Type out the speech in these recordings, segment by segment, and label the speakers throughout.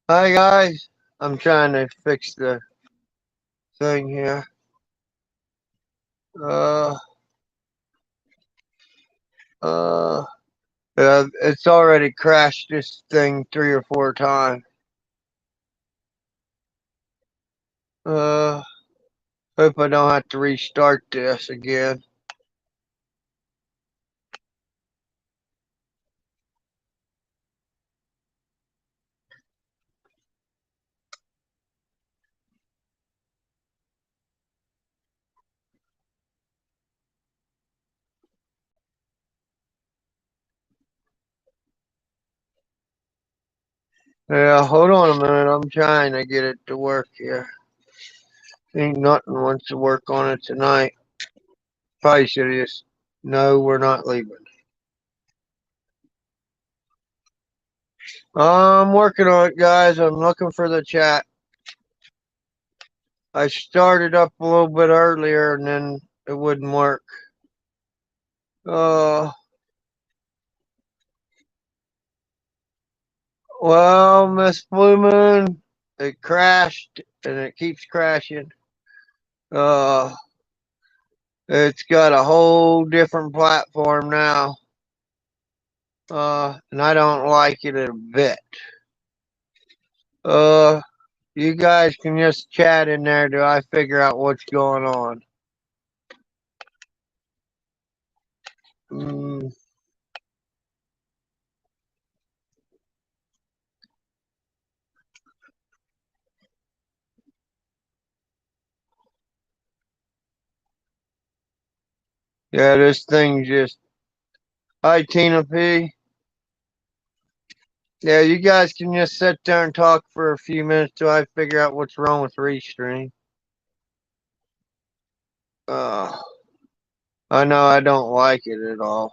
Speaker 1: Hi guys, I'm trying to fix the thing here. Uh, uh, it's already crashed this thing 3 or 4 times. Uh, Hope I don't have to restart this again. Yeah, hold on a minute. I'm trying to get it to work here. Ain't nothing wants to work on it tonight. Probably should have just. No, we're not leaving. I'm working on it, guys. I'm looking for the chat. I started up a little bit earlier and then it wouldn't work. Uh, well, Miss Blue Moon, it crashed and it keeps crashing. Uh, it's got a whole different platform now. And I don't like it a bit. Uh, you guys can just chat in there till I figure out what's going on. Mm, yeah, this thing just. Hi, Tina P. Yeah, you guys can just sit there and talk for a few minutes till I figure out what's wrong with Restream. Uh, I know I don't like it at all.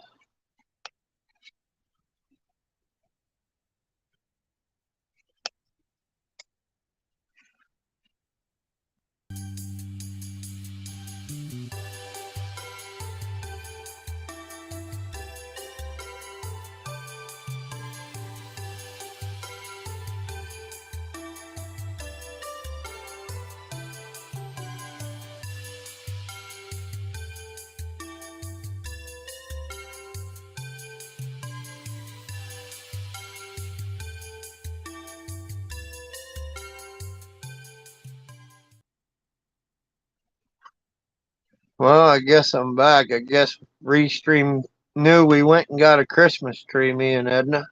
Speaker 1: Well, I guess I'm back. I guess Restream knew we went and got a Christmas tree, me and Edna.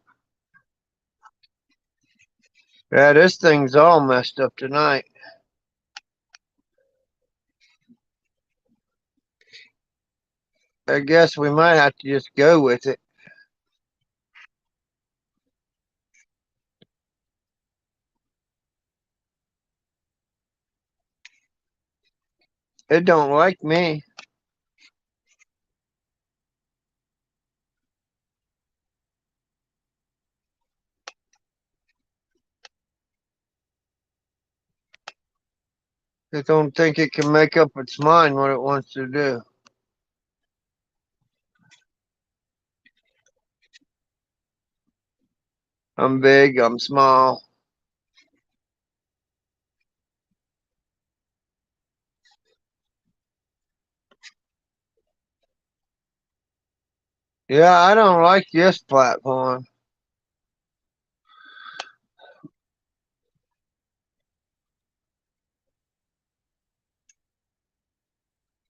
Speaker 1: Yeah, this thing's all messed up tonight. I guess we might have to just go with it. It don't like me. It don't think it can make up its mind what it wants to do. I'm big, I'm small. Yeah, I don't like this platform.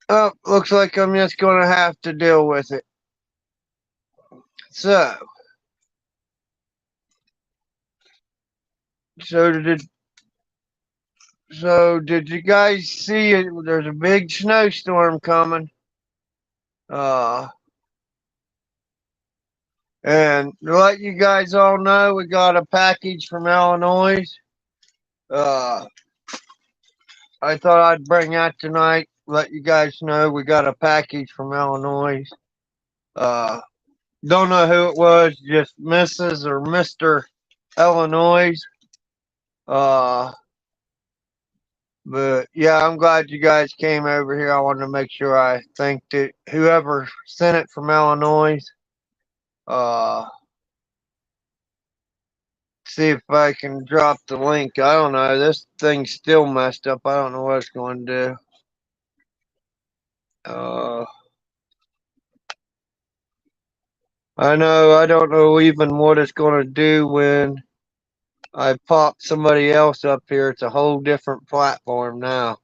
Speaker 1: Oh, looks like I'm just gonna have to deal with it. So, so did did you guys see it? There's a big snowstorm coming. Uh, and to let you guys all know, we got a package from Illinois. Uh, I thought I'd bring that tonight. Let you guys know we got a package from Illinois. Uh, don't know who it was, just Mrs. or Mr. Illinois. Uh, but yeah, I'm glad you guys came over here. I wanted to make sure I thanked it. Whoever sent it from Illinois. Uh, see if I can drop the link. I don't know. This thing's still messed up. I don't know what it's going to do. I know. I don't know even what it's going to do when I pop somebody else up here. It's a whole different platform now.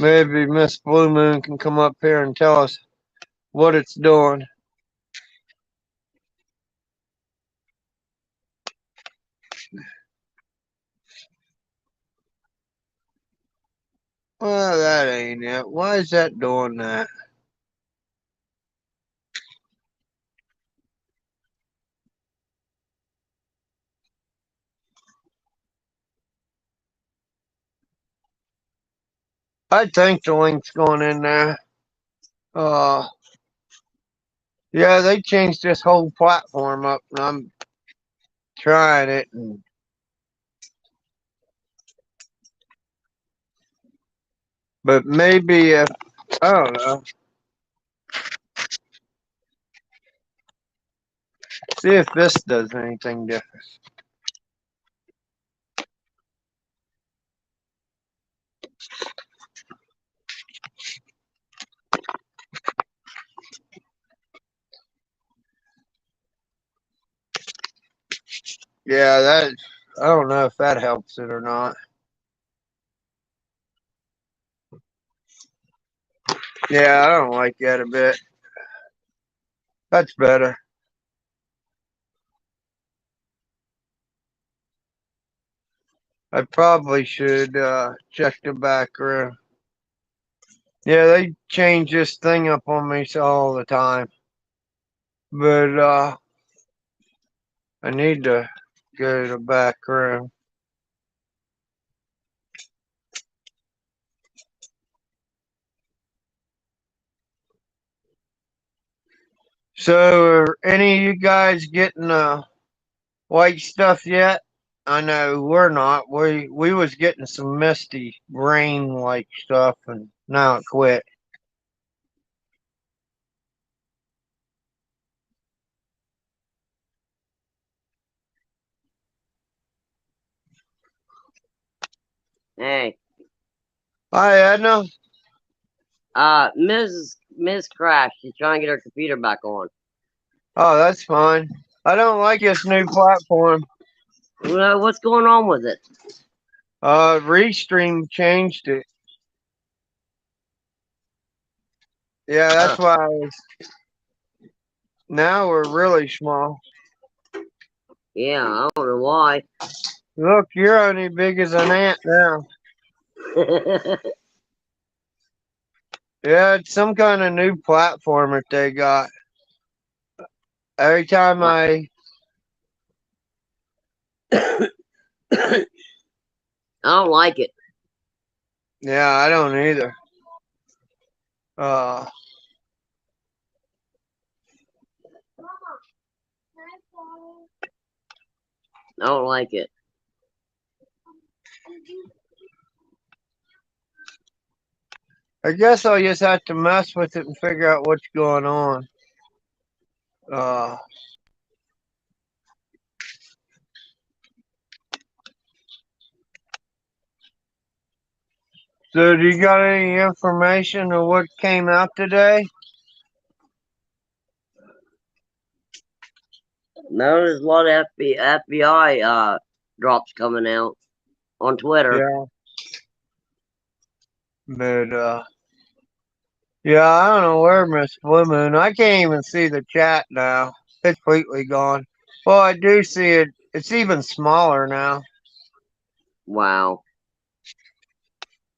Speaker 1: Maybe Miss Blue Moon can come up here and tell us what it's doing. Well, that ain't it. Why is that doing that? I think the link's going in there. Uh, yeah, they changed this whole platform up, and I'm trying it. But maybe if I don't know. See if this does anything different. Yeah, that I don't know if that helps it or not. Yeah, I don't like that a bit. That's better. I probably should check the back room. Yeah, they change this thing up on me all the time. But I need to go to the back room. So are any of you guys getting white stuff yet? I know we're not. We was getting some misty rain like stuff, and now it quit.
Speaker 2: Hey,
Speaker 1: Hi Edna.
Speaker 2: Ms. Crash, she's trying to get her computer back on.
Speaker 1: Oh, that's fine. I don't like this new platform.
Speaker 2: What's going on with it?
Speaker 1: Restream changed it. Yeah,
Speaker 2: Uh,
Speaker 1: that's why now we're really small.
Speaker 2: yeah, I don't know why.
Speaker 1: Look, you're only big as an ant now. Yeah, it's some kind of new platform that they got. Every time I
Speaker 2: I don't like it.
Speaker 1: Yeah, I don't either. Uh
Speaker 2: I don't like it.
Speaker 1: I guess I'll just have to mess with it and figure out what's going on. Uh so do you got any information on what came out today?
Speaker 2: No, there's a lot of FBI drops coming out on Twitter.
Speaker 1: Yeah. But yeah, I don't know where Miss Blue Moon. I can't even see the chat now. It's completely gone. Well, I do see it. It's even smaller now.
Speaker 2: Wow.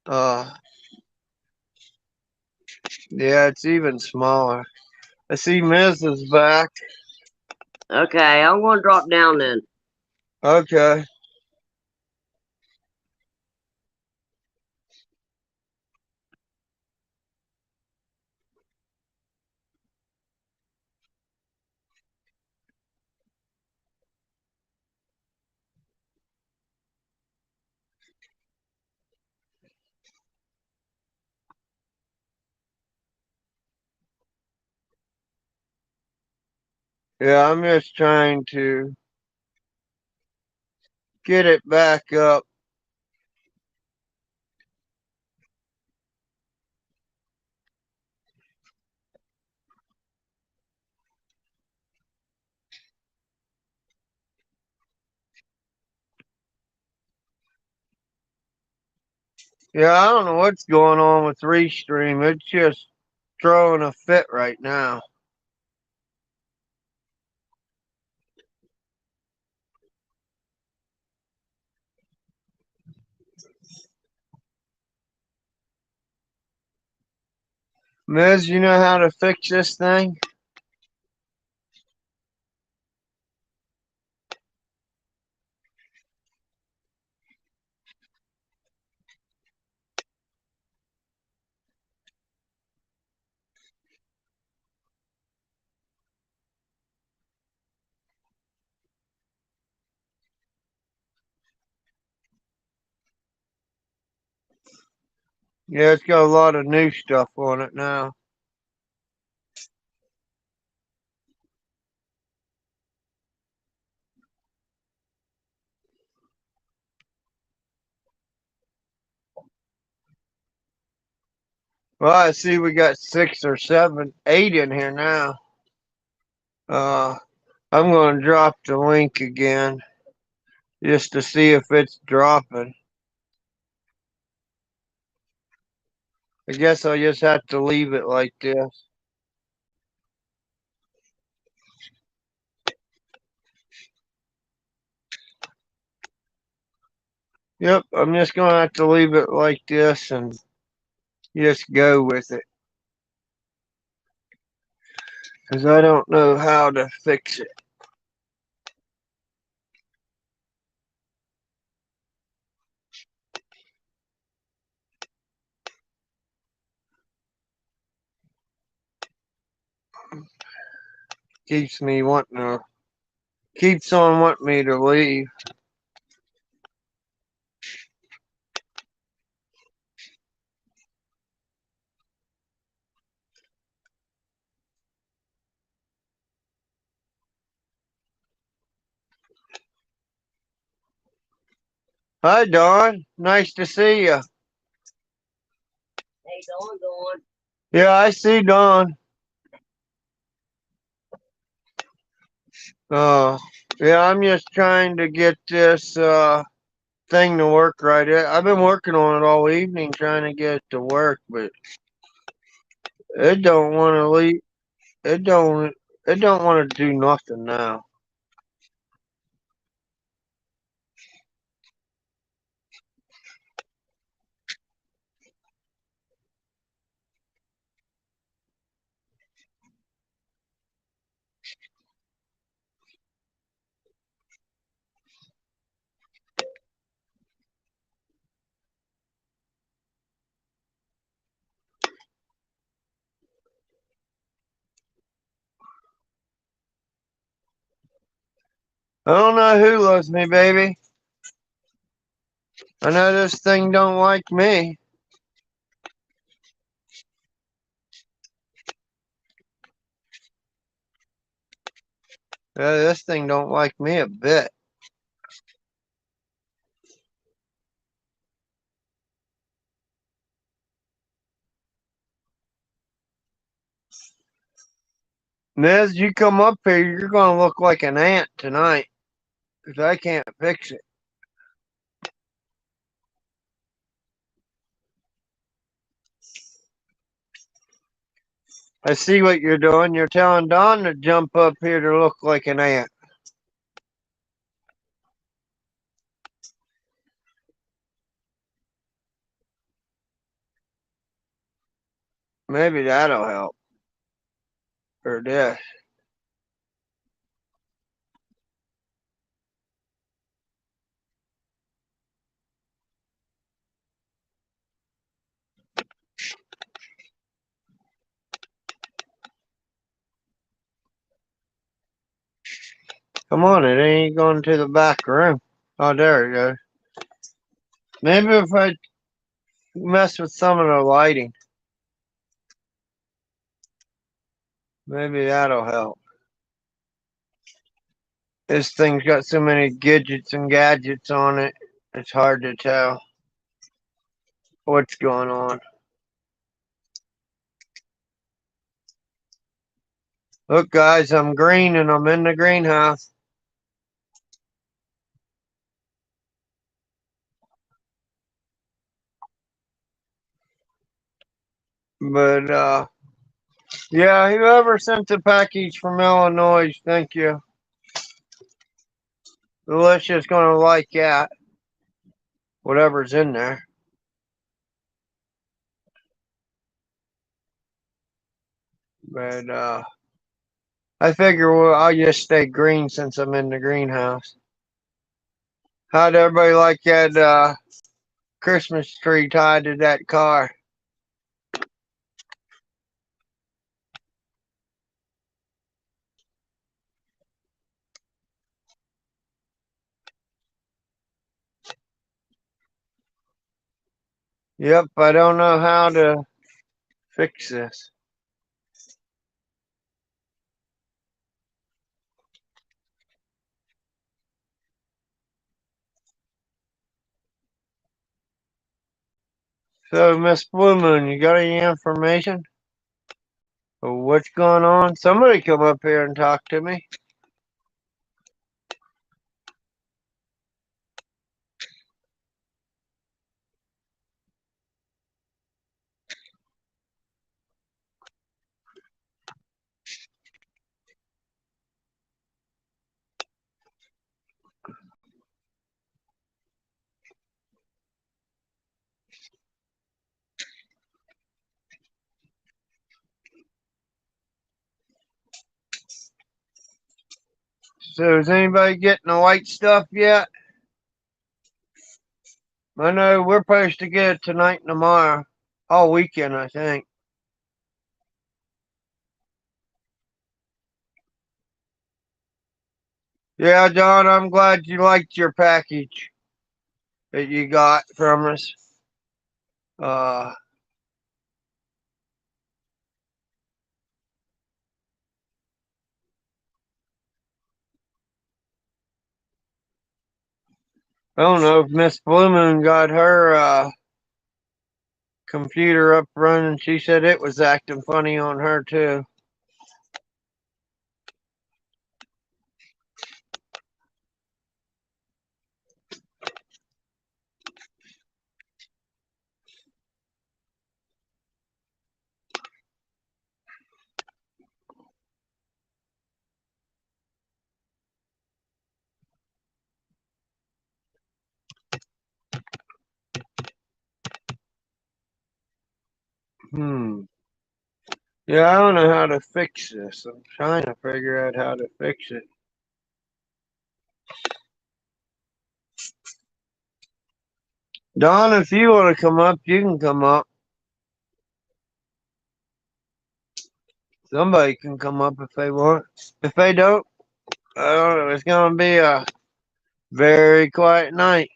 Speaker 1: Uh, yeah, it's even smaller. I see Miz is back.
Speaker 2: Okay, I'm gonna drop down then.
Speaker 1: Okay. Yeah, I'm just trying to get it back up. Yeah, I don't know what's going on with Restream. It's just throwing a fit right now. Miz, you know how to fix this thing? Yeah, it's got a lot of new stuff on it now. Well, I see we got 6 or 7, 8 in here now. I'm going to drop the link again just to see if it's dropping. I guess I'll just have to leave it like this. Yep, I'm just going to have to leave it like this and just go with it. Because I don't know how to fix it. Keeps on wanting me to leave. Hi, Dawn. Nice to see you.
Speaker 2: Hey, Dawn.
Speaker 1: Yeah, I see Dawn. Uh, yeah, I'm just trying to get this thing to work right. I've been working on it all evening trying to get it to work, but it don't want to leave. It don't. It don't want to do nothing now. I don't know who loves me, baby. I know this thing don't like me. This thing don't like me a bit. Nez, you come up here, you're gonna look like an ant tonight. 'Cause I can't fix it. I see what you're doing. You're telling Don to jump up here to look like an ant. Maybe that'll help. Or this. Come on, it ain't going to the back room. Oh, there it goes. Maybe if I mess with some of the lighting, maybe that'll help. This thing's got so many gadgets and gadgets on it, it's hard to tell what's going on. Look, guys, I'm green and I'm in the greenhouse. But, yeah, whoever sent the package from Illinois, thank you. Alicia's gonna like that. Whatever's in there. But, I figure I'll just stay green since I'm in the greenhouse. How'd everybody like that, Christmas tree tied to that car? Yep, I don't know how to fix this. So, Miss Blue Moon, you got any information? What's going on? Somebody come up here and talk to me. So, is anybody getting the white stuff yet? I know we're supposed to get it tonight and tomorrow. All weekend, I think. Yeah, John, I'm glad you liked your package that you got from us. Uh, I don't know if Miss Blue Moon got her computer up running. She said it was acting funny on her too. Yeah, I don't know how to fix this. I'm trying to figure out how to fix it. Don, if you want to come up, you can come up. Somebody can come up if they want. If they don't, I don't know. It's going to be a very quiet night.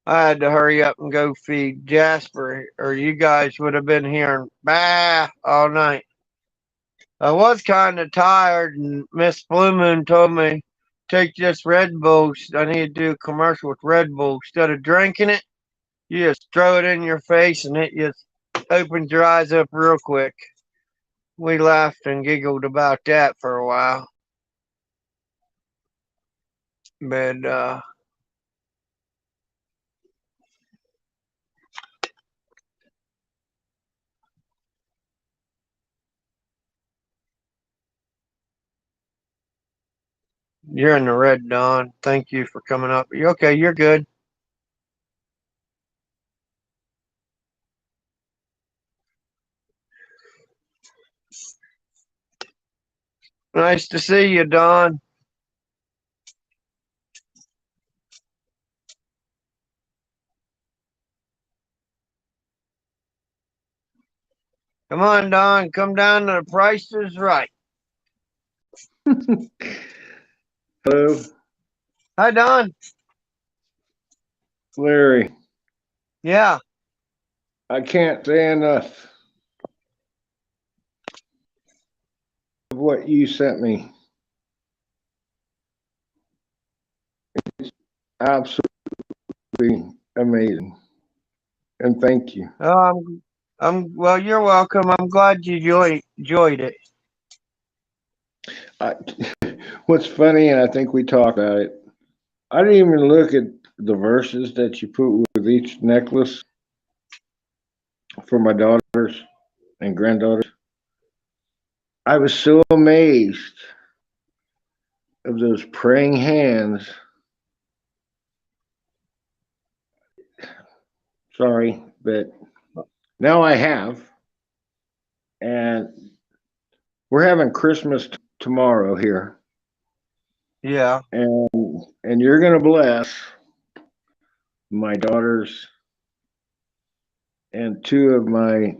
Speaker 1: I had to hurry up and go feed Jasper, or you guys would have been hearing bah all night. I was kind of tired, and Miss Blue Moon told me take this Red Bull. I need to do a commercial with Red Bull. Instead of drinking it, you just throw it in your face, and it just opens your eyes up real quick. We laughed and giggled about that for a while. But, you're in the red, Don. Thank you for coming up. You okay? You're good. Nice to see you, Don. Come on, Don. Come down to the Price is Right.
Speaker 3: Hello,
Speaker 1: Hi, Don.
Speaker 3: Larry.
Speaker 1: Yeah.
Speaker 3: I can't say enough what you sent me. Absolutely amazing. And thank you.
Speaker 1: Oh, well, you're welcome. I'm glad you enjoyed it.
Speaker 3: I, what's funny, and I think we talked about it, I didn't even look at the verses that you put with each necklace for my daughters and granddaughters. I was so amazed of those praying hands. Sorry, but now I have. And we're having Christmas tomorrow here.
Speaker 1: Yeah.
Speaker 3: And you're going to bless my daughters and two of my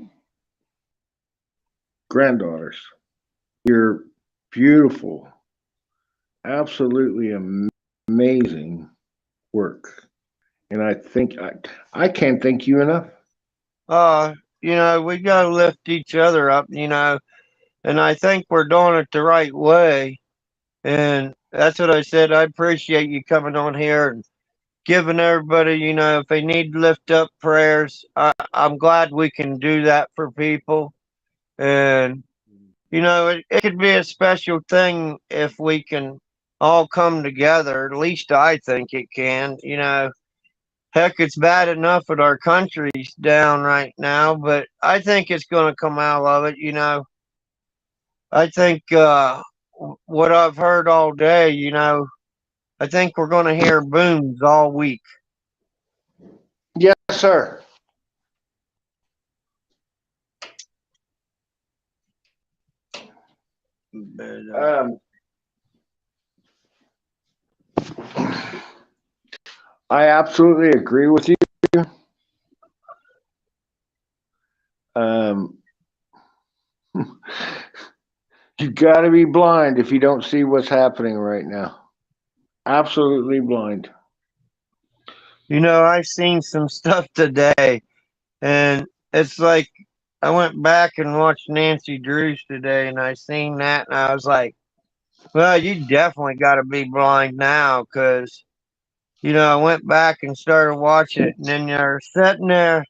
Speaker 3: granddaughters. You're beautiful, absolutely amazing work. And I can't thank you enough.
Speaker 1: We gotta lift each other up, and I think we're doing it the right way. And that's what I said. I appreciate you coming on here and giving everybody, if they need lift up prayers, I'm glad we can do that for people. And, it could be a special thing if we can all come together. At least I think it can. Heck, it's bad enough that our country's down right now, but I think it's going to come out of it. I think what I've heard all day, I think we're going to hear booms all week.
Speaker 3: Yes, sir.
Speaker 1: But,
Speaker 3: I absolutely agree with you. Um, you got to be blind if you don't see what's happening right now. Absolutely blind.
Speaker 1: I've seen some stuff today, and it's like I went back and watched Nancy Drews today, and I seen that, and I was like, well, you definitely got to be blind now, because I went back and started watching it, and then you're sitting there,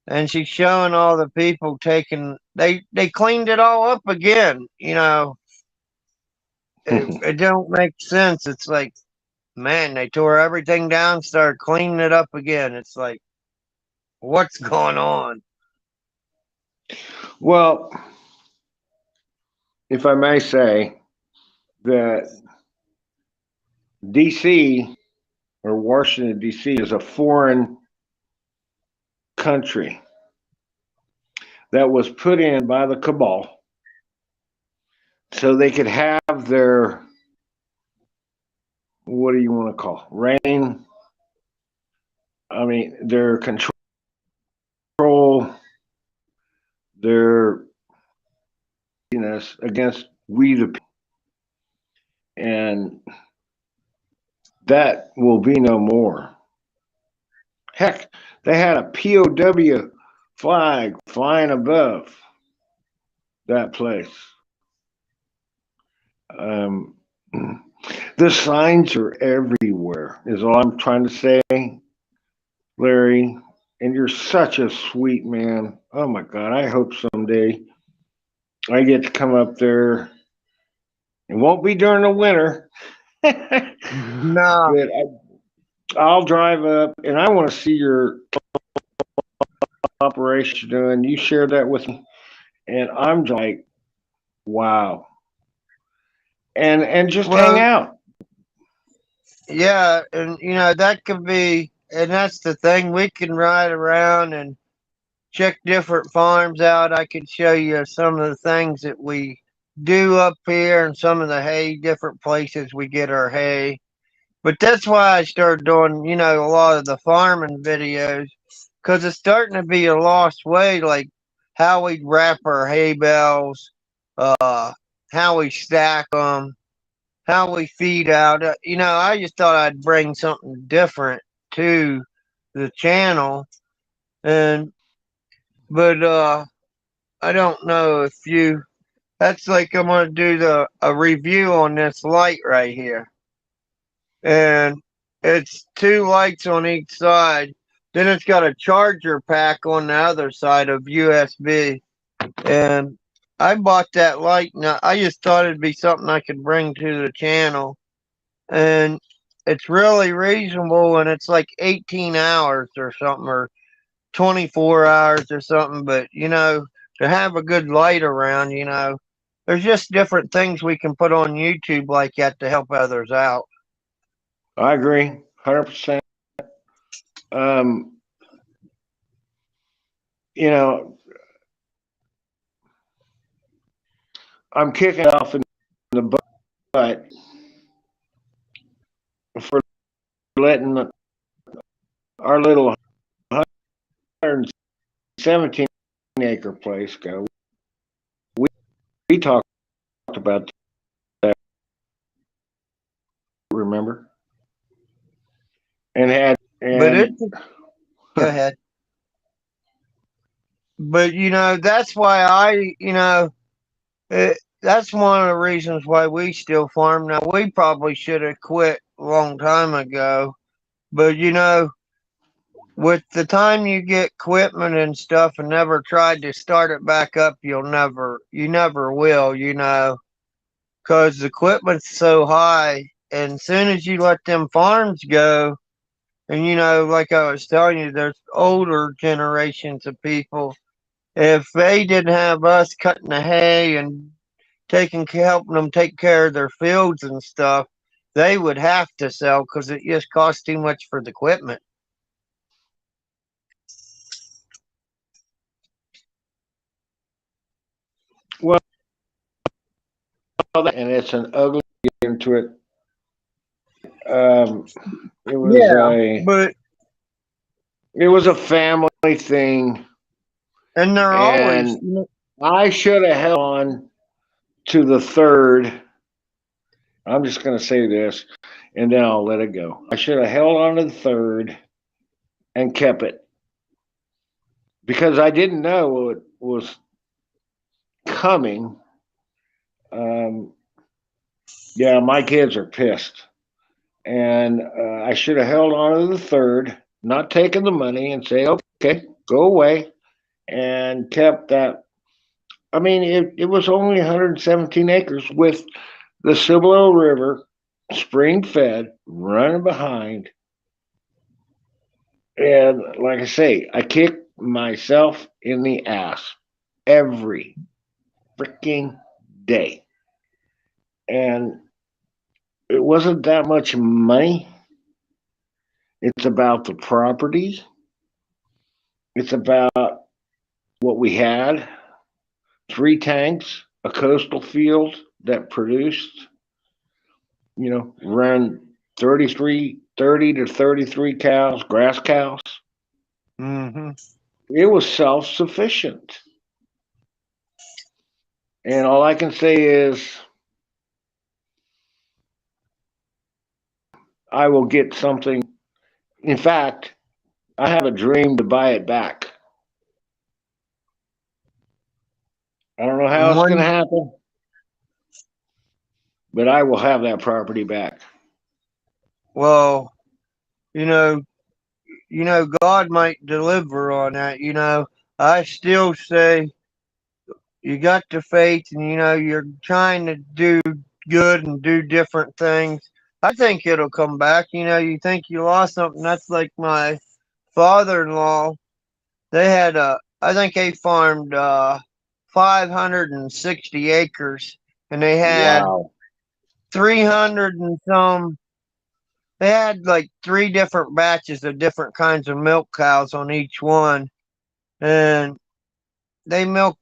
Speaker 1: and she's showing all the people taking. They cleaned it all up again. It don't make sense. It's like, man, they tore everything down, started cleaning it up again. It's like, what's going on?
Speaker 3: Well, if I may say that DC or Washington, D.C. is a foreign country that was put in by the cabal so they could have their, what do you want to call it? Reign? I mean, their control, their against we the people. And that will be no more. Heck, they had a POW flag flying above that place. Um, the signs are everywhere, is all I'm trying to say, Larry. And you're such a sweet man. Oh my God, I hope someday I get to come up there. It won't be during the winter.
Speaker 1: No.
Speaker 3: But I'll drive up and I want to see your operation doing. You shared that with me, and I'm like, wow. And just hang
Speaker 1: Well,
Speaker 3: out.
Speaker 1: yeah, and that could be, and that's the thing. We can ride around and check different farms out. I could show you some of the things that we do up here and some of the hay, different places we get our hay. But that's why I started doing, a lot of the farming videos, because it's starting to be a lost way, like how we wrap our hay bales, how we stack them, how we feed out. I just thought I'd bring something different to the channel, and but I don't know if you That's like I'm gonna do a review on this light right here. And it's two lights on each side. Then it's got a charger pack on the other side of USB. And I bought that light and I just thought it'd be something I could bring to the channel. And it's really reasonable and it's like 18 hours or something or 24 hours or something. But, to have a good light around, there's just different things we can put on YouTube like that to help others out.
Speaker 3: I agree, 100%. Um, you know, I'm kicking off in the butt for letting our little 117-acre place go. We talked about that, remember?
Speaker 1: But go ahead. But that's why that's one of the reasons why we still farm. Now we probably should have quit a long time ago, but with the time you get equipment and stuff and never tried to start it back up, you never will, because the equipment's so high, and as soon as you let them farms go, and like I was telling you, there's older generations of people. If they didn't have us cutting the hay and helping them take care of their fields and stuff, they would have to sell because it just costs too much for the equipment.
Speaker 3: Well, and it's an ugly into it. It was
Speaker 1: But
Speaker 3: a family thing,
Speaker 1: and they're always
Speaker 3: and I should have held on to the third. I'm just going to say this, and then I'll let it go. I should have held on to the third and kept it because I didn't know it was coming. Yeah, my kids are pissed, and I should have held on to the third, not taken the money, and say, "Okay, go away," and kept that. I mean, it was only 117 acres with the Cibolo River, spring fed, running behind. And like I say, I kick myself in the ass every freaking day. And it wasn't that much money. It's about the property. It's about what we had. 3 tanks, a coastal field that produced, ran 30 to 33 cows, grass cows.
Speaker 1: Mm-hmm.
Speaker 3: It was self sufficient. And all I can say is I will get something. In fact, I have a dream to buy it back. I don't know how it's going to happen, but I will have that property back.
Speaker 1: Well, you know, God might deliver on that. I still say you got the faith, and you're trying to do good and do different things. I think it'll come back. You think you lost something. That's like my father-in-law. They had I think they farmed 560 acres, and they had
Speaker 3: Wow.
Speaker 1: 300 and some. They had like 3 different batches of different kinds of milk cows on each one, and they milk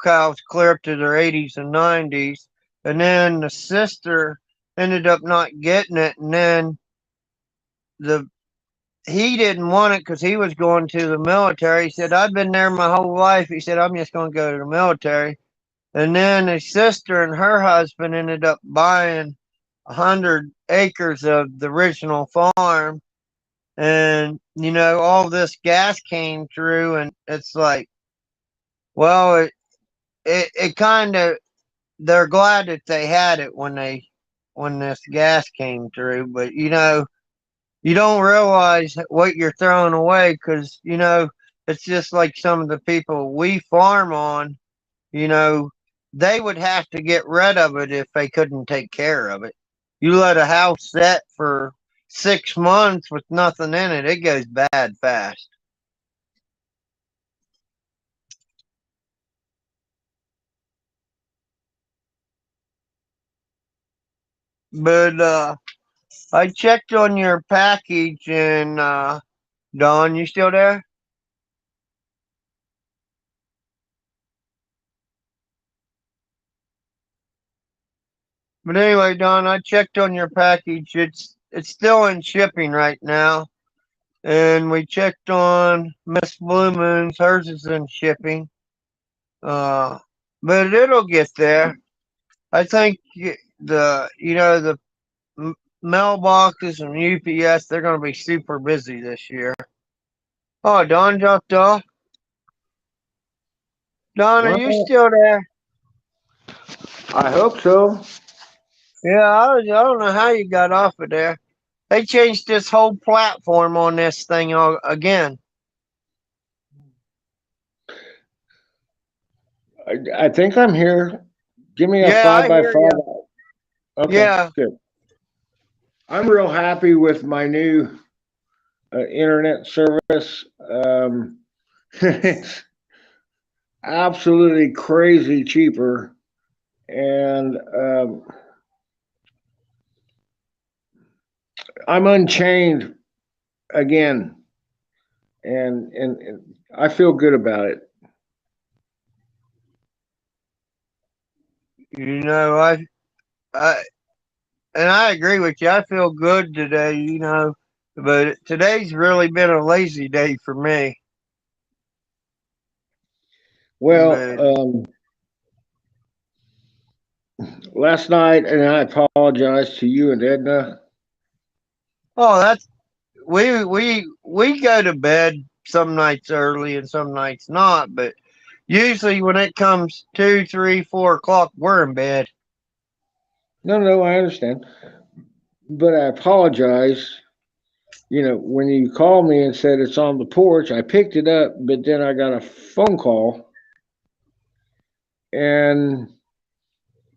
Speaker 1: cows clear up to their 80s and 90s. And then the sister ended up not getting it, and then the he didn't want it because he was going to the military. He said, "I've been there my whole life." He said, "I'm just going to go to the military." And then his sister and her husband ended up buying 100 acres of the original farm. And, all this gas came through, and it's like, well, it kind of they're glad that they had it when this gas came through. But you don't realize what you're throwing away because it's just like some of the people we farm on. You know, they would have to get rid of it if they couldn't take care of it. You let a house set for 6 months with nothing in it, it goes bad fast. But I checked on your package and Don, you still there? But anyway, Don, I checked on your package. It's still in shipping right now. And we checked on Miss Blue Moon's. Hers is in shipping. Uh, but it'll get there. I think the mailboxes and UPS, they're going to be super busy this year. Oh, Don dropped off. Don, are you
Speaker 3: Well,
Speaker 1: still there?
Speaker 3: I hope so.
Speaker 1: Yeah, I don't know how you got off of there. They changed this whole platform on this thing again.
Speaker 3: I think I'm here. Give me a
Speaker 1: Yeah, I
Speaker 3: five by
Speaker 1: hear you.
Speaker 3: five. Okay,
Speaker 1: Yeah,
Speaker 3: good. I'm real happy with my new internet service. It's absolutely crazy cheaper, and I'm unchained again, and I feel good about it.
Speaker 1: you know, I and I agree with you. I feel good today, but today's really been a lazy day for me.
Speaker 3: Well,
Speaker 1: But
Speaker 3: last night, and I apologize to you and Edna.
Speaker 1: oh, that's we go to bed some nights early and some nights not. But usually when it comes 2, 3, 4 o'clock, we're in bed.
Speaker 3: No, no, I understand, but I apologize. When you called me and said it's on the porch, I picked it up, but then I got a phone call, and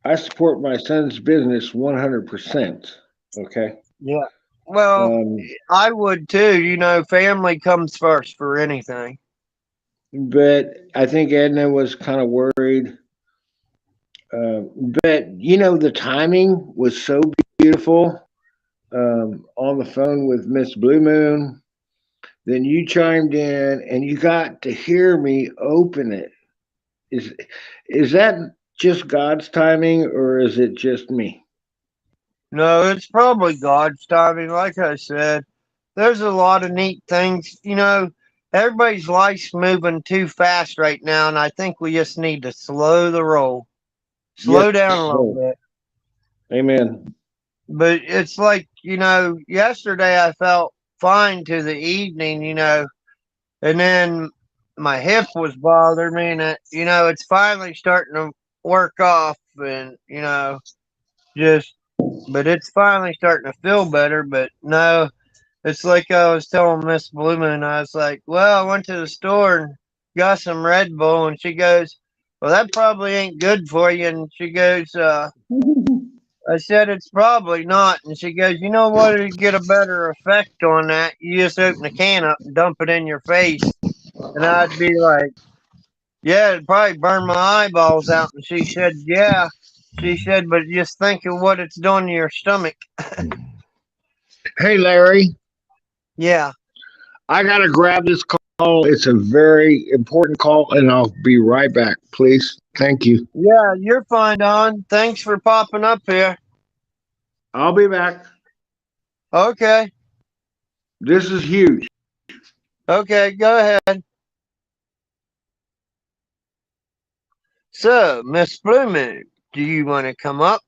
Speaker 3: I support my son's business 100%. Okay.
Speaker 1: Yeah. Well,
Speaker 3: Um,
Speaker 1: I would too. Family comes first for anything.
Speaker 3: but I think Edna was kind of worried. But, the timing was so beautiful on the phone with Miss Blue Moon. Then you chimed in and you got to hear me open it. Is is that just God's timing or is it just me?
Speaker 1: No, it's probably God's timing. Like I said, there's a lot of neat things. Everybody's life's moving too fast right now, and I think we just need to slow the roll,
Speaker 3: Yes,
Speaker 1: slow down a little
Speaker 3: sir.
Speaker 1: bit.
Speaker 3: Amen.
Speaker 1: But it's like, yesterday I felt fine to the evening, and then my hip was bothering me, and it's finally starting to work off, and just, but it's finally starting to feel better. But no, it's like I was telling Miss Blue Moon, I was like, well, I went to the store and got some Red Bull, and she goes, well, that probably ain't good for you. And she goes, I said, it's probably not. And she goes, you know what? To get a better effect on that, you just open the can up and dump it in your face. And I'd be like, yeah, it'd probably burn my eyeballs out. And she said, yeah. She said, but just think of what it's doing to your stomach.
Speaker 3: Hey, Larry,
Speaker 1: Yeah.
Speaker 3: I got to grab this call. It's a very important call, and I'll be right back, please. Thank you.
Speaker 1: Yeah, you're fine, Don. Thanks for popping up here.
Speaker 3: I'll be back.
Speaker 1: Okay.
Speaker 3: This is huge.
Speaker 1: Okay, go ahead. So, Miss Blue Moon, do you want to come up?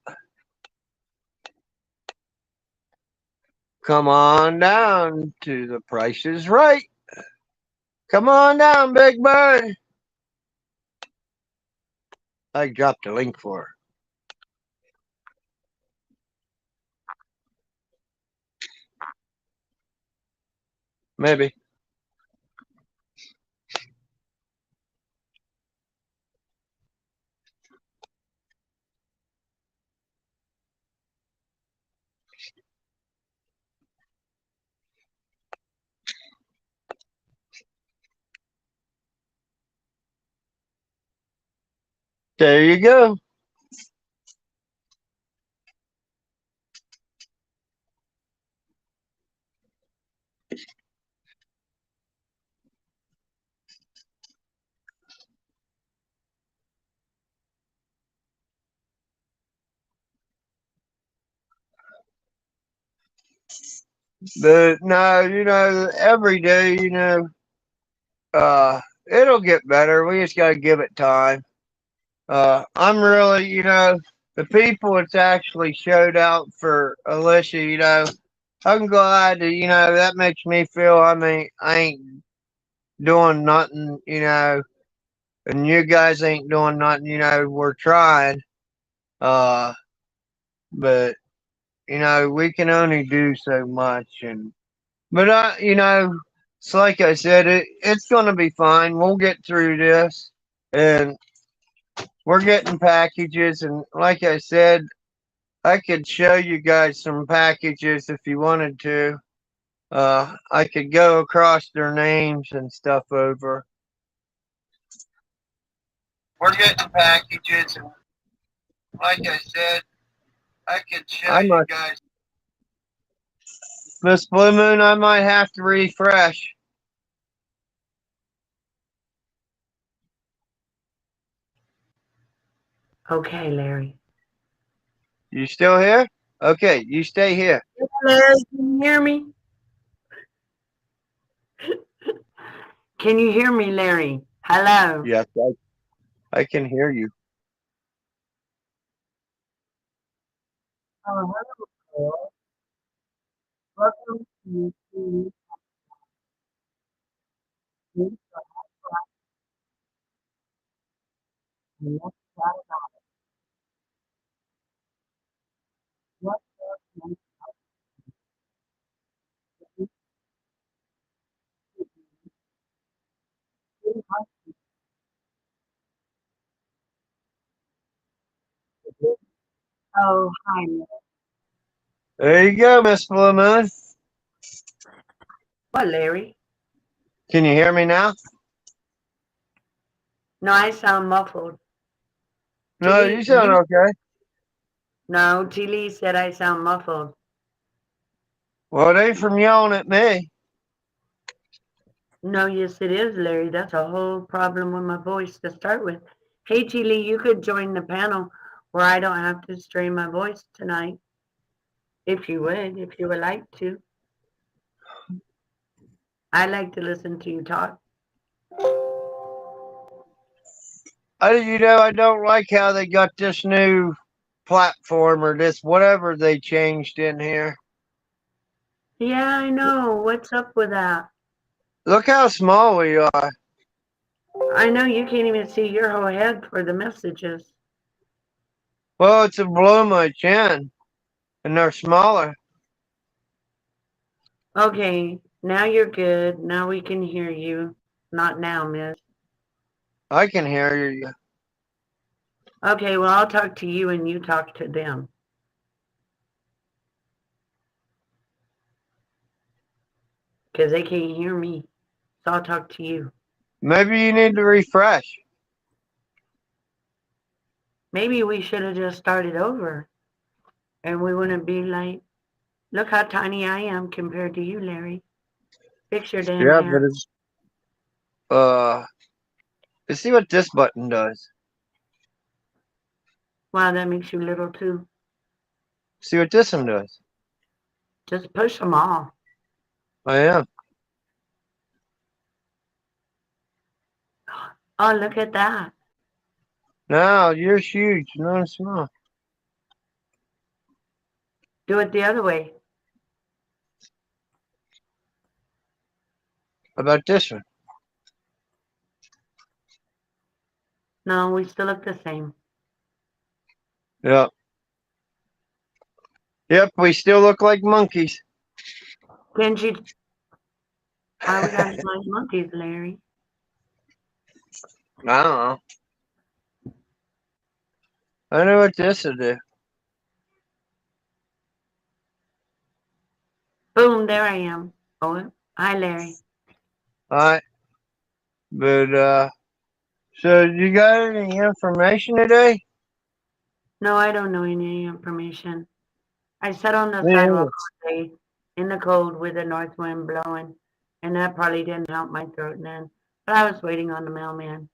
Speaker 1: Come on down to the Price is Right. Come on down, Big Bird. I dropped a link for her. Maybe. There you go. But no, every day, it'll get better. We just gotta give it time. I'm really, the people that's actually showed out for Alicia, I'm glad that, that makes me feel, I ain't doing nothing, and you guys ain't doing nothing, we're trying. Uh, but, we can only do so much. But, it's like I said, it's going to be fine. We'll get through this. And we're getting packages. And like I said, I could show you guys some packages if you wanted to. I could go across their names and stuff over. We're getting packages. And like I said, I could show you guys. Miss Blue Moon, I might have to refresh.
Speaker 4: Okay, Larry.
Speaker 1: You still here? Okay, you stay here.
Speaker 4: Larry, can you hear me? Can you hear me, Larry? Hello.
Speaker 1: Yes, I can hear you.
Speaker 4: Oh, hello. Welcome to Oh, hi.
Speaker 1: There you go, Miss Blue Moon.
Speaker 4: What, Larry?
Speaker 1: Can you hear me now?
Speaker 4: No, I sound muffled.
Speaker 1: No, you sound okay.
Speaker 4: No, T. said I sound muffled.
Speaker 1: Well, it ain't from yelling at me.
Speaker 4: No, yes, it is, Larry. That's a whole problem with my voice to start with. Hey, T. you could join the panel where I don't have to strain my voice tonight. If you would like to. I like to listen to you talk.
Speaker 1: I don't like how they got this new platform or this whatever they changed in here.
Speaker 4: Yeah, I know. What's up with that?
Speaker 1: Look how small we are.
Speaker 4: I know you can't even see your whole head for the messages.
Speaker 1: Well, it's below my chin, and they're smaller.
Speaker 4: Okay, now you're good. Now we can hear you. Not now, miss.
Speaker 1: I can hear you.
Speaker 4: Okay, well, I'll talk to you and you talk to them. Because they can't hear me. So I'll talk to you.
Speaker 1: Maybe you need to refresh.
Speaker 4: Maybe we should have just started over. And we wouldn't be like, look how tiny I am compared to you, Larry. Fix your damn
Speaker 1: Yeah,
Speaker 4: hair.
Speaker 1: but it's let's see what this button does.
Speaker 4: Wow, that makes you little too.
Speaker 1: See what this one does.
Speaker 4: Just push them all.
Speaker 1: I am.
Speaker 4: Oh, look at that.
Speaker 1: No, you're huge. No, I'm small.
Speaker 4: Do it the other way.
Speaker 1: How about this one?
Speaker 4: No, we still look the same.
Speaker 1: Yep. Yep, we still look like monkeys.
Speaker 4: Can't you Why we got so much monkeys, Larry?
Speaker 1: I don't know. I wonder what this will do.
Speaker 4: Boom, there I am. Oh, hi, Larry.
Speaker 1: Alright. But, so you got any information today?
Speaker 4: No, I don't know any information. I sat on the
Speaker 1: Me
Speaker 4: sidewalk
Speaker 1: neither.
Speaker 4: all day in the cold with the north wind blowing, and that probably didn't help my throat none. But I was waiting on the mailman.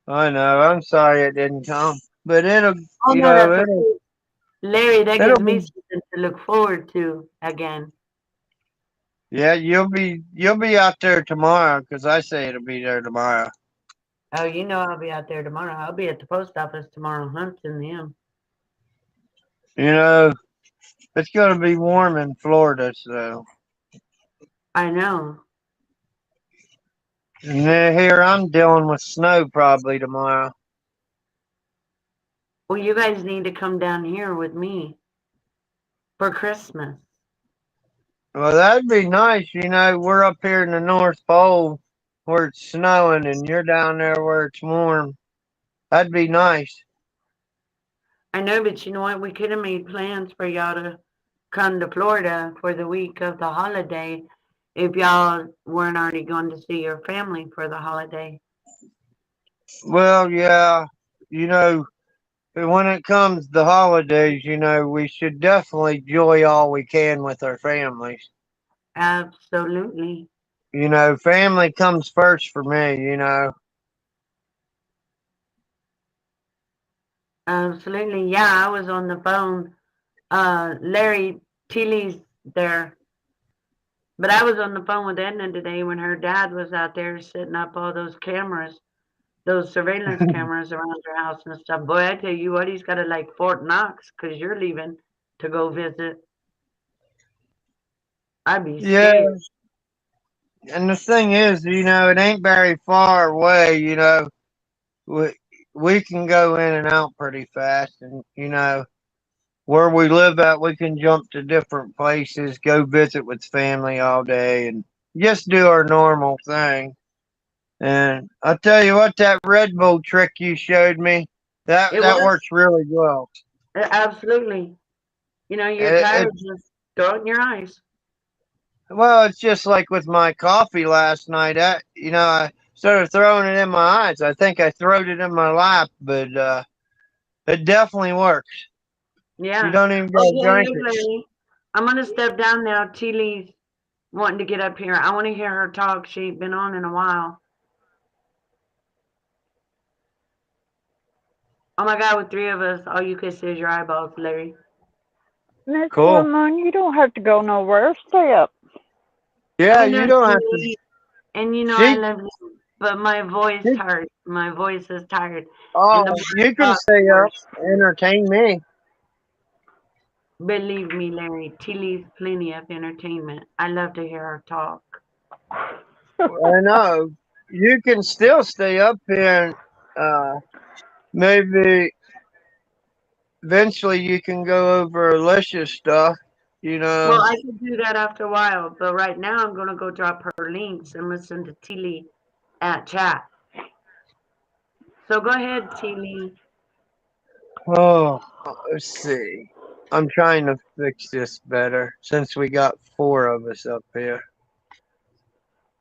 Speaker 1: I know. I'm sorry it didn't come. But it'll,
Speaker 4: Oh
Speaker 1: you
Speaker 4: no,
Speaker 1: know,
Speaker 4: that's
Speaker 1: it'll,
Speaker 4: okay. Larry, that
Speaker 1: it'll
Speaker 4: gives me
Speaker 1: be,
Speaker 4: something to look forward to again.
Speaker 1: yeah, you'll be out there tomorrow, 'cause I say it'll be there tomorrow.
Speaker 4: Oh, you know I'll be out there tomorrow. I'll be at the post office tomorrow hunting them.
Speaker 1: You know, it's gonna be warm in Florida, so.
Speaker 4: I know.
Speaker 1: And then here I'm dealing with snow probably tomorrow.
Speaker 4: Well, you guys need to come down here with me for Christmas.
Speaker 1: Well, that'd be nice. You know, we're up here in the North Pole where it's snowing, and you're down there where it's warm. That'd be nice.
Speaker 4: I know, but you know what? We could have made plans for y'all to come to Florida for the week of the holiday if y'all weren't already going to see your family for the holiday.
Speaker 1: Well, yeah, you know, when it comes to the holidays, you know, we should definitely enjoy all we can with our families.
Speaker 4: Absolutely.
Speaker 1: You know, family comes first for me, you know.
Speaker 4: Absolutely. Yeah, I was on the phone. Larry Teely's there. But I was on the phone with Edna today when her dad was out there setting up all those cameras, those surveillance cameras around her house and stuff. Boy, I tell you what, he's got it like Fort Knox because you're leaving to go visit. I'd be
Speaker 1: Yeah,
Speaker 4: scared.
Speaker 1: and the thing is, you know, it ain't very far away, you know. We, we can go in and out pretty fast, and, you know, where we live at, we can jump to different places, go visit with family all day, and just do our normal thing. And I'll tell you what, that Red Bull trick you showed me, that
Speaker 4: It
Speaker 1: that
Speaker 4: was
Speaker 1: works really well.
Speaker 4: absolutely. You know, you're
Speaker 1: It
Speaker 4: tired, just throw it in your eyes.
Speaker 1: well, it's just like with my coffee last night. You know, I started throwing it in my eyes. I think I throwed it in my lap, but it definitely works. You
Speaker 4: Yeah.
Speaker 1: don't even
Speaker 4: Oh,
Speaker 1: gotta
Speaker 4: yeah,
Speaker 1: drink
Speaker 4: look,
Speaker 1: it.
Speaker 4: Larry. I'm going to step down now. Teely's wanting to get up here. I want to hear her talk. She ain't been on in a while. Oh my God, with three of us, all you can see is your eyeballs, Larry.
Speaker 5: Miss Full
Speaker 1: Cool.
Speaker 5: Moon, you don't have to go nowhere. Stay up.
Speaker 1: Yeah,
Speaker 4: I
Speaker 1: you
Speaker 4: know,
Speaker 1: don't have to.
Speaker 4: Teely, and you know I
Speaker 1: She,
Speaker 4: love you, but my voice
Speaker 1: she
Speaker 4: hurts. My voice is tired, and the
Speaker 1: oh,
Speaker 4: more
Speaker 1: you
Speaker 4: I
Speaker 1: can
Speaker 4: talk,
Speaker 1: stay
Speaker 4: the
Speaker 1: up,
Speaker 4: worse.
Speaker 1: entertain me.
Speaker 4: Believe me, Larry, Teely's plenty of entertainment. I love to hear her talk.
Speaker 1: I know. You can still stay up here and maybe eventually you can go over Alicia's stuff, you
Speaker 4: Well,
Speaker 1: know.
Speaker 4: I could do that after a while, but right now I'm going to go drop her links and listen to Teely at chat. So go ahead, Teely.
Speaker 1: Oh, let's see. I'm trying to fix this better since we got four of us up here.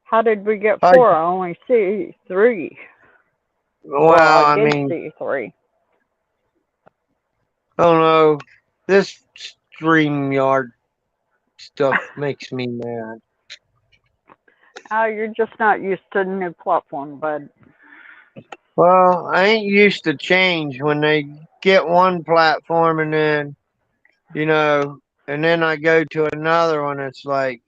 Speaker 5: How did we get
Speaker 1: I,
Speaker 5: four? I only see three. Well,
Speaker 1: well,
Speaker 5: I
Speaker 1: I
Speaker 5: did
Speaker 1: mean,
Speaker 5: see three.
Speaker 1: I don't know. This StreamYard stuff makes me mad.
Speaker 5: Oh, you're just not used to the new platform, bud.
Speaker 1: Well, I ain't used to change when they get one platform and then, you know, and then I go to another one. It's like,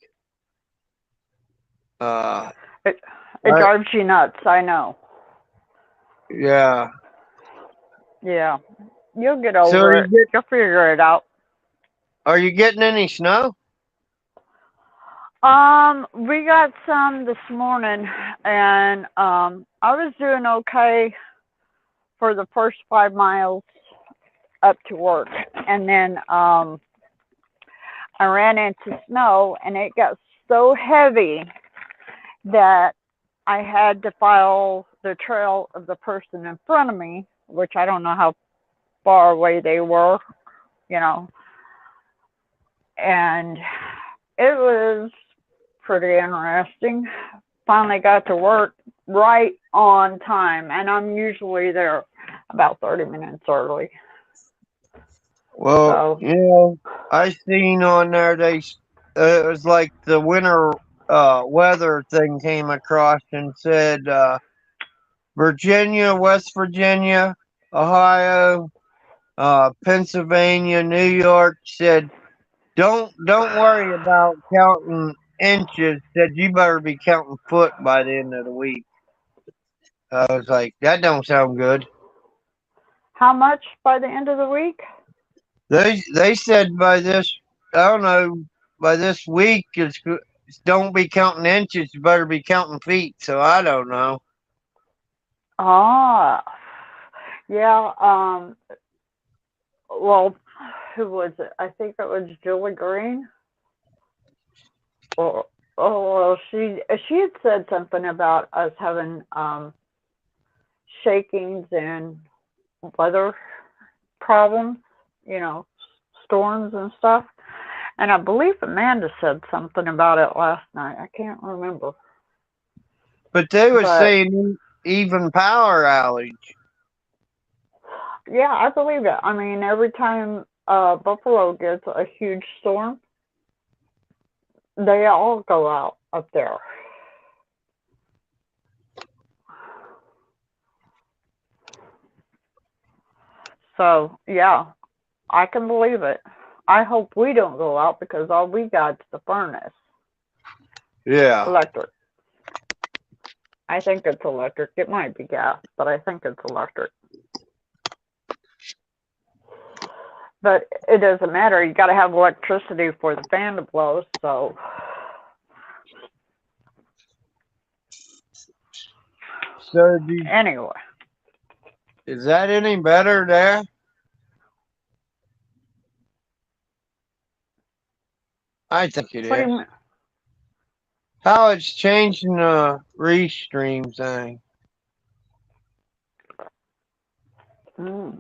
Speaker 1: uh,
Speaker 5: It it
Speaker 1: I,
Speaker 5: drives you nuts. I know.
Speaker 1: yeah.
Speaker 5: Yeah, you'll get
Speaker 1: So
Speaker 5: over it. You'll figure it out.
Speaker 1: are you getting any snow?
Speaker 5: We got some this morning, and I was doing okay for the first 5 miles up to work, and then I ran into snow, and it got so heavy that I had to follow the trail of the person in front of me, which I don't know how far away they were, you know. And it was pretty interesting. Finally got to work right on time, and I'm usually there about 30 minutes early.
Speaker 1: Well,
Speaker 5: So,
Speaker 1: I seen on there it was like the winter weather thing came across and said Virginia, West Virginia, Ohio, Pennsylvania, New York said don't worry about counting inches. Said you better be counting foot by the end of the week. I was like, that don't sound good.
Speaker 5: how much by the end of the week?
Speaker 1: They said by this, I don't know, by this week don't be counting inches. You better be counting feet. So I don't know.
Speaker 5: Ah, yeah. Well, who was it? I think it was Julie Green. Or well, she had said something about us having shakings and weather problems, you know, storms and stuff. And I believe Amanda said something about it last night. I can't remember.
Speaker 1: But they were
Speaker 5: But
Speaker 1: saying even power outage.
Speaker 5: yeah, I believe it. I mean, every time Buffalo gets a huge storm, they all go out up there. So yeah, I can believe it. I hope we don't go out because all we got's the furnace.
Speaker 1: Yeah.
Speaker 5: Electric. I think it's electric. It might be gas, but I think it's electric. But it doesn't matter. You got to have electricity for the fan to blow. So anyway,
Speaker 1: Is that any better there? I think it
Speaker 5: what do
Speaker 1: is.
Speaker 5: you mean?
Speaker 1: How it's changing the restream thing.
Speaker 5: Mm.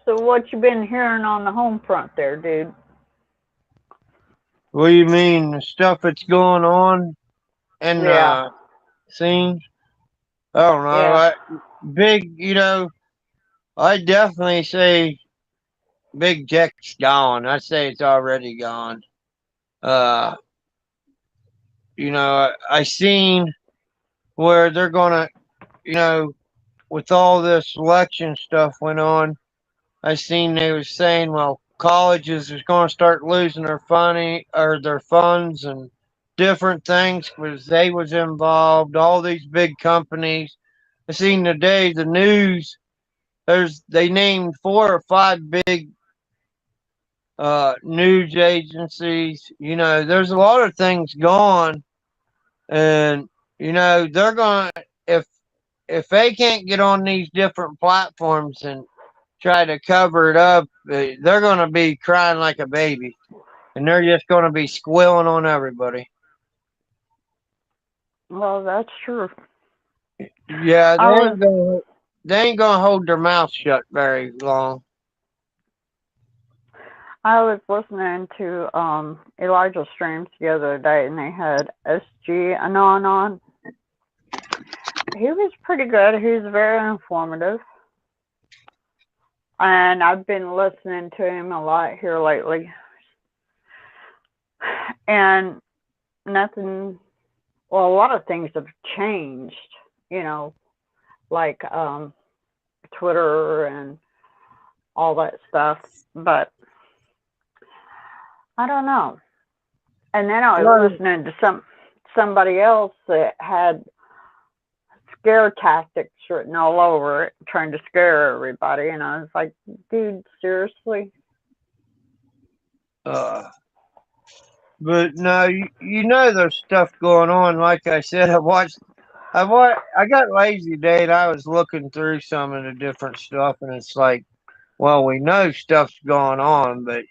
Speaker 5: So what you been hearing on the home front there, dude?
Speaker 1: What do you mean? The stuff that's going on in
Speaker 5: Yeah.
Speaker 1: the scene? I don't know.
Speaker 5: Yeah.
Speaker 1: Big, I definitely say Big Tech's gone. I say it's already gone. Uh, I seen where they're gonna, with all this election stuff went on, I seen they was saying, well, colleges is gonna start losing their funding or their funds and different things because they was involved. All these big companies. I seen today the news. They named 4 or 5 big news agencies. There's a lot of things gone, and they're gonna if they can't get on these different platforms and try to cover it up, they're gonna be crying like a baby, and they're just gonna be squealing on everybody.
Speaker 5: Well, that's true.
Speaker 1: Yeah,
Speaker 5: I was
Speaker 1: they ain't gonna hold their mouth shut very long.
Speaker 5: listening to Elijah Streams the other day, and they had SG Anon on. He was pretty good. He was very informative, and I've been listening to him a lot here lately. And nothing. Well, a lot of things have changed. Like Twitter and all that stuff, but I don't know. And then I was listening to somebody else that had scare tactics written all over it, trying to scare everybody, and I was like, dude, seriously?
Speaker 1: But no, there's stuff going on. Like I said, I got lazy today and I was looking through some of the different stuff, and it's like, well, we know stuff's going on, but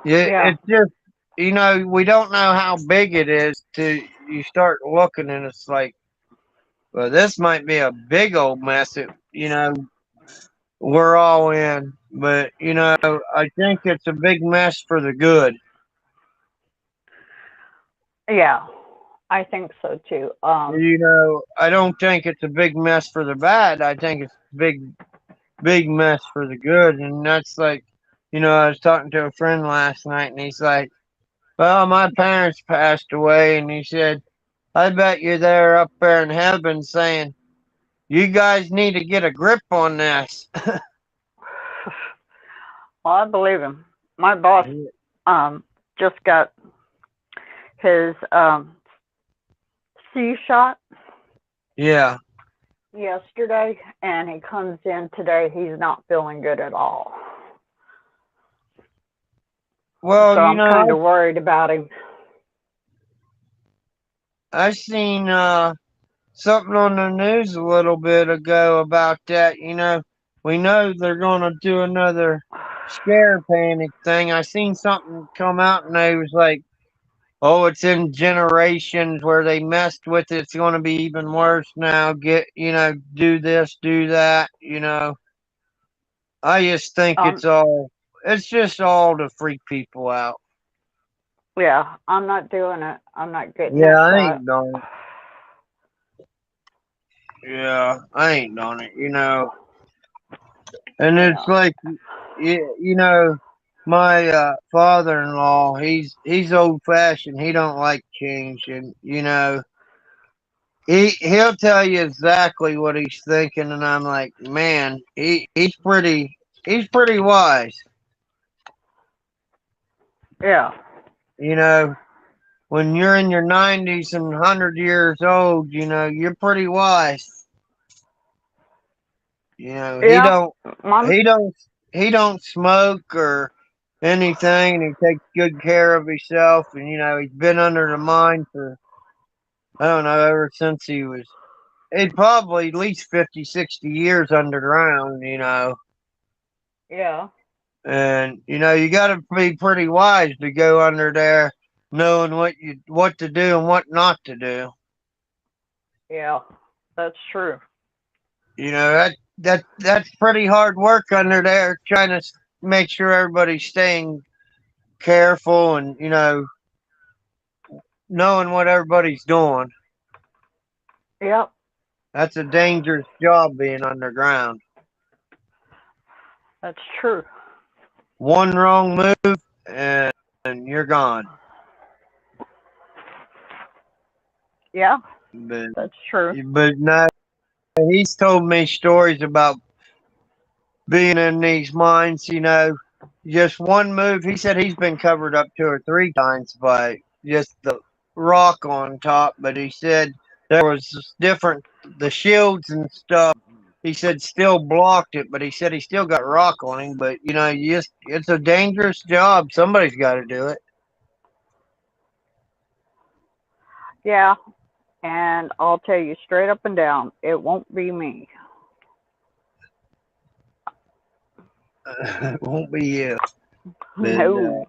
Speaker 5: Yeah.
Speaker 1: It's just, we don't know how big it is till you start looking, and it's like, well, this might be a big old mess. We're all in, but I think it's a big mess for the good.
Speaker 5: Yeah. I think so too.
Speaker 1: I don't think it's a big mess for the bad. I think it's a big mess for the good, and that's like, I was talking to a friend last night, and he's like, "Well, my parents passed away," and he said, "I bet you're there up there in heaven saying, you guys need to get a grip on this."
Speaker 5: Well, I believe him. My boss just got his C shot
Speaker 1: Yeah.
Speaker 5: yesterday, and he comes in today. He's not feeling good at all.
Speaker 1: Well,
Speaker 5: So I'm kind of worried about him.
Speaker 1: I seen something on the news a little bit ago about that. We know they're gonna do another scare panic thing. I seen something come out, and they was like, "Oh, it's in generations where they messed with it. It's gonna be even worse now. Do this, do that." I just think it's just all to freak people out.
Speaker 5: Yeah, I'm not doing it. I'm not getting
Speaker 1: Yeah,
Speaker 5: that
Speaker 1: I
Speaker 5: shot.
Speaker 1: ain't done it. Yeah, I ain't done it. And it's
Speaker 5: Yeah.
Speaker 1: like, my father-in-law, he's old-fashioned. He don't like change, and he'll tell you exactly what he's thinking, and I'm like, man, he's pretty wise.
Speaker 5: Yeah.
Speaker 1: When you're in your 90s and 100 years old, you're pretty wise. He
Speaker 5: Yeah.
Speaker 1: don't
Speaker 5: Mom.
Speaker 1: he don't smoke or anything, and he takes good care of himself, and he's been under the mine for, I don't know, ever since he probably at least 50, 60 years underground.
Speaker 5: Yeah.
Speaker 1: And you got to be pretty wise to go under there knowing what to do and what not to do.
Speaker 5: Yeah. That's true.
Speaker 1: That's pretty hard work under there, trying to make sure everybody's staying careful, and knowing what everybody's doing.
Speaker 5: Yep.
Speaker 1: That's a dangerous job, being underground.
Speaker 5: That's true.
Speaker 1: One wrong move, and you're gone.
Speaker 5: Yeah.
Speaker 1: But
Speaker 5: That's true.
Speaker 1: no, he's told me stories about being in these mines. Just one move. He said he's been covered up 2 or 3 times by just the rock on top, but he said there was different, the shields and stuff. He said still blocked it, but he said he still got rock on him. But it's a dangerous job. Somebody's got to do it.
Speaker 5: Yeah. And I'll tell you straight up and down, it won't be me.
Speaker 1: It won't be you.
Speaker 5: No.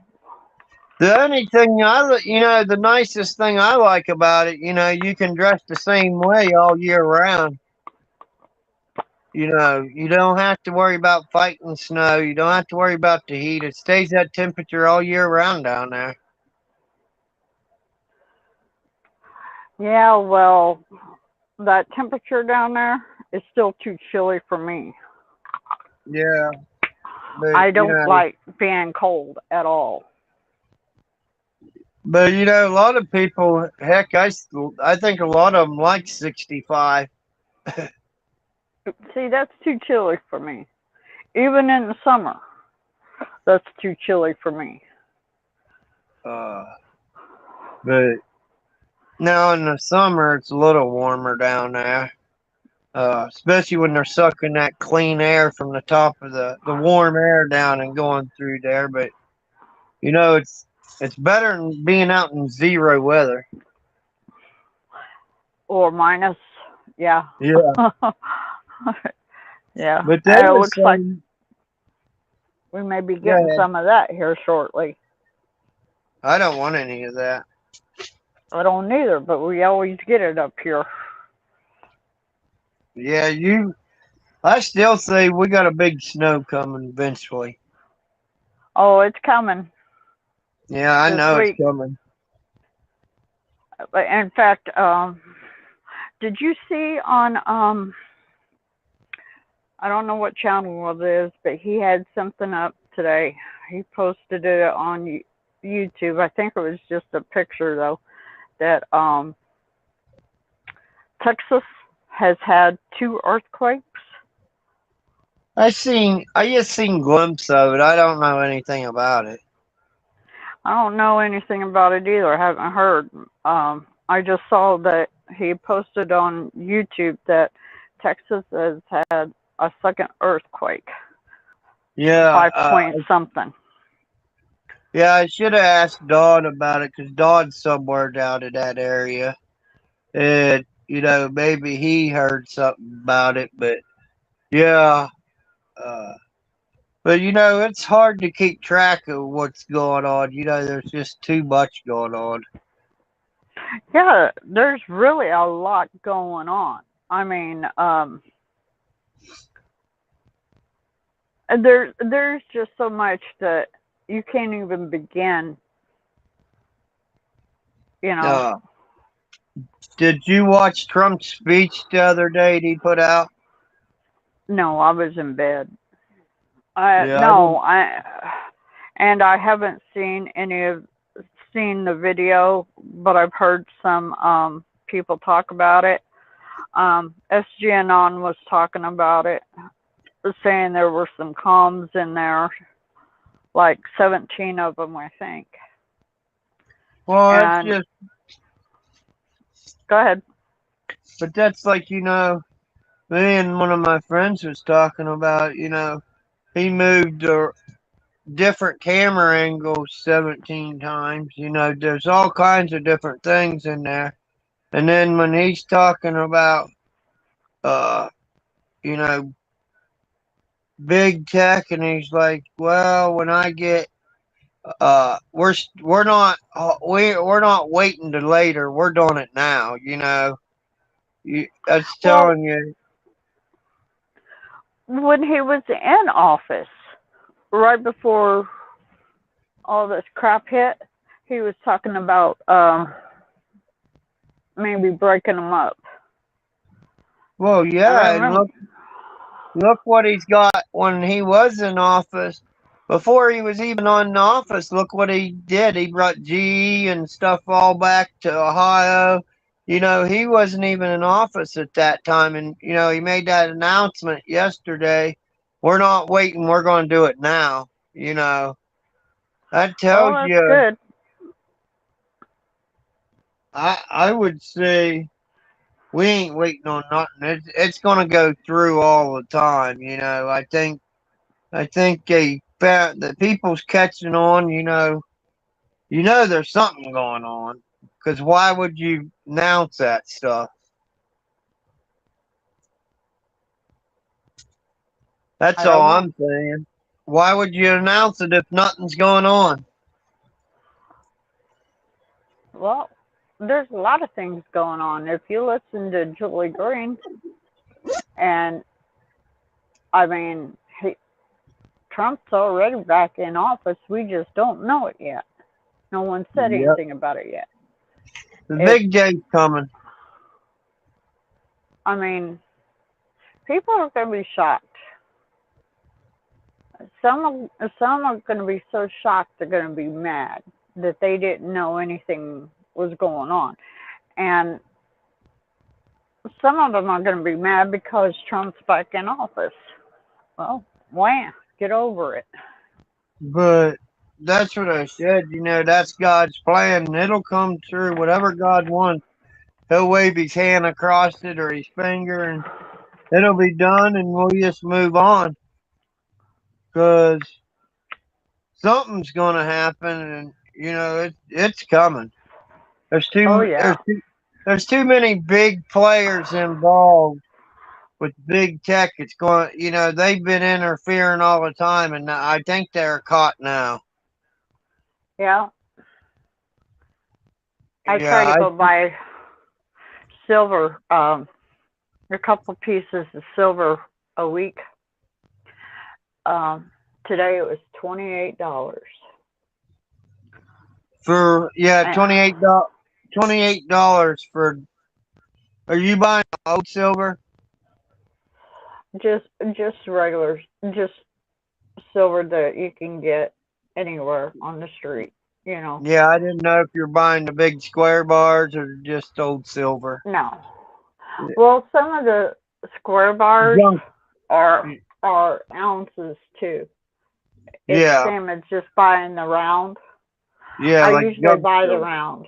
Speaker 1: The only thing the nicest thing I like about it, you can dress the same way all year round. You don't have to worry about fighting snow. You don't have to worry about the heat. It stays that temperature all year round down there.
Speaker 5: Yeah, well, that temperature down there is still too chilly for me.
Speaker 1: Yeah. But,
Speaker 5: I don't like being cold at all.
Speaker 1: But a lot of people, heck, I think a lot of them like 65.
Speaker 5: See, that's too chilly for me. Even in the summer, that's too chilly for me.
Speaker 1: But now in the summer, it's a little warmer down there. Especially when they're sucking that clean air from the top of the warm air down and going through there. But it's better than being out in zero weather.
Speaker 5: Or minus, yeah.
Speaker 1: Yeah.
Speaker 5: Yeah.
Speaker 1: But
Speaker 5: it looks like
Speaker 1: saying,
Speaker 5: we may be getting some of that here shortly.
Speaker 1: I don't want any of that.
Speaker 5: I don't either, but we always get it up here.
Speaker 1: Yeah, I still say we got a big snow coming eventually.
Speaker 5: Oh, it's coming
Speaker 1: Yeah, I
Speaker 5: this
Speaker 1: know it's
Speaker 5: week.
Speaker 1: coming.
Speaker 5: In fact, did you see on I don't know what channel it is, but he had something up today. He posted it on YouTube. I think it was just a picture though, that Texas has had 2 earthquakes.
Speaker 1: I just seen glimpses of it. I don't know anything about it.
Speaker 5: I don't know anything about it either. I haven't heard. I just saw that he posted on YouTube that Texas has had a second earthquake,
Speaker 1: Yeah,
Speaker 5: 5 point something.
Speaker 1: yeah, I should have asked Dawn about it because Dawn's somewhere down in that area. And, maybe he heard something about it, but yeah. Uh, but, it's hard to keep track of what's going on. There's just too much going on.
Speaker 5: Yeah, there's really a lot going on. I mean, there's just so much that you can't even begin.
Speaker 1: Uh, did you watch Trump's speech the other day he put out?
Speaker 5: No, I was in bed.
Speaker 1: Yeah,
Speaker 5: No, and I haven't seen the video, but I've heard some people talk about it. SGNon was talking about it, saying there were some comms in there, like 17 of them, I think.
Speaker 1: Well,
Speaker 5: And
Speaker 1: it's just,
Speaker 5: go ahead.
Speaker 1: but that's like, me and one of my friends was talking about, he moved different camera angles 17 times. There's all kinds of different things in there. And then when he's talking about, uh, you know, big tech, and he's like, well, when I get, we're not, we're not waiting to later. We're doing it now. That's
Speaker 5: Well,
Speaker 1: telling you.
Speaker 5: when he was in office, right before all this crap hit, he was talking about maybe breaking them up.
Speaker 1: Well,
Speaker 5: I
Speaker 1: yeah, and
Speaker 5: remember.
Speaker 1: look what he's got when he was in office. Before he was even on office, look what he did. He brought GE and stuff all back to Ohio. He wasn't even in office at that time. And, he made that announcement yesterday. We're not waiting. We're going to do it now. That
Speaker 5: Oh,
Speaker 1: tells
Speaker 5: that's
Speaker 1: you,
Speaker 5: good.
Speaker 1: I would say we ain't waiting on nothing. It's going to go through all the time. I think the people's catching on. There's something going on. Because why would you announce that stuff?
Speaker 5: I
Speaker 1: That's
Speaker 5: don't
Speaker 1: all
Speaker 5: know.
Speaker 1: I'm saying. Why would you announce it if nothing's going on?
Speaker 5: Well, there's a lot of things going on. If you listen to Julie Green, and I mean, Trump's already back in office. We just don't know it yet. No one said
Speaker 1: Yep.
Speaker 5: anything about it yet.
Speaker 1: The big day's coming.
Speaker 5: I mean, people are going to be shocked. Some are going to be so shocked they're going to be mad that they didn't know anything was going on, and some of them are going to be mad because Trump's back in office. Well, wham, get over it.
Speaker 1: But that's what I said. That's God's plan. And it'll come through. Whatever God wants, he'll wave his hand across it or his finger, and it'll be done, and we'll just move on. Because something's going to happen, and, it's coming. There's
Speaker 5: Oh
Speaker 1: too,
Speaker 5: yeah.
Speaker 1: there's too many big players involved with big tech. It's going, they've been interfering all the time, and I think they're caught now.
Speaker 5: Yeah. I
Speaker 1: Yeah,
Speaker 5: try to go buy silver, a couple pieces of silver a week. Today it was $28.
Speaker 1: for $28 for. Are you buying old silver?
Speaker 5: Just regular, just silver that you can get anywhere on the street, you know.
Speaker 1: Yeah, I didn't know if you're buying the big square bars or just old silver.
Speaker 5: No. Well, some of the square bars
Speaker 1: Junk.
Speaker 5: are ounces too. It's
Speaker 1: Yeah,
Speaker 5: same as just buying the round.
Speaker 1: yeah,
Speaker 5: I
Speaker 1: like
Speaker 5: usually
Speaker 1: junk
Speaker 5: buy the
Speaker 1: silver.
Speaker 5: round.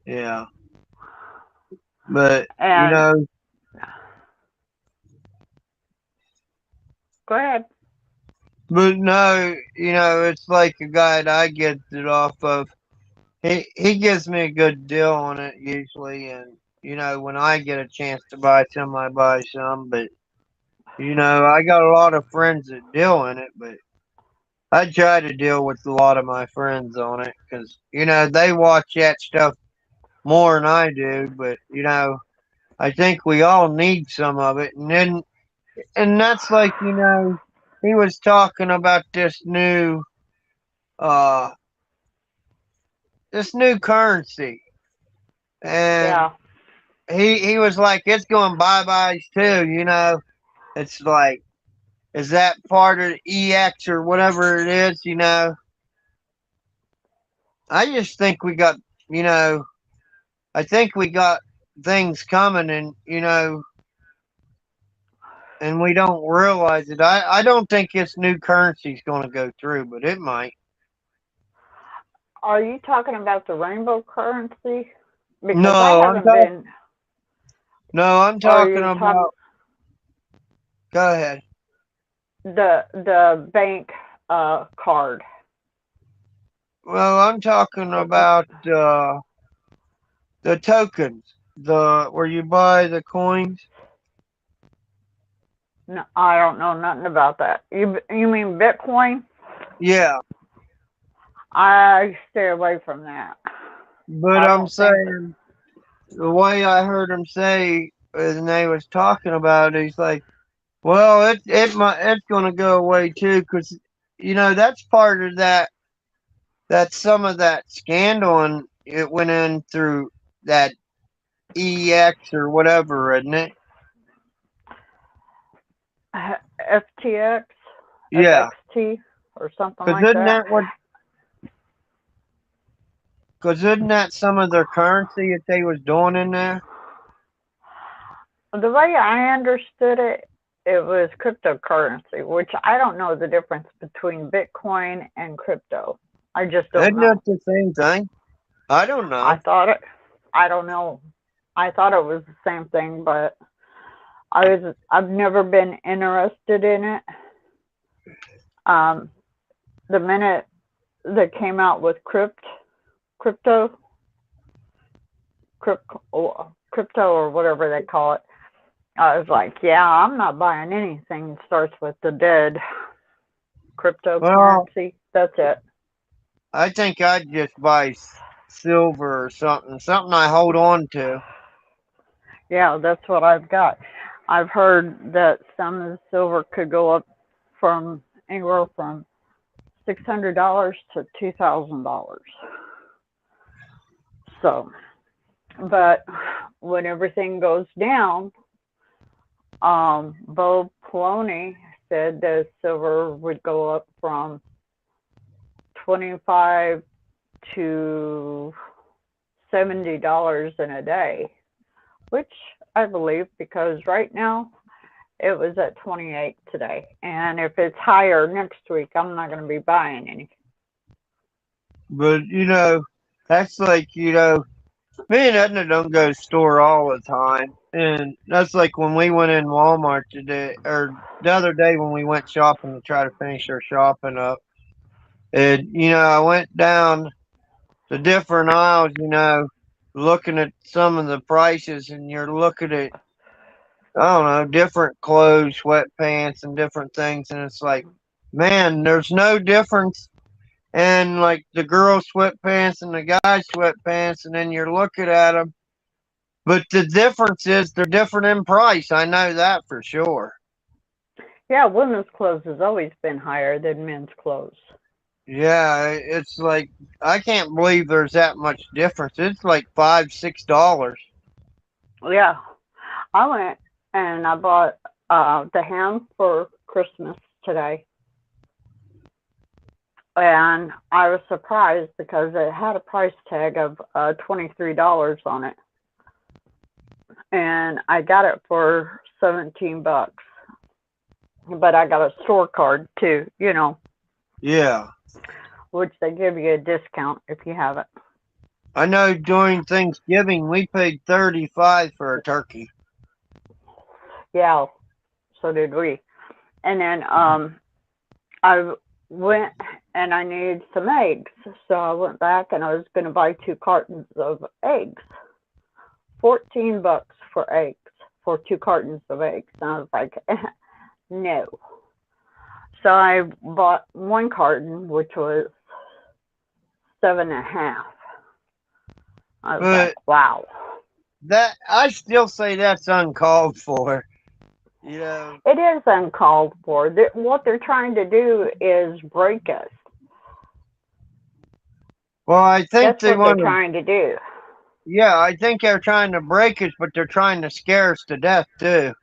Speaker 1: Yeah, but
Speaker 5: And go ahead.
Speaker 1: but no, it's like a guy that I get it off of. He gives me a good deal on it usually, and when I get a chance to buy some, I buy some. But I got a lot of friends that deal in it, but I try to deal with a lot of my friends on it because they watch that stuff more than I do. But I think we all need some of it, and that's like he was talking about uh this new currency, and
Speaker 5: Yeah.
Speaker 1: he was like, it's going bye-byes too, it's like, is that part of EX or whatever it is, I just think we got, I think we got things coming, and we don't realize it. I don't think this new currency is going to go through, but it might.
Speaker 5: Are you talking about the rainbow currency? Because I
Speaker 1: No,
Speaker 5: haven't been.
Speaker 1: I'm
Speaker 5: Or are
Speaker 1: talking
Speaker 5: you talking
Speaker 1: about. Go ahead.
Speaker 5: the bank card?
Speaker 1: Well, I'm talking about the tokens, the where you buy the coins.
Speaker 5: No, I don't know nothing about that. You mean Bitcoin?
Speaker 1: Yeah,
Speaker 5: I stay away from that.
Speaker 1: but
Speaker 5: I
Speaker 1: I'm
Speaker 5: don't think.
Speaker 1: saying the way I heard him say, and they was talking about it, he's like, well, it's gonna go away too, because that's part of that some of that scandal, and it went in through that EX or whatever, isn't it?
Speaker 5: FTX,
Speaker 1: Yeah,
Speaker 5: FXT, or something
Speaker 1: because
Speaker 5: like
Speaker 1: isn't
Speaker 5: that.
Speaker 1: that what? Because isn't that some of their currency that they was doing in there?
Speaker 5: The way I understood it, it was cryptocurrency, which I don't know the difference between Bitcoin and crypto. I just don't
Speaker 1: Isn't that
Speaker 5: know.
Speaker 1: the same thing? I don't
Speaker 5: I
Speaker 1: know.
Speaker 5: thought it. I don't know. I thought it was the same thing, but I've never been interested in it. Um, the minute they came out with crypto, crypto or whatever they call it, I was like, yeah, I'm not buying anything that starts with the dead.
Speaker 1: Well,
Speaker 5: Cryptocurrency. That's it.
Speaker 1: I think I'd just buy silver or something I hold on to.
Speaker 5: Yeah, that's what I've got. I've heard that some of the silver could go up from anywhere from $600 to $2,000. So, but when everything goes down, Bo Poloni said that silver would go up from 25 to $70 in a day, which I believe, because right now it was at 28 today. And if it's higher next week, I'm not going to be buying any.
Speaker 1: But that's like me and Edna don't go to the store all the time, and that's like when we went in Walmart today or the other day when we went shopping to try to finish our shopping up. And I went down the different aisles, looking at some of the prices, and you're looking at, I don't know, different clothes, sweatpants, and different things, and it's like, man, there's no difference and like the girl sweatpants and the guy sweatpants, and then you're looking at them. But the difference is they're different in price. I know that for sure.
Speaker 5: Yeah, women's clothes has always been higher than men's clothes.
Speaker 1: Yeah, it's like I can't believe there's that much difference. It's like $5, $6.
Speaker 5: Yeah, I went and I bought the ham for Christmas today. And I was surprised because it had a price tag of $23 on it. And I got it for $17. But I got a store card too,
Speaker 1: Yeah.
Speaker 5: which they give you a discount if you have it.
Speaker 1: I know during Thanksgiving we paid 35 for a turkey.
Speaker 5: Yeah, so did we. And then I went and I needed some eggs. So I went back and I was going to buy 2 cartons of eggs. $14 for eggs, for 2 cartons of eggs. And I was like, no. So I bought 1 carton, which was $7.50. I was
Speaker 1: But
Speaker 5: like, wow.
Speaker 1: that I still say that's uncalled for. You know.
Speaker 5: It is uncalled for. What they're trying to do is break us.
Speaker 1: Well, I think
Speaker 5: That's
Speaker 1: they
Speaker 5: what
Speaker 1: want
Speaker 5: they're
Speaker 1: to.
Speaker 5: trying to do.
Speaker 1: Yeah, I think they're trying to break us, but they're trying to scare us to death too.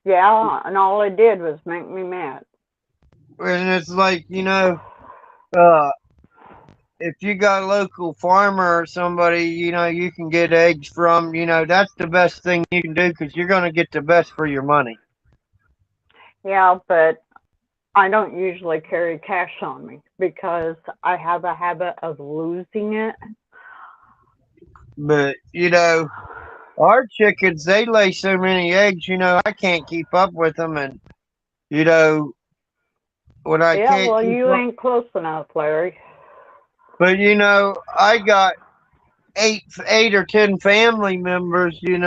Speaker 5: Yeah, and all it did was make me mad.
Speaker 1: And it's like, uh, if you got a local farmer or somebody, you can get eggs from, that's the best thing you can do because you're going to get the best for your money.
Speaker 5: Yeah, but I don't usually carry cash on me because I have a habit of losing it.
Speaker 1: But, our chickens, they lay so many eggs, I can't keep up with them. And, when I
Speaker 5: Yeah,
Speaker 1: can't
Speaker 5: well,
Speaker 1: keep
Speaker 5: you
Speaker 1: up,
Speaker 5: ain't close enough, Larry.
Speaker 1: but, I got eight or 10 family members, and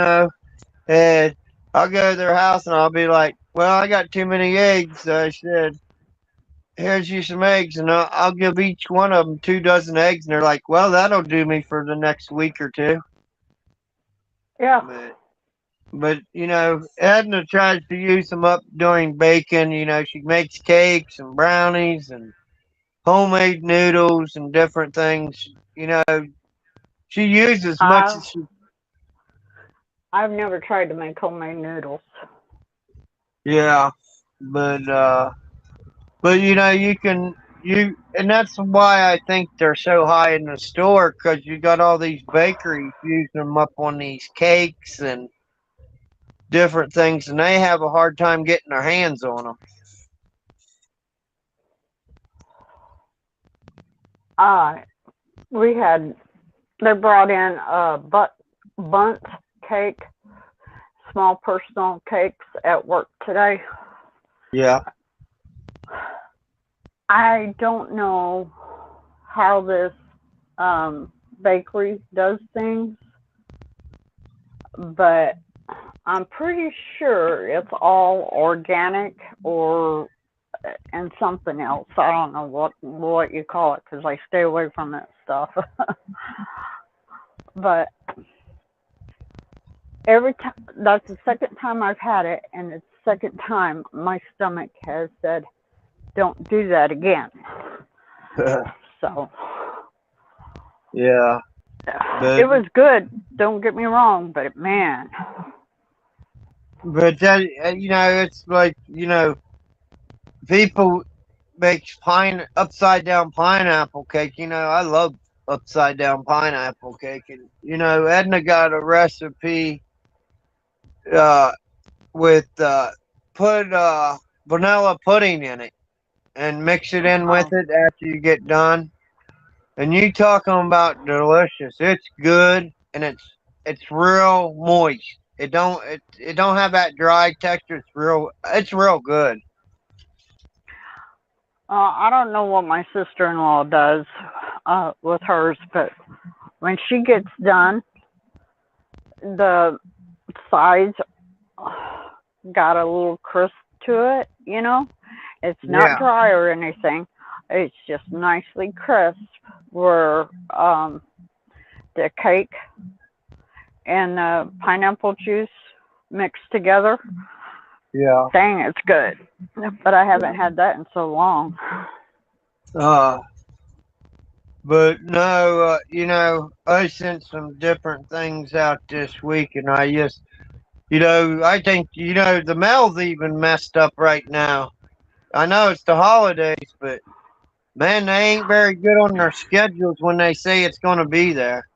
Speaker 1: I'll go to their house and I'll be like, well, I got too many eggs. I said, here's you some eggs, and I'll give each one of them 2 dozen eggs. And they're like, well, that'll do me for the next week or two.
Speaker 5: Yeah.
Speaker 1: But Edna tries to use them up doing bacon. She makes cakes and brownies and homemade noodles and different things. She uses as much as she.
Speaker 5: I've never tried to make homemade noodles.
Speaker 1: Yeah, but and that's why I think they're so high in the store because you got all these bakeries using them up on these cakes and different things, and they have a hard time getting their hands on them.
Speaker 5: They brought in a bundt cake, small personal cakes at work today.
Speaker 1: Yeah.
Speaker 5: I don't know how this bakery does things, but I'm pretty sure it's all organic and something else. I don't know what you call it because I stay away from that stuff. But every time, that's the second time I've had it, and it's the second time my stomach has said, "Don't do that again." So
Speaker 1: Yeah.
Speaker 5: it was good. Don't get me wrong, but man.
Speaker 1: But that it's like people make upside down pineapple cake. I love upside down pineapple cake, and Edna got a recipe uh with put vanilla pudding in it and mix it in with it after you get done. And you talking about delicious. It's good and it's real moist. It don't have that dry texture. It's real good.
Speaker 5: I don't know what my sister-in-law does with hers, but when she gets done, the sides got a little crisp to it, It's not
Speaker 1: Yeah.
Speaker 5: dry or anything. It's just nicely crisp. Where the cake and the pineapple juice mixed together.
Speaker 1: Yeah.
Speaker 5: Dang, it's good. But I haven't had that in so long.
Speaker 1: But no, I sent some different things out this week, and I just, I think, the mail's even messed up right now. I know it's the holidays, but man, they ain't very good on their schedules when they say it's going to be there.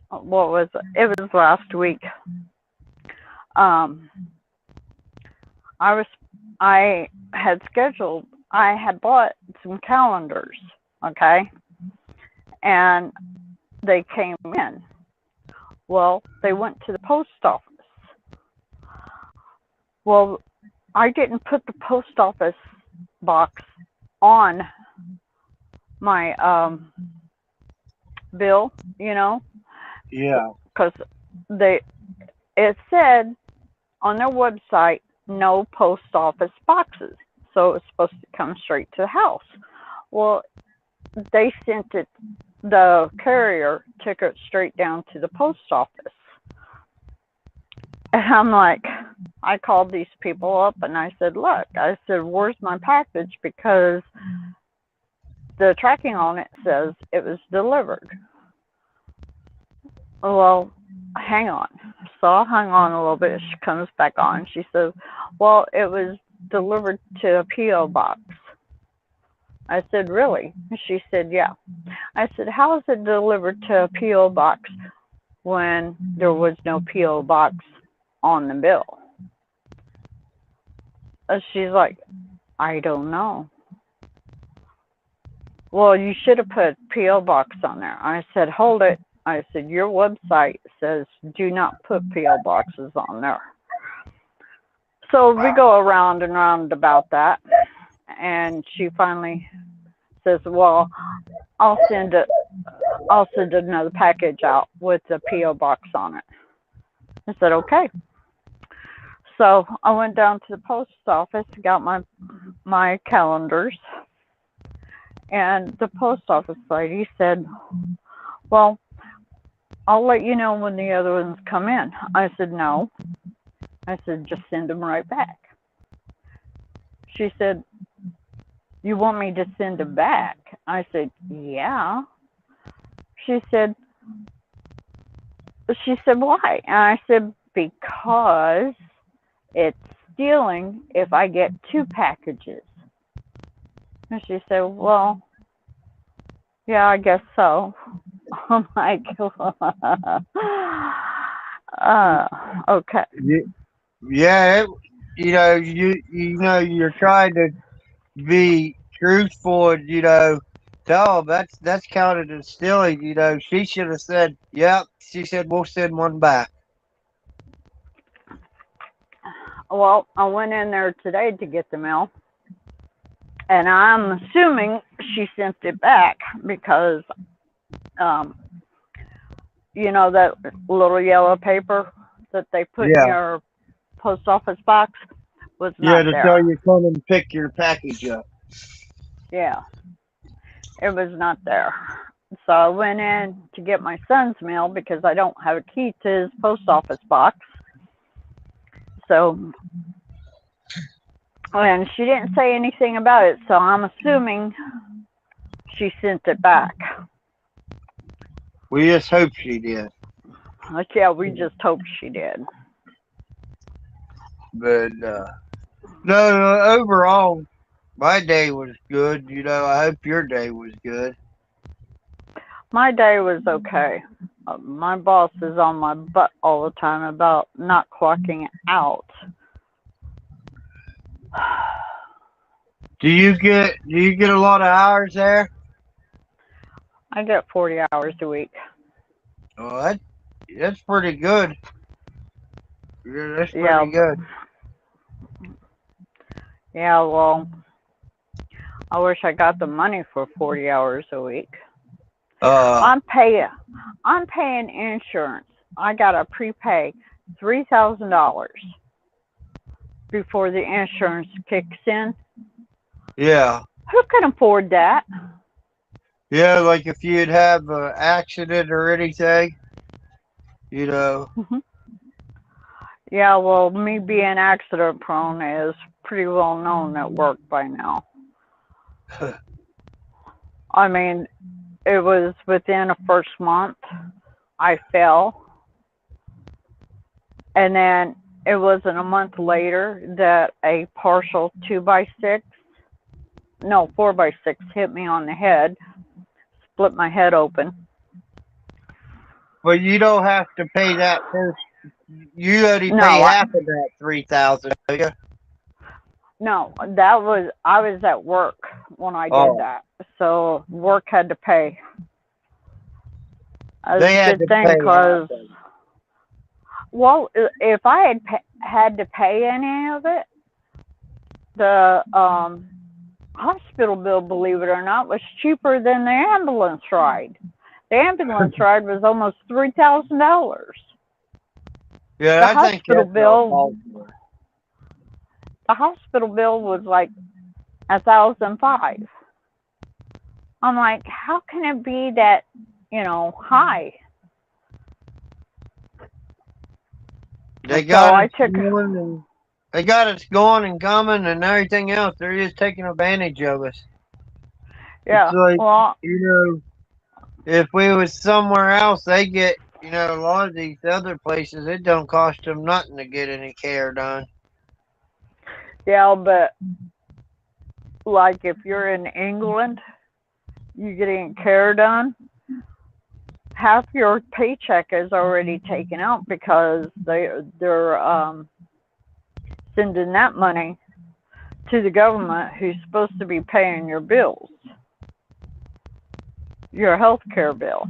Speaker 5: What was it? It was last week. I had bought some calendars, okay, and they came in. Well, they went to the post office. Well, I didn't put the post office box on my bill,
Speaker 1: Yeah.
Speaker 5: because it said on their website no post office boxes, so it was supposed to come straight to the house. Well, they sent it, the carrier took it straight down to the post office. And I'm like, I called these people up and I said, look, where's my package? Because the tracking on it says it was delivered. Well, hang on. So I hung on a little bit. She comes back on. She says, well, it was delivered to a P.O. box. I said, really? She said, yeah. I said, how is it delivered to a P.O. box when there was no P.O. box on the bill? And she's like, I don't know. Well, you should have put P.O. box on there. I said, hold it. I said, your website says do not put P.O. boxes on there. So we go around and round about that. And she finally says, well, I'll send another package out with the P.O. box on it. I said, okay. So I went down to the post office, got my calendars, and the post office lady said, well, I'll let you know when the other ones come in. I said, no. I said, just send them right back. She said, you want me to send them back? I said, yeah. She said, why? And I said, because it's stealing if I get 2 packages. And she said, well, yeah, I guess so. I'm like, okay.
Speaker 1: Yeah, you're trying to be truthful and, tell them that's counted as stealing. She should have said, yep. She said, we'll send one back.
Speaker 5: Well, I went in there today to get the mail, and I'm assuming she sent it back because, that little yellow paper that they put in your post office box was not there.
Speaker 1: Yeah, to tell you come and pick your package up.
Speaker 5: Yeah, it was not there. So I went in to get my son's mail because I don't have a key to his post office box. So, and she didn't say anything about it, so I'm assuming she sent it back.
Speaker 1: We just hope she did.
Speaker 5: Like, yeah, we just hope she did.
Speaker 1: But, no, overall, my day was good. I hope your day was good.
Speaker 5: My day was okay. My boss is on my butt all the time about not clocking out.
Speaker 1: Do you get a lot of hours there?
Speaker 5: I get 40 hours a week.
Speaker 1: Oh, that's pretty good. Yeah, that's pretty good.
Speaker 5: Yeah, well, I wish I got the money for 40 hours a week. I'm paying insurance. I got to prepay $3,000 before the insurance kicks in.
Speaker 1: Yeah.
Speaker 5: Who can afford that?
Speaker 1: Yeah, like if you'd have an accident or anything, you know.
Speaker 5: Yeah, well, me being accident prone is pretty well known at work by now. I mean, it was within the first month I fell, and then it wasn't a month later that a partial 2x6, no, 4x6 hit me on the head, split my head open.
Speaker 1: But you don't have to pay that first. You only pay
Speaker 5: No,
Speaker 1: half of that 3,000, do you?
Speaker 5: No, that was, I was at work when I did
Speaker 1: Oh.
Speaker 5: that, so work had to pay. That's
Speaker 1: They
Speaker 5: a
Speaker 1: had
Speaker 5: good
Speaker 1: to
Speaker 5: thing,
Speaker 1: pay
Speaker 5: because,
Speaker 1: half of it.
Speaker 5: well, if I had had to pay any of it, the hospital bill, believe it or not, was cheaper than the ambulance ride. The ambulance ride was almost $3,000.
Speaker 1: Yeah,
Speaker 5: The
Speaker 1: I think
Speaker 5: hospital
Speaker 1: that's
Speaker 5: bill,
Speaker 1: all.
Speaker 5: the hospital bill was like $1,005. I'm like, how can it be that, high?
Speaker 1: They
Speaker 5: So
Speaker 1: got
Speaker 5: I
Speaker 1: us
Speaker 5: took,
Speaker 1: going and they got us going and coming and everything else. They're just taking advantage of us.
Speaker 5: yeah,
Speaker 1: It's like,
Speaker 5: well,
Speaker 1: if we was somewhere else, they get, a lot of these other places, it don't cost them nothing to get any care done.
Speaker 5: yeah, but like if you're in England, you getting care done, half your paycheck is already taken out because they're sending that money to the government, who's supposed to be paying your bills, your health care bill.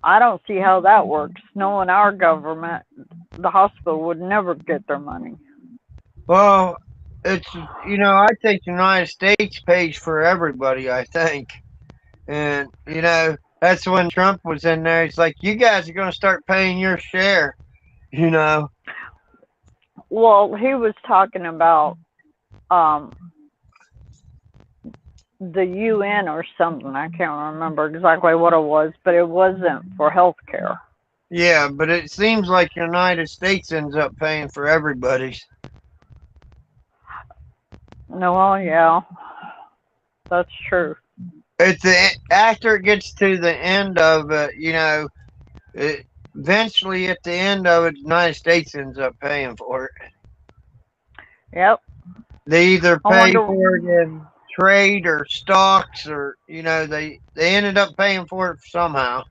Speaker 5: I don't see how that works. Knowing our government, the hospital would never get their money.
Speaker 1: Well, it's, I think the United States pays for everybody, I think. And, that's when Trump was in there. He's like, you guys are going to start paying your share, you know.
Speaker 5: Well, he was talking about the UN or something. I can't remember exactly what it was, but it wasn't for health care.
Speaker 1: Yeah, but it seems like the United States ends up paying for everybody's.
Speaker 5: No, well, yeah, that's true.
Speaker 1: After it gets to the end of it, eventually at the end of it, the United States ends up paying for it.
Speaker 5: Yep.
Speaker 1: They either
Speaker 5: I
Speaker 1: pay
Speaker 5: wonder.
Speaker 1: for it in trade or stocks, or they ended up paying for it somehow.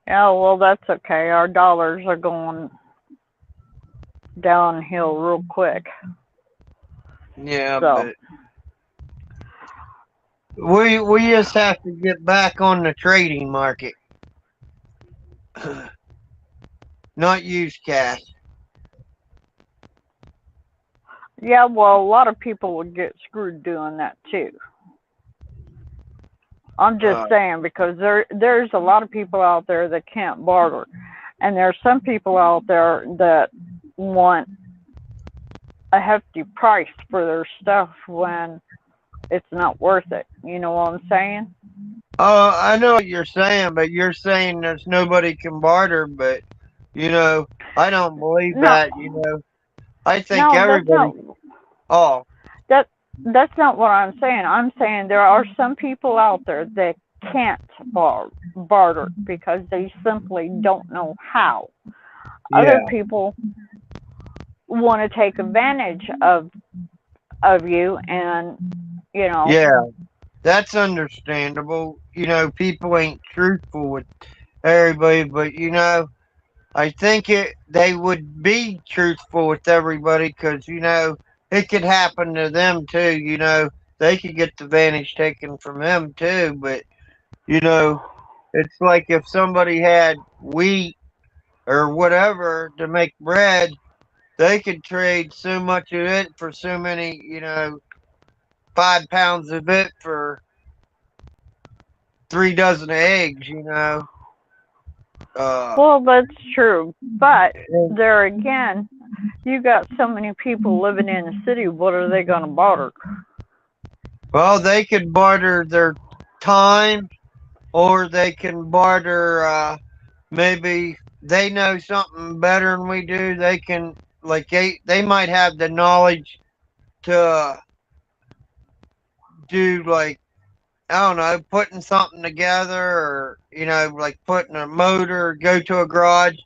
Speaker 5: Yeah, well, that's okay. Our dollars are going downhill real quick.
Speaker 1: Yeah,
Speaker 5: So,
Speaker 1: but we just have to get back on the trading market, not use cash.
Speaker 5: yeah, well, a lot of people would get screwed doing that too. I'm just saying, because there's a lot of people out there that can't barter, and there's some people out there that want a hefty price for their stuff when it's not worth it. You know what I'm saying?
Speaker 1: I know what you're saying, but you're saying there's nobody can barter, but I don't believe
Speaker 5: No,
Speaker 1: that. I think
Speaker 5: no, that's
Speaker 1: everybody.
Speaker 5: not.
Speaker 1: Oh,
Speaker 5: That's not what I'm saying. I'm saying there are some people out there that can't barter because they simply don't know how.
Speaker 1: yeah,
Speaker 5: Other people want to take advantage of you, and
Speaker 1: yeah. That's understandable. People ain't truthful with everybody, but I think they would be truthful with everybody because it could happen to them too. They could get the advantage taken from them too. But it's like if somebody had wheat or whatever to make bread, they could trade so much of it for so many, 5 pounds of it for 3 dozen eggs.
Speaker 5: well, that's true. But there again, you got so many people living in the city. What are they gonna barter?
Speaker 1: Well, they could barter their time, or they can barter, maybe they know something better than we do. They can, like, they might have the knowledge to do, like, I don't know, putting something together, or, like putting a motor, go to a garage.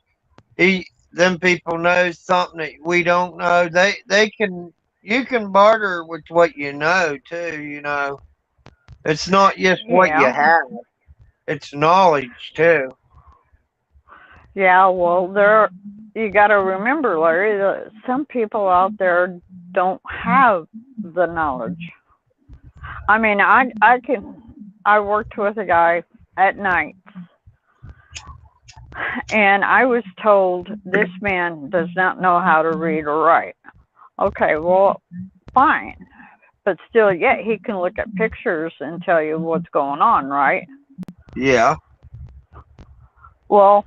Speaker 1: Them people know something that we don't know. They can, you can barter with what you know too. It's not just what you
Speaker 5: Yeah.
Speaker 1: have, it's knowledge too.
Speaker 5: Yeah, well, you got to remember, Larry, that some people out there don't have the knowledge. I mean, I worked with a guy at night, and I was told this man does not know how to read or write. Okay, well, fine, but still, yet he can look at pictures and tell you what's going on, right?
Speaker 1: Yeah.
Speaker 5: Well,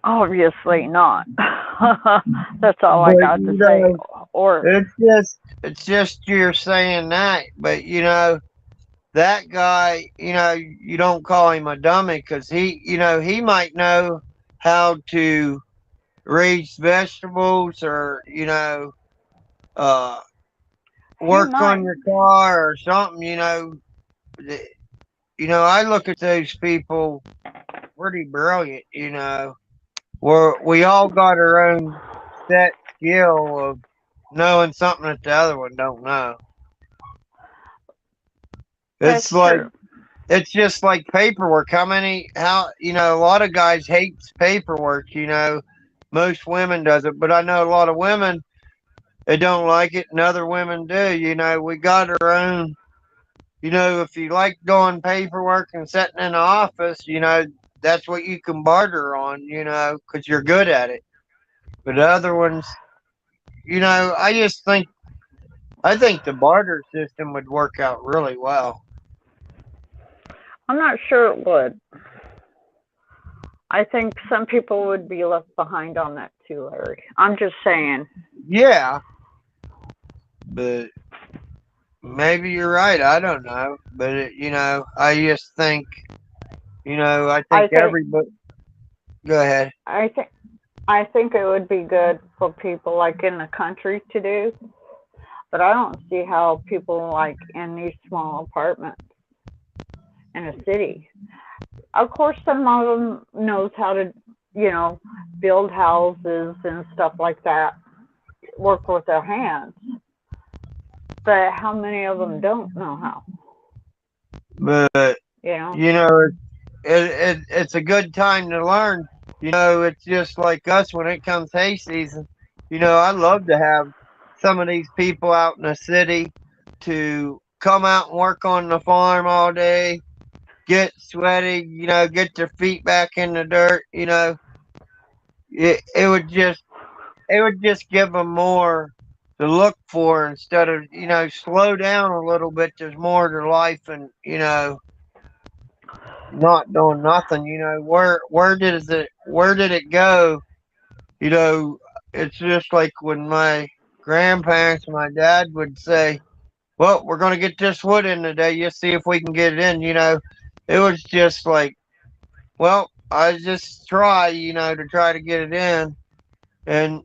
Speaker 5: obviously not. That's all I
Speaker 1: But,
Speaker 5: got to say. Or
Speaker 1: it's just you're saying that, but that guy, you don't call him a dummy, because he might know how to raise vegetables, or uh
Speaker 5: he
Speaker 1: work on
Speaker 5: might.
Speaker 1: your car or something. I look at those people pretty brilliant. We all got our own set skill of knowing something that the other one don't know.
Speaker 5: That's
Speaker 1: It's like,
Speaker 5: true.
Speaker 1: it's just like paperwork. A lot of guys hates paperwork. Most women does it, but I know a lot of women that don't like it, and other women do. We got our own. If you like doing paperwork and sitting in the office, that's what you can barter on. Because you're good at it. But other ones, I think the barter system would work out really well.
Speaker 5: I'm not sure it would. I think some people would be left behind on that too, Larry. I'm just saying.
Speaker 1: Yeah, but maybe you're right. I don't know. But, I just think, I
Speaker 5: I
Speaker 1: think
Speaker 5: think
Speaker 1: everybody. Go ahead.
Speaker 5: I think I think it would be good for people like in the country to do, but I don't see how people like in these small apartments in a city. Of course, some of them knows how to, build houses and stuff like that, work with their hands. But how many of them don't know how?
Speaker 1: But,
Speaker 5: You know?
Speaker 1: it's a good time to learn. It's just like us when it comes hay season. I love to have some of these people out in the city to come out and work on the farm all day, get sweaty, get their feet back in the dirt. It would just give them more to look for, instead of, slow down a little bit. There's more to life, and not doing nothing. Where did it go? It's just like when my grandparents, my dad would say, "Well, we're gonna get this wood in today. Just see if we can get it in." It was just like, well, I just try, to try to get it in, and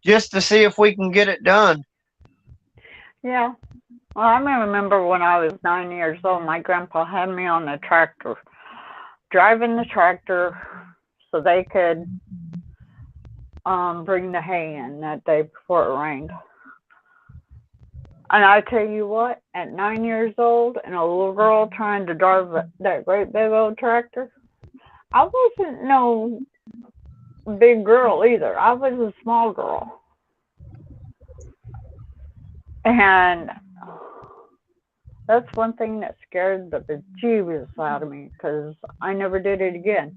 Speaker 1: just to see if we can get it done.
Speaker 5: Yeah. Well, I remember when I was 9 years old, my grandpa had me on the tractor, driving the tractor so they could bring the hay in that day before it rained. And I tell you what, at 9 years old and a little girl trying to drive that great big old tractor, I wasn't no big girl either. I was a small girl. And that's one thing that scared the bejeebus out of me, because I never did it again.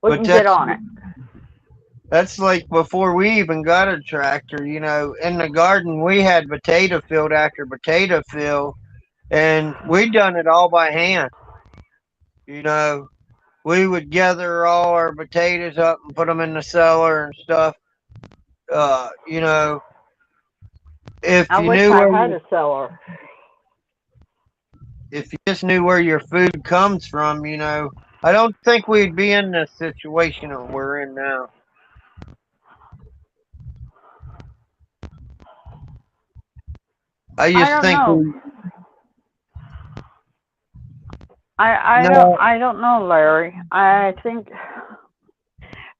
Speaker 5: Wouldn't get on it.
Speaker 1: That's like before we even got a tractor. In the garden we had potato field after potato field, and we done it all by hand. we would gather all our potatoes up and put them in the cellar and stuff. You know, if
Speaker 5: I
Speaker 1: you
Speaker 5: wish
Speaker 1: knew
Speaker 5: I
Speaker 1: where
Speaker 5: had
Speaker 1: you,
Speaker 5: a cellar.
Speaker 1: if you just knew where your food comes from, you know, I don't think we'd be in the situation that we're in now. I
Speaker 5: I
Speaker 1: just
Speaker 5: don't
Speaker 1: think
Speaker 5: know.
Speaker 1: we, no,
Speaker 5: I don't know, Larry. I think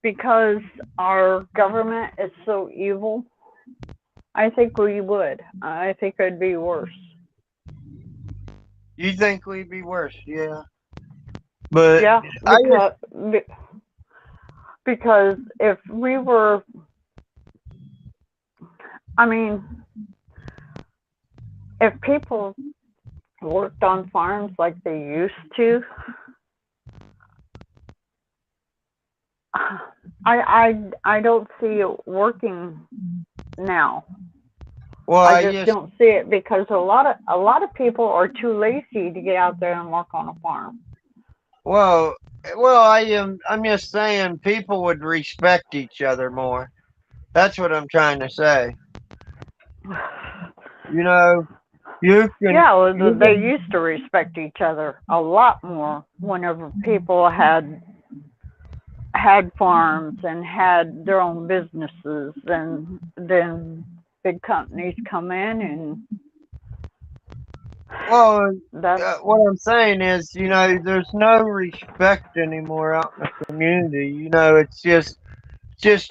Speaker 5: because our government is so evil, I think we would. I think it'd be worse.
Speaker 1: you think we'd be worse, yeah. But
Speaker 5: Yeah,
Speaker 1: I just,
Speaker 5: because if we were, I mean, if people worked on farms like they used to, I don't see it working now.
Speaker 1: well,
Speaker 5: I just don't see it because a lot of people are too lazy to get out there and work on a farm.
Speaker 1: well, I'm just saying people would respect each other more. That's what I'm trying to say. You know, you can,
Speaker 5: Yeah, well,
Speaker 1: you
Speaker 5: they
Speaker 1: can,
Speaker 5: used to respect each other a lot more whenever people had farms and had their own businesses, and then big companies come in and
Speaker 1: well,
Speaker 5: that's
Speaker 1: what I'm saying is, you know, there's no respect anymore out in the community. You know, it's just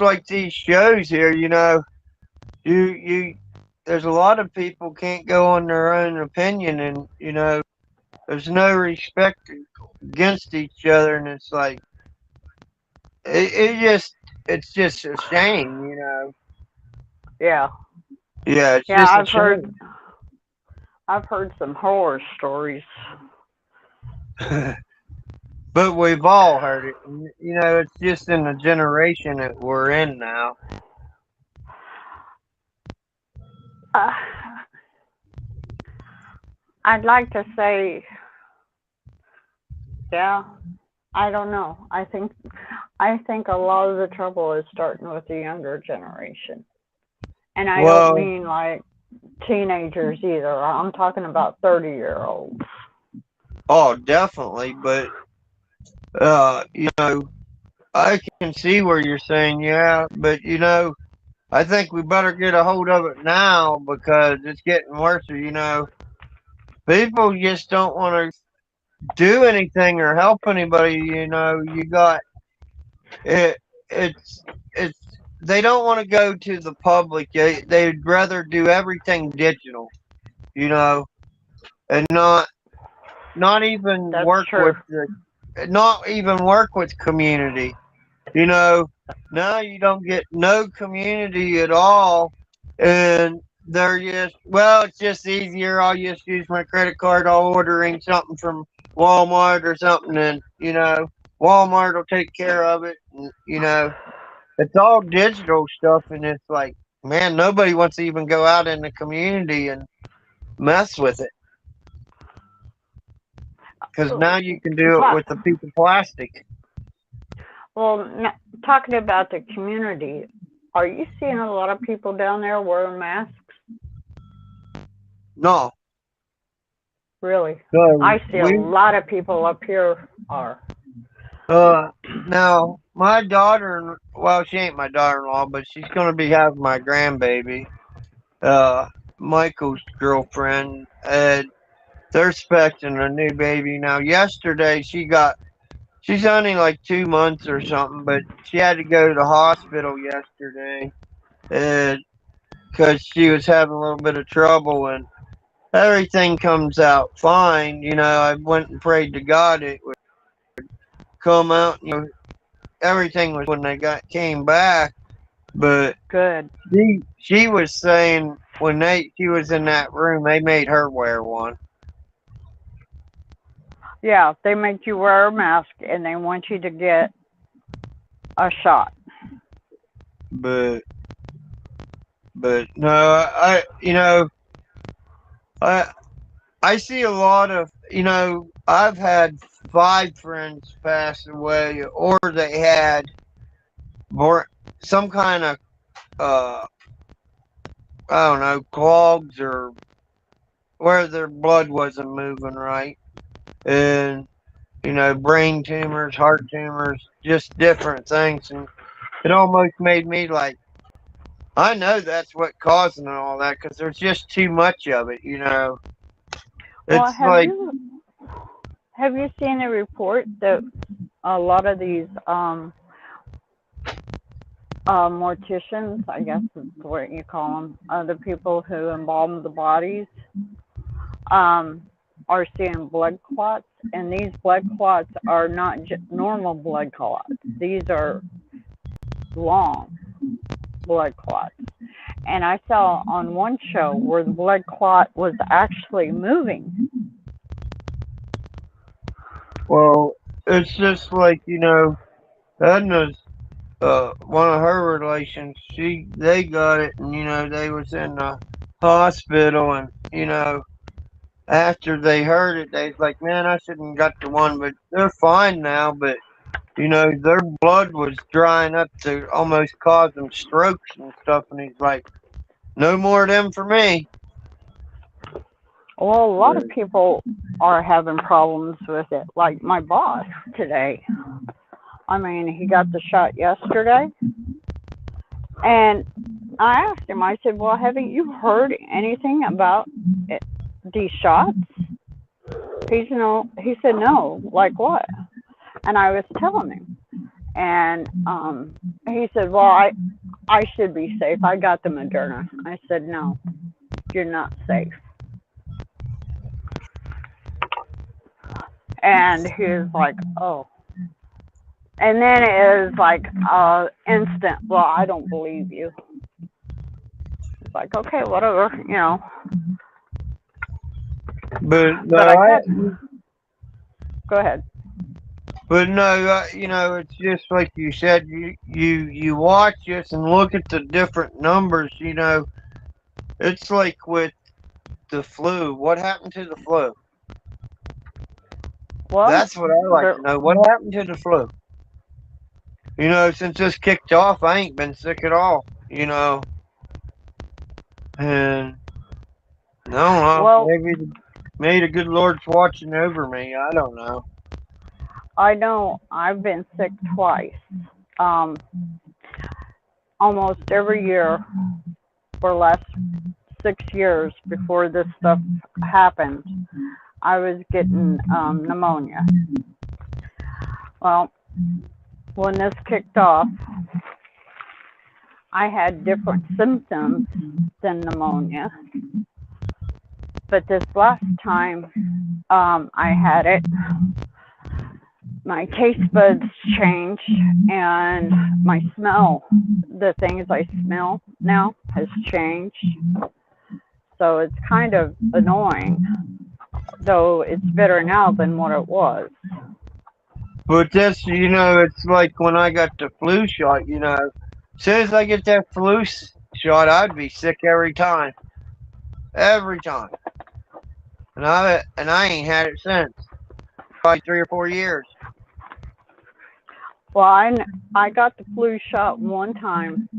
Speaker 1: like these shows here. You know, you there's a lot of people can't go on their own opinion, and you know, there's no respect against each other, and it's like it's just a shame. You know,
Speaker 5: yeah.
Speaker 1: yeah, it's
Speaker 5: Yeah,
Speaker 1: just a shame.
Speaker 5: I've heard some horror stories.
Speaker 1: But we've all heard it. And, you know, it's just in the generation that we're in now.
Speaker 5: Uh, I'd like to say, yeah, I don't know. I think a lot of the trouble is starting with the younger generation. And I don't
Speaker 1: Well,
Speaker 5: mean like teenagers either. I'm talking about 30-year-olds.
Speaker 1: oh, definitely. But, you know, I can see where you're saying, yeah. But, you know, I think we better get a hold of it now because it's getting worse. You know, people just don't want to do anything or help anybody. You know, you got it. It's they don't want to go to the public. They'd rather do everything digital, you know, and not even
Speaker 5: That's
Speaker 1: work
Speaker 5: true.
Speaker 1: with not even work with community. You know, now you don't get no community at all, and they're just, well, it's just easier. I'll just use my credit card. I'll ordering something from Walmart or something, and you know, Walmart will take care of it. And, you know, it's all digital stuff, and it's like, man, nobody wants to even go out in the community and mess with it because now you can do it with a piece of plastic.
Speaker 5: Well, talking about the community, are you seeing a lot of people down there wearing masks?
Speaker 1: No,
Speaker 5: Really?
Speaker 1: no,
Speaker 5: I see a lot of people up here are.
Speaker 1: now my daughter, well, she ain't my daughter-in-law, but she's gonna be having my grandbaby, Michael's girlfriend, and they're expecting a new baby. Now, yesterday she's only like 2 months or something, but she had to go to the hospital yesterday, and because she was having a little bit of trouble, and everything comes out fine. You know, I went and prayed to God it would come out. You know, everything was when they came back, but
Speaker 5: Good.
Speaker 1: she was saying when she was in that room, they made her wear one.
Speaker 5: Yeah, they make you wear a mask and they want you to get a shot.
Speaker 1: But no, I you know I see a lot of you know, I've had 5 friends pass away, or they had more some kind of I don't know, clogs or where their blood wasn't moving right, and you know, brain tumors, heart tumors, just different things, and it almost made me like, I know that's what causing all that because there's just too much of it, you know.
Speaker 5: Well,
Speaker 1: It's like,
Speaker 5: have you seen a report that a lot of these morticians, I guess is what you call them, the people who embalm the bodies, are seeing blood clots, and these blood clots are not normal blood clots. These are long blood clots. And I saw on one show where the blood clot was actually moving.
Speaker 1: well, it's just like, you know, Edna's one of her relations, they got it, and you know, they was in the hospital, and you know, after they heard it, they was like, man, I shouldn't have got the one, but they're fine now. But you know, their blood was drying up to almost cause them strokes and stuff, and he's like, no more of them for me.
Speaker 5: Well, a lot of people are having problems with it, like my boss today. I mean, he got the shot yesterday, and I asked him, I said, well, haven't you heard anything about these shots? He said, no, like what? And I was telling him, and he said, well, I should be safe. I got the Moderna. I said, no, you're not safe. And he was like, oh. And then it was like instant, well, I don't believe you. It's like, okay, whatever, you know.
Speaker 1: But no,
Speaker 5: But I guess, go ahead.
Speaker 1: but no, you know, it's just like you said. You watch this and look at the different numbers. You know, it's like with the flu. What happened to the flu?
Speaker 5: Well,
Speaker 1: That's what I like to know. What happened to the flu? You know, since this kicked off, I ain't been sick at all. You know, and I don't know.
Speaker 5: well,
Speaker 1: Maybe the good Lord's watching over me. I don't know.
Speaker 5: I know I've been sick twice. Almost every year for the last 6 years before this stuff happened, I was getting pneumonia. Well, when this kicked off, I had different symptoms than pneumonia. But this last time I had it, my taste buds changed, and my smell, the things I smell now, has changed. So it's kind of annoying, though it's better now than what it was.
Speaker 1: But this, you know, it's like when I got the flu shot. You know, as soon as I get that flu shot, I'd be sick every time, and I ain't had it since probably 3 or 4 years.
Speaker 5: Well, I got the flu shot one time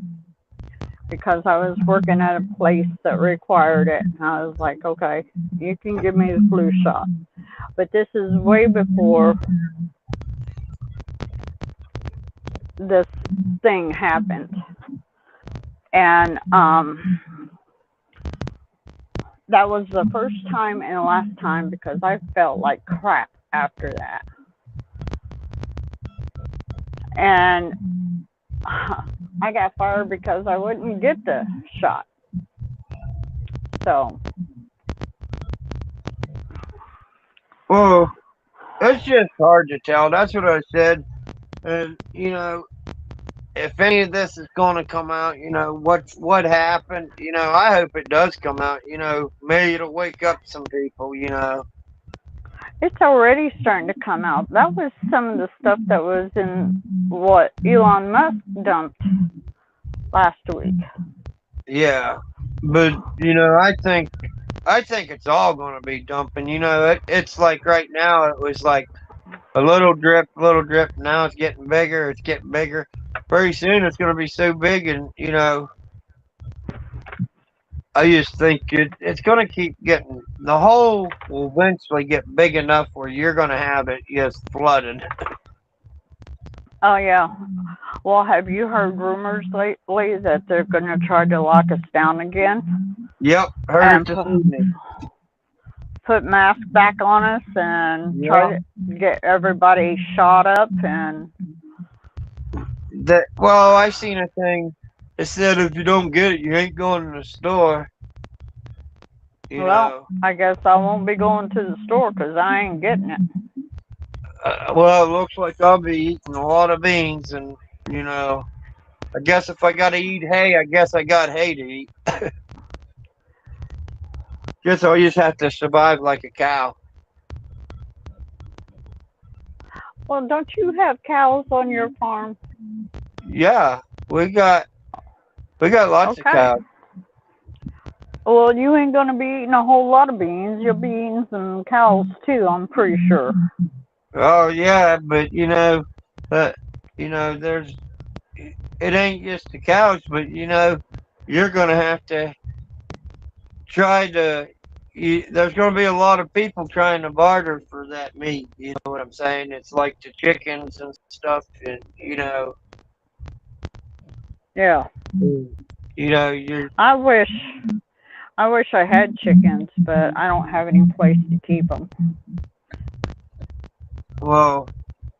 Speaker 5: because I was working at a place that required it. And I was like, okay, you can give me the flu shot. But this is way before this thing happened. And that was the first time and the last time because I felt like crap after that. And I got fired because I wouldn't get the shot. So.
Speaker 1: Well, it's just hard to tell. That's what I said. And, you know, if any of this is going to come out, you know, what happened, you know, I hope it does come out. You know, maybe it'll wake up some people, you know.
Speaker 5: It's already starting to come out. That was some of the stuff that was in what Elon Musk dumped last week.
Speaker 1: Yeah. But, you know, I think I think it's all going to be dumping. It's like right now it was like a little drip, little drip. Now it's getting bigger. It's getting bigger. Pretty soon it's going to be so big, and I just think it's going to keep getting. The hole will eventually get big enough where you're going to have it just flooded.
Speaker 5: Oh yeah. Well, have you heard rumors lately that they're going to try to lock us down again
Speaker 1: Yep, heard
Speaker 5: and
Speaker 1: it this evening.
Speaker 5: put masks back on us and
Speaker 1: Yeah.
Speaker 5: try to get everybody shot up and
Speaker 1: Well, I seen a thing. It said if you don't get it, you ain't going to the store. You
Speaker 5: well,
Speaker 1: know.
Speaker 5: I guess I won't be going to the store 'cause I ain't getting it.
Speaker 1: Well, it looks like I'll be eating a lot of beans, and I guess if I gotta eat hay, I guess I got hay to eat. Guess I just have to survive like a cow.
Speaker 5: Well, don't you have cows on your farm?
Speaker 1: Yeah, we got lots of
Speaker 5: Okay.
Speaker 1: cows.
Speaker 5: Well, you ain't gonna be eating a whole lot of beans. You'll be eating some cows too, I'm pretty sure.
Speaker 1: Oh yeah, but there's it ain't just the cows, but you're gonna have to try to. There's gonna be a lot of people trying to barter for that meat. You know what I'm saying? It's like the chickens and stuff, and
Speaker 5: Yeah.
Speaker 1: you're
Speaker 5: I wish I had chickens, but I don't have any place to keep them.
Speaker 1: well.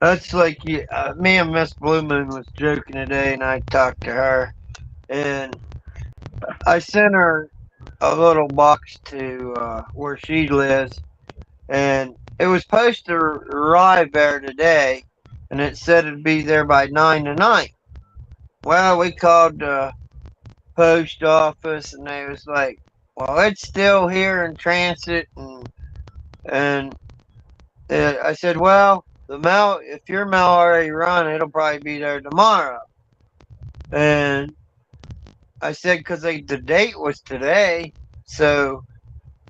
Speaker 1: That's like me and Miss Blue Moon was joking today, and I talked to her, and I sent her a little box to where she lives, and it was supposed to arrive there today, and it said it'd be there by 9 tonight. Well, we called the post office, and they was like, "Well, it's still here in transit," and I said, "Well, the mail, if your mail already run, it'll probably be there tomorrow." And I said, "Cause the date was today, so."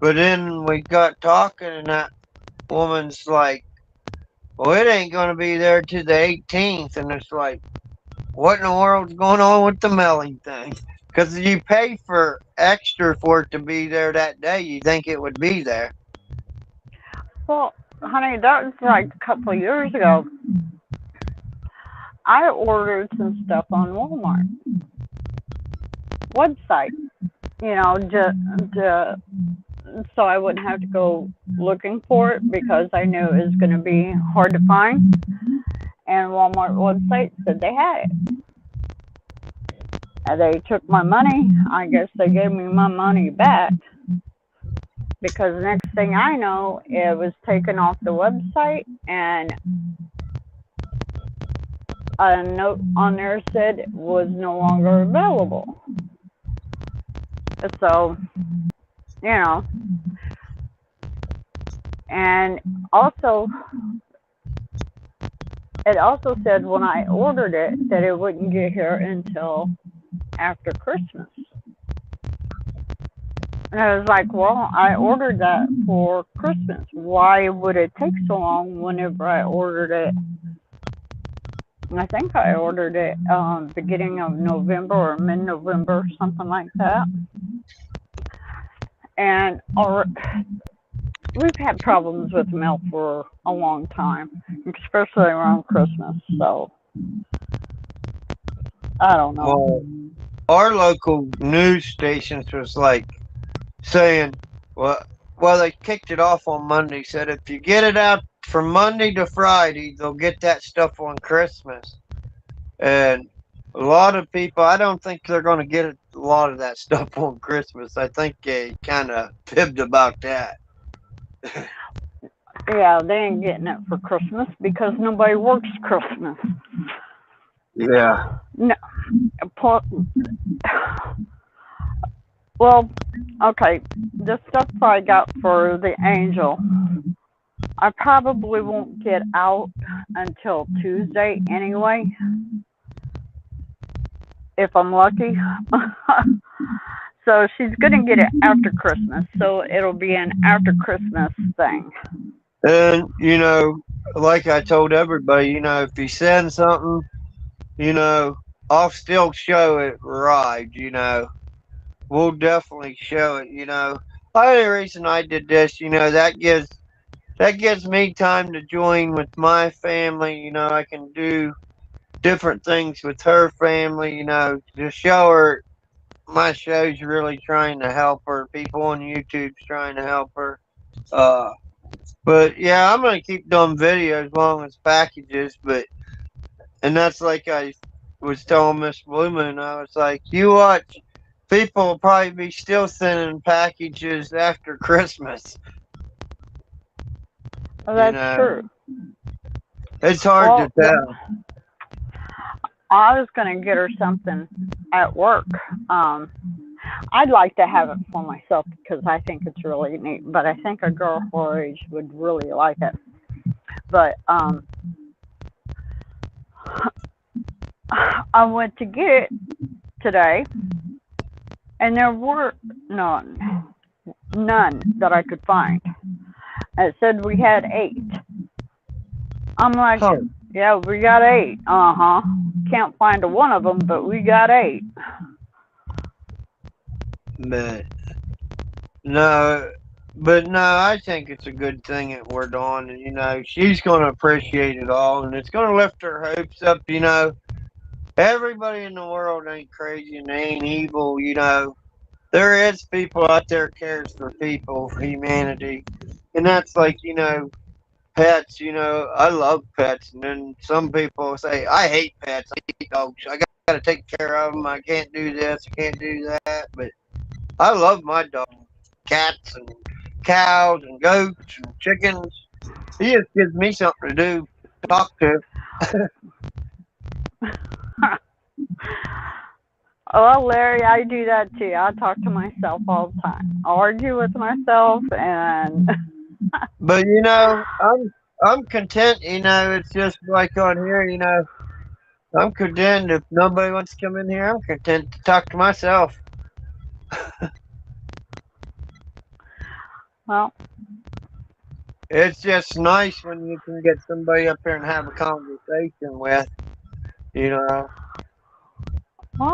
Speaker 1: But then we got talking, and that woman's like, "Well, it ain't gonna be there till the 18th," and it's like, what in the world's going on with the mailing thing? Because you pay for extra for it to be there that day, you think it would be there.
Speaker 5: Well, honey, that was like a couple of years ago. I ordered some stuff on Walmart website, just so I wouldn't have to go looking for it because I knew it was going to be hard to find. And Walmart website said they had it. And they took my money. I guess they gave me my money back because the next thing I know, it was taken off the website and a note on there said it was no longer available. So, and also, it also said when I ordered it that it wouldn't get here until after Christmas. And I was like, well, I ordered that for Christmas. Why would it take so long whenever I ordered it? I think I ordered it beginning of November or mid-November, something like that. And we've had problems with mail for a long time, especially around Christmas. So I don't know.
Speaker 1: Well, our local news stations was like saying, well, they kicked it off on Monday. Said if you get it out from Monday to Friday, they'll get that stuff on Christmas. And a lot of people, I don't think they're going to get a lot of that stuff on Christmas. I think they kind of fibbed about that.
Speaker 5: Yeah, they ain't getting it for Christmas because nobody works Christmas.
Speaker 1: Yeah.
Speaker 5: No. Well, okay, the stuff I got for the Angel, I probably won't get out until Tuesday anyway, if I'm lucky. So she's gonna get it after Christmas. So it'll be an after Christmas thing.
Speaker 1: And, like I told everybody, if you send something, I'll still show it arrived. We'll definitely show it, The only reason I did this, that gives me time to join with my family. I can do different things with her family, to show her my show's really trying to help her. People on YouTube's trying to help her. But yeah, I'm gonna keep doing videos as long as packages. And that's like I was telling Miss Blue Moon. I was like, you watch, people will probably be still sending packages after Christmas.
Speaker 5: Well, that's true.
Speaker 1: It's hard to tell.
Speaker 5: I was gonna get her something at work. I'd like to have it for myself because I think it's really neat. But I think a girl her age would really like it. But I went to get it today, and there were none that I could find. It said we had 8. I'm like, yeah, we got 8. Can't find a one of them, but we got 8.
Speaker 1: But no, I think it's a good thing that we're doing, and she's gonna appreciate it all, and it's gonna lift her hopes up. Everybody in the world ain't crazy and they ain't evil. There is people out there cares for people, for humanity, and that's like pets. I love pets, and then some people say I hate pets. I hate dogs. I gotta take care of them. I can't do this. I can't do that. But I love my dog, cats and cows and goats and chickens. He just gives me something to do, talk to.
Speaker 5: Well, Larry, I do that too. I talk to myself all the time. I argue with myself, and
Speaker 1: But I'm content. It's just like on here. I'm content if nobody wants to come in here. I'm content to talk to myself.
Speaker 5: well,
Speaker 1: It's just nice when you can get somebody up here and have a conversation with.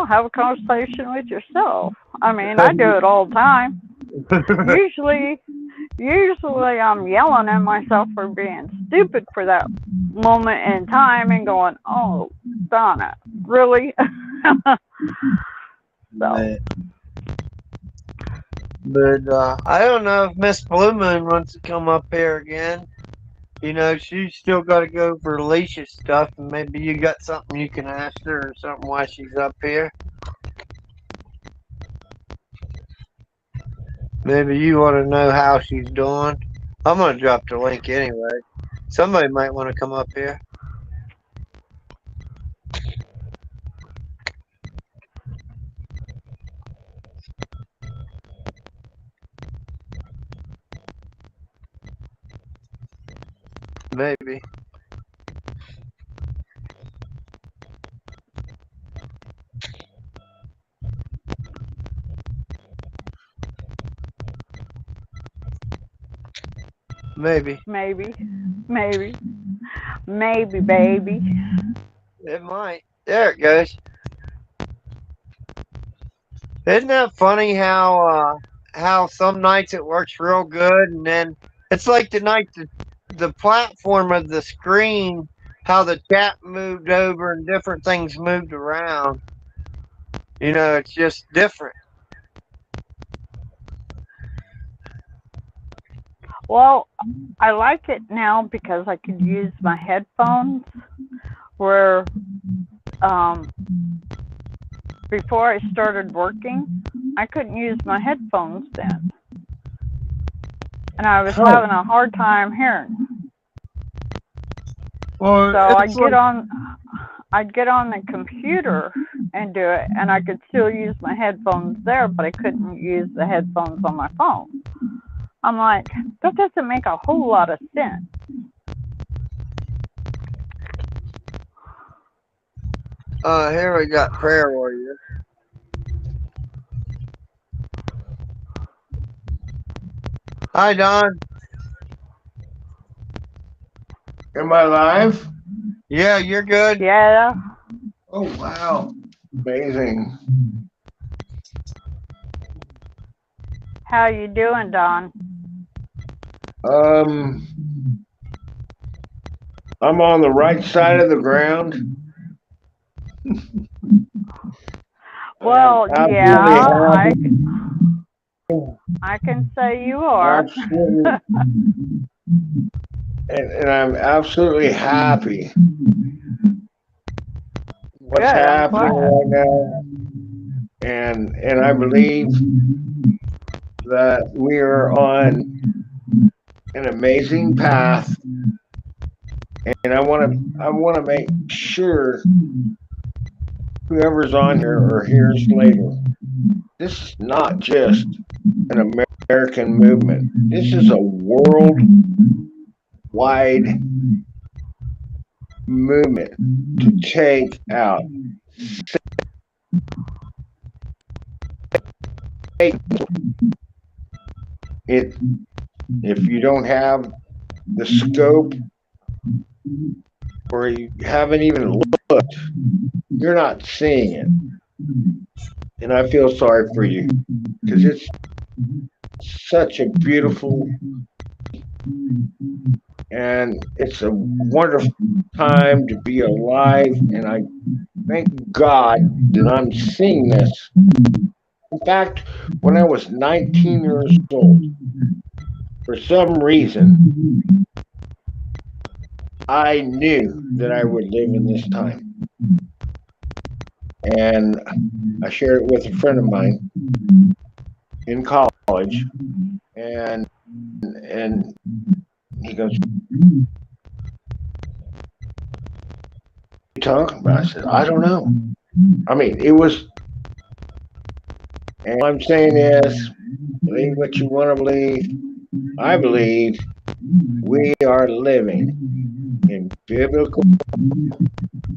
Speaker 5: have a conversation with yourself. I mean, I do it all the time. Usually I'm yelling at myself for being stupid for that moment in time and going, oh, Donna, really? So.
Speaker 1: But I don't know if Miss Blue Moon wants to come up here again. She's still got to go for Alicia's stuff, and maybe you got something you can ask her or something while she's up here. Maybe you want to know how she's doing. I'm going to drop the link anyway. Somebody might want to come up here. Maybe. Maybe.
Speaker 5: Maybe, baby.
Speaker 1: It might. There it goes. Isn't that funny how some nights it works real good, and then it's like the night the platform of the screen, how the chat moved over and different things moved around. It's just different.
Speaker 5: Well, I like it now because I could use my headphones where before I started working, I couldn't use my headphones then. And I was having a hard time hearing.
Speaker 1: Well,
Speaker 5: so I'd get on the computer and do it, and I could still use my headphones there, but I couldn't use the headphones on my phone. I'm like, that doesn't make a whole lot of sense.
Speaker 1: Here we got Prayer Warrior. Hi, Don.
Speaker 3: Am I live?
Speaker 1: Yeah, you're good.
Speaker 5: Yeah.
Speaker 3: Oh, wow. Amazing.
Speaker 5: How you doing, Don?
Speaker 3: I'm on the right side of the ground.
Speaker 5: Well,
Speaker 3: I'm
Speaker 5: yeah,
Speaker 3: absolutely
Speaker 5: I can say you are.
Speaker 3: absolutely, and I'm absolutely happy. What's
Speaker 5: Good, I'm
Speaker 3: happening
Speaker 5: glad.
Speaker 3: right now, and I believe that we are on an amazing path, and I want to make sure whoever's on here or hears later, this is not just an American movement. This is a worldwide movement to take out it. If you don't have the scope or you haven't even looked, you're not seeing it. And I feel sorry for you because it's such a beautiful and it's a wonderful time to be alive. And I thank God that I'm seeing this. In fact, when I was 19 years old, for some reason, I knew that I would live in this time. And I shared it with a friend of mine in college, and he goes, "What are you talking about?" I said, "I don't know." I mean, it was, and what I'm saying is, believe what you want to believe. I believe we are living in biblical,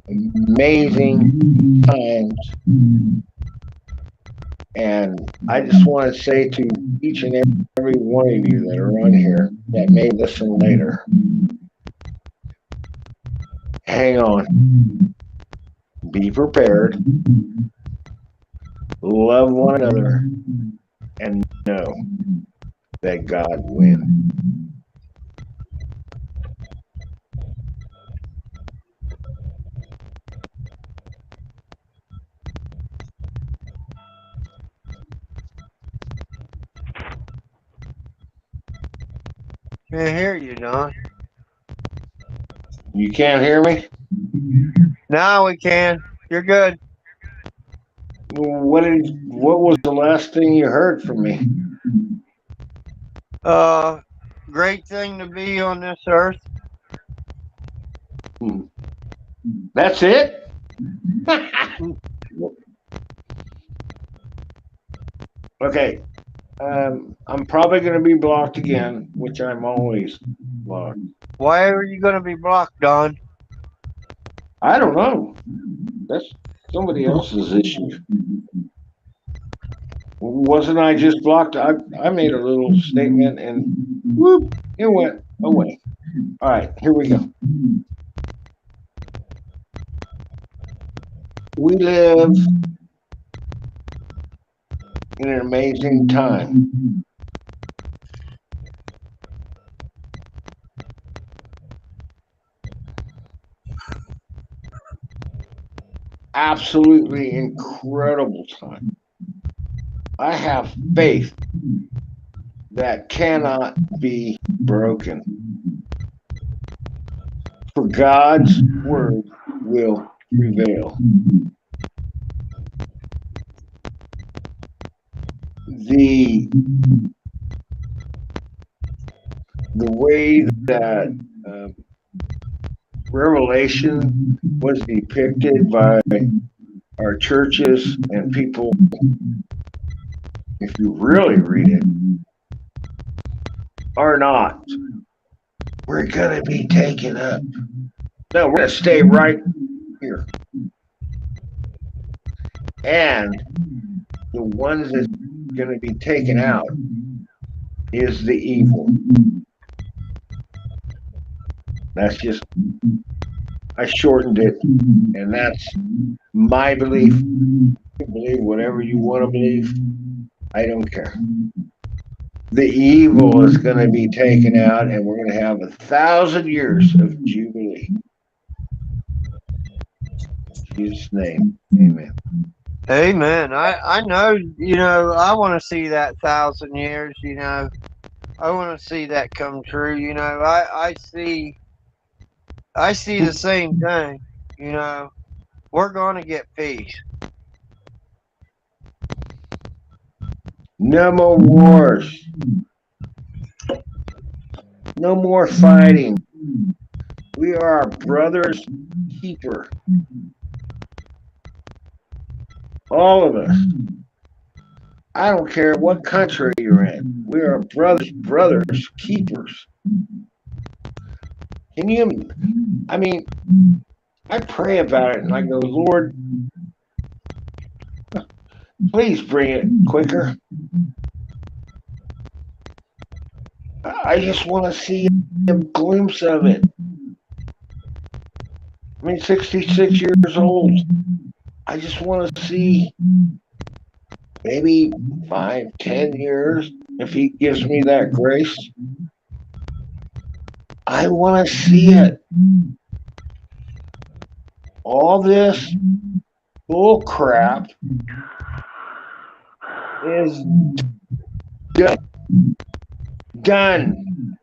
Speaker 3: amazing times. And I just want to say to each and every one of you that are on here that may listen later, hang on, be prepared, love one another, and know that God wins.
Speaker 1: Can't hear you, Don.
Speaker 3: You can't hear me?
Speaker 1: Now we can. You're good.
Speaker 3: What was the last thing you heard from me?
Speaker 1: Great thing to be on this earth.
Speaker 3: That's it? Okay. I'm probably going to be blocked again, which I'm always blocked.
Speaker 1: Why are you gonna be blocked, Don?
Speaker 3: I don't know. That's somebody else's issue. Wasn't I just blocked? I made a little statement and whoop, it went away. All right, here we go. We live in an amazing time. Absolutely incredible time. I have faith that cannot be broken. For God's word will prevail. The way that Revelation was depicted by our churches and people, if you really read it, are not. We're going to be taken up. No, we're going to stay right here. And the ones that's going to be taken out is the evil. That's just, I shortened it, and that's my belief. You believe whatever you want to believe. I don't care. The evil is going to be taken out, and we're going to have 1,000 years of Jubilee. In Jesus' name, amen.
Speaker 1: Amen. I know, I want to see that 1,000 years, I want to see that come true. I see the same thing, we're going to get peace.
Speaker 3: No more wars. No more fighting. We are our brother's keeper. All of us. I don't care what country you're in. We are brothers keepers. Can you, I mean, I pray about it and I go, Lord, please bring it quicker. I just want to see a glimpse of it. I mean, 66 years old. I just want to see maybe 5, 10 years if he gives me that grace. I want to see it. All this bull crap is done.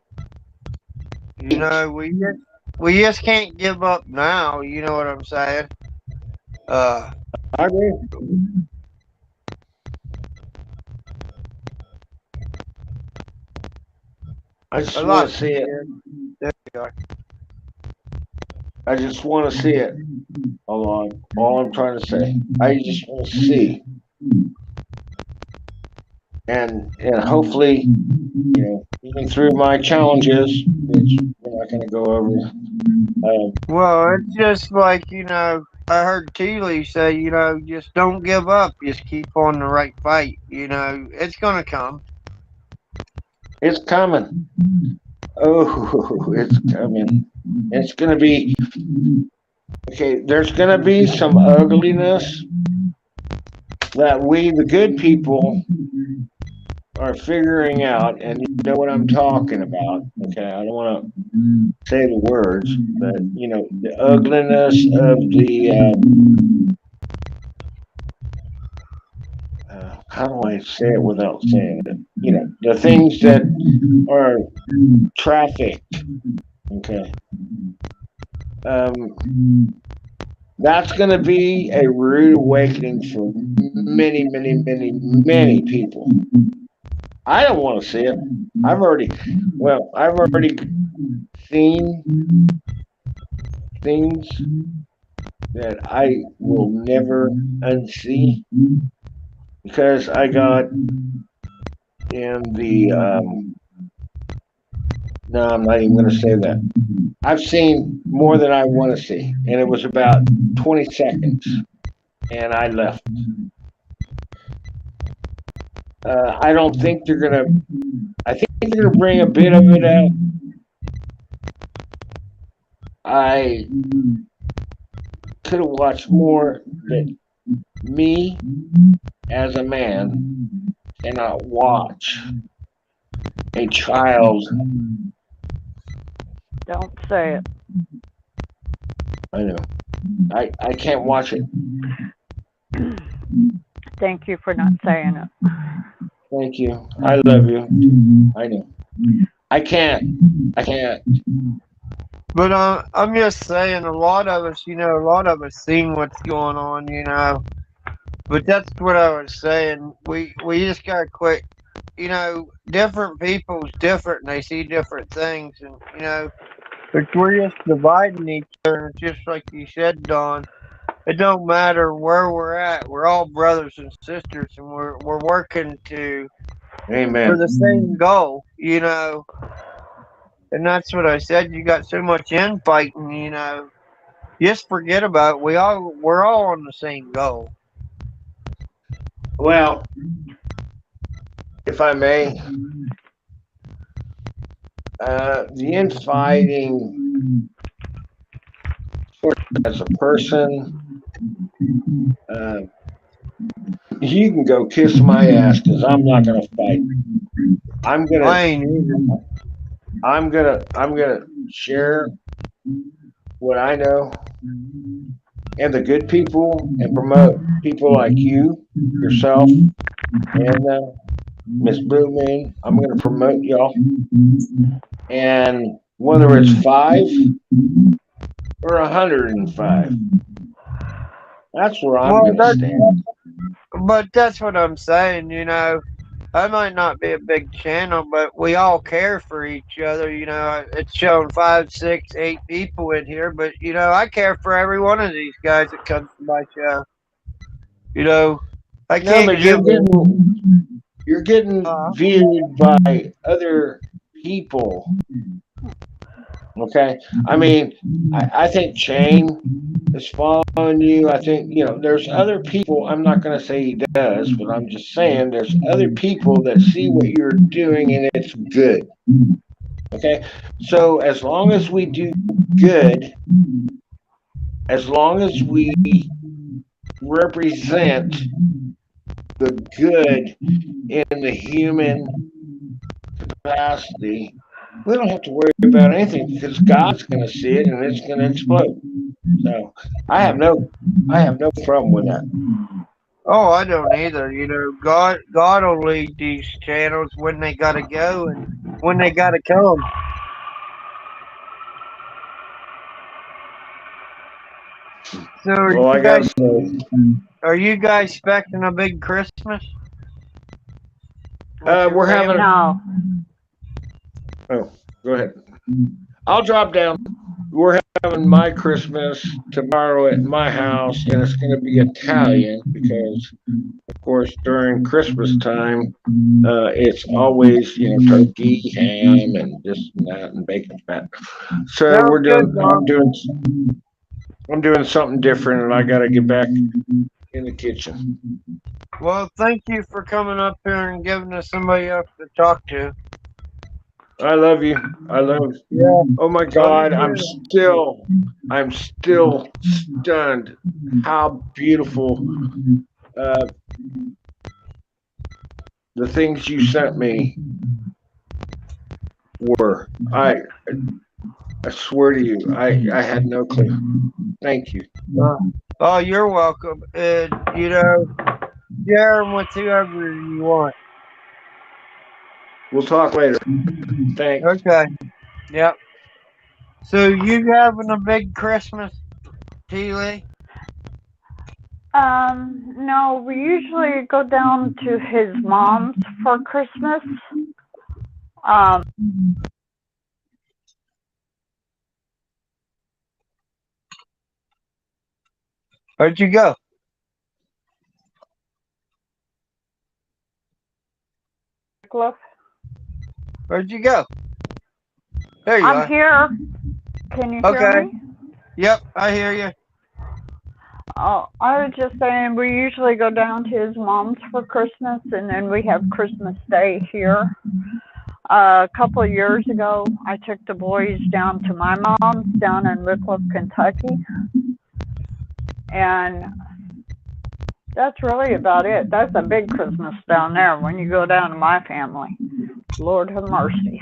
Speaker 1: We just can't give up now. You know what I'm saying?
Speaker 3: I agree. I just want to see it.
Speaker 1: There we are.
Speaker 3: I just want to see it. All I'm trying to say. I just want to see. And hopefully, even through my challenges, which we're not going to go over.
Speaker 1: Well, it's just like, I heard Teely say, just don't give up. Just keep on the right fight. It's going to come.
Speaker 3: It's coming. Oh, it's coming. It's going to be, okay, there's going to be some ugliness that we, the good people, are figuring out, and you know what I'm talking about. Okay, I don't want to say the words, but the ugliness of the how do I say it without saying it? The things that are trafficked. Okay, that's going to be a rude awakening for many, many, many, many people. I don't want to see it. I've already seen things that I will never unsee because I got in the no, I'm not even going to say that. I've seen more than I want to see, and it was about 20 seconds, and I left. I don't think they're gonna. I think they're gonna bring a bit of it out. I could have watched more, but me as a man cannot watch a child.
Speaker 5: Don't say it.
Speaker 3: I know. I can't watch it.
Speaker 5: Thank you for not saying it.
Speaker 3: Thank you. I love you. I know. I can't.
Speaker 1: But I'm just saying, a lot of us seen what's going on, But that's what I was saying. We just gotta quit. Different people's different, and they see different things, and if we're just dividing each other, just like you said, Don. It don't matter where we're at. We're all brothers and sisters, and we're working for
Speaker 3: Amen.
Speaker 1: the same goal, And that's what I said. You got so much infighting, Just forget about it. We're all on the same goal.
Speaker 3: Well, if I may, the infighting as a person, you can go kiss my ass because I'm not gonna fight. I'm
Speaker 1: I
Speaker 3: gonna
Speaker 1: ain't either.
Speaker 3: I'm gonna share what I know and the good people and promote people like you, yourself, and Miss Blue Moon. I'm gonna promote y'all, and whether it's 5 or 105, that's where I'm
Speaker 1: Well,
Speaker 3: gonna stand.
Speaker 1: but that's what I'm saying, you know. I might not be a big channel, but we all care for each other. You know, it's showing 5, 6, 8 people in here, but you know, I care for every one of these guys that comes to my show. You know, I
Speaker 3: No,
Speaker 1: can't
Speaker 3: but
Speaker 1: give
Speaker 3: you're getting
Speaker 1: uh,
Speaker 3: viewed by other people. Okay, I mean, I think Shane is following you. I think there's other people. I'm not going to say he does, but I'm just saying there's other people that see what you're doing and it's good. Okay, so as long as we do good, as long as we represent the good in the human capacity, we don't have to worry about anything because God's going to see it and it's going to explode. So I have no problem with that.
Speaker 1: oh, I don't either. You know, God will lead these channels when they gotta go and when they gotta come. So
Speaker 3: Well, I gotta say,
Speaker 1: are you guys expecting a big Christmas? With your
Speaker 3: we're having.
Speaker 1: family?
Speaker 5: No.
Speaker 3: Oh, go ahead. I'll drop down. We're having my Christmas tomorrow at my house, and it's going to be Italian because, of course, during Christmas time, it's always turkey, ham, and this and that, and bacon fat. So
Speaker 1: Sounds good, Bob.
Speaker 3: I'm doing something different, and I got to get back in the kitchen.
Speaker 1: Well, thank you for coming up here and giving us somebody else to talk to.
Speaker 3: I love you. I love.
Speaker 1: Yeah.
Speaker 3: Oh my
Speaker 1: Love
Speaker 3: God,
Speaker 1: you
Speaker 3: I'm still stunned how beautiful the things you sent me were. I swear to you, I had no clue. Thank you.
Speaker 1: Oh, you're welcome. And you know, share them with whoever you want.
Speaker 3: We'll talk later. Thanks.
Speaker 1: Okay. Yep. So you having a big Christmas, T. Lee?
Speaker 5: No, we usually go down to his mom's for Christmas. Um,
Speaker 1: Where'd you go? Where'd you go? There you
Speaker 5: I'm
Speaker 1: are.
Speaker 5: here. Can you hear
Speaker 1: Okay.
Speaker 5: me?
Speaker 1: Yep, I hear you.
Speaker 5: Oh, I was just saying we usually go down to his mom's for Christmas, and then we have Christmas Day here. A couple of years ago, I took the boys down to my mom's down in Wycliffe, Kentucky, and that's really about it. That's a big Christmas down there when you go down to my family. Lord have mercy.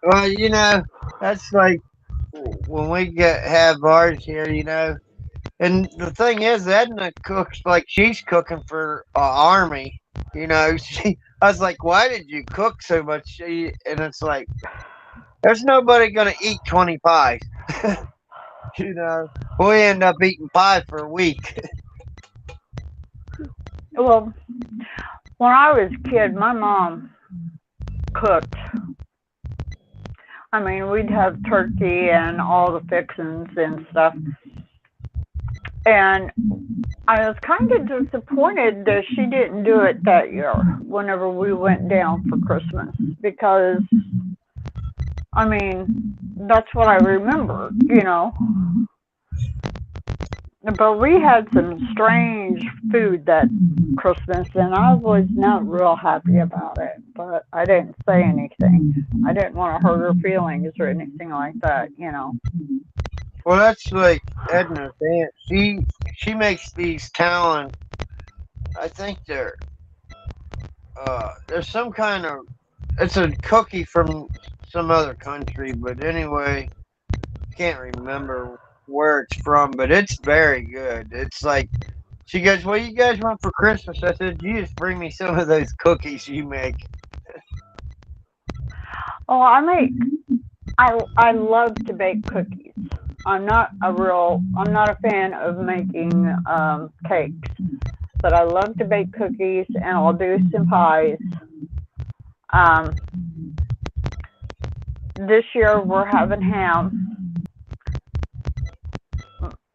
Speaker 1: Well, you know, that's like when we have ours here, you know. And the thing is, Edna cooks like she's cooking for army. You know, I was like, why did you cook so much? And it's like, there's nobody gonna eat 20 pies. You know, we end up eating pie for a week.
Speaker 5: Well, when I was a kid, my mom cooked. I mean, we'd have turkey and all the fixings and stuff. And I was kind of disappointed that she didn't do it that year whenever we went down for Christmas because, I mean, that's what I remember, you know. But we had some strange food that Christmas, and I was not real happy about it. But I didn't say anything. I didn't want to hurt her feelings or anything like that, you know.
Speaker 1: Well, that's like Edna's aunt. She makes these talent. I think there's some kind of, it's a cookie from some other country, but anyway, can't remember where it's from, but it's very good. It's like she goes, "What do you guys want for Christmas?" I said, "You just bring me some of those cookies you make."
Speaker 5: Oh, I love to bake cookies. I'm not a fan of making cakes, but I love to bake cookies, and I'll do some pies. Um, this year we're having ham.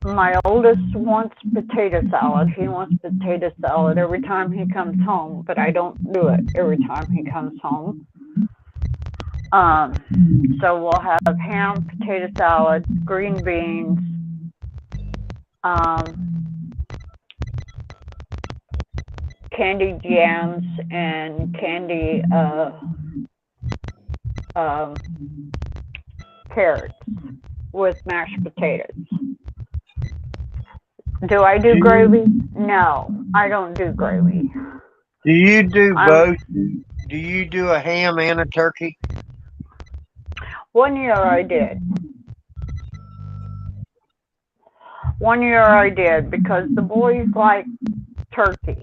Speaker 5: My oldest wants potato salad. He wants potato salad every time he comes home, but I don't do it every time he comes home. So we'll have ham, potato salad, green beans, candied yams, and candy carrots with mashed potatoes. Do I do gravy? No, I don't do gravy.
Speaker 1: Do you do
Speaker 5: I'm-
Speaker 1: both? Do you do a ham and a turkey?
Speaker 5: One year I did. One year I did because the boys like turkey,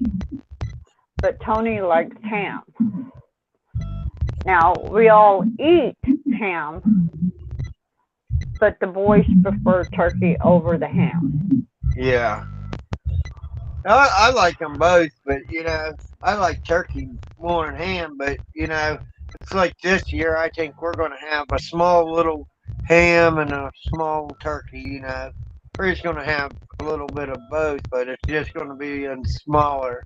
Speaker 5: but Tony likes ham. Now, we all eat ham, but the boys prefer turkey over the ham.
Speaker 1: Yeah. I like them both, but you know, I like turkey more than ham. But you know, it's like this year. I think we're going to have a small little ham and a small turkey. You know, we're just going to have a little bit of both, but it's just going to be in smaller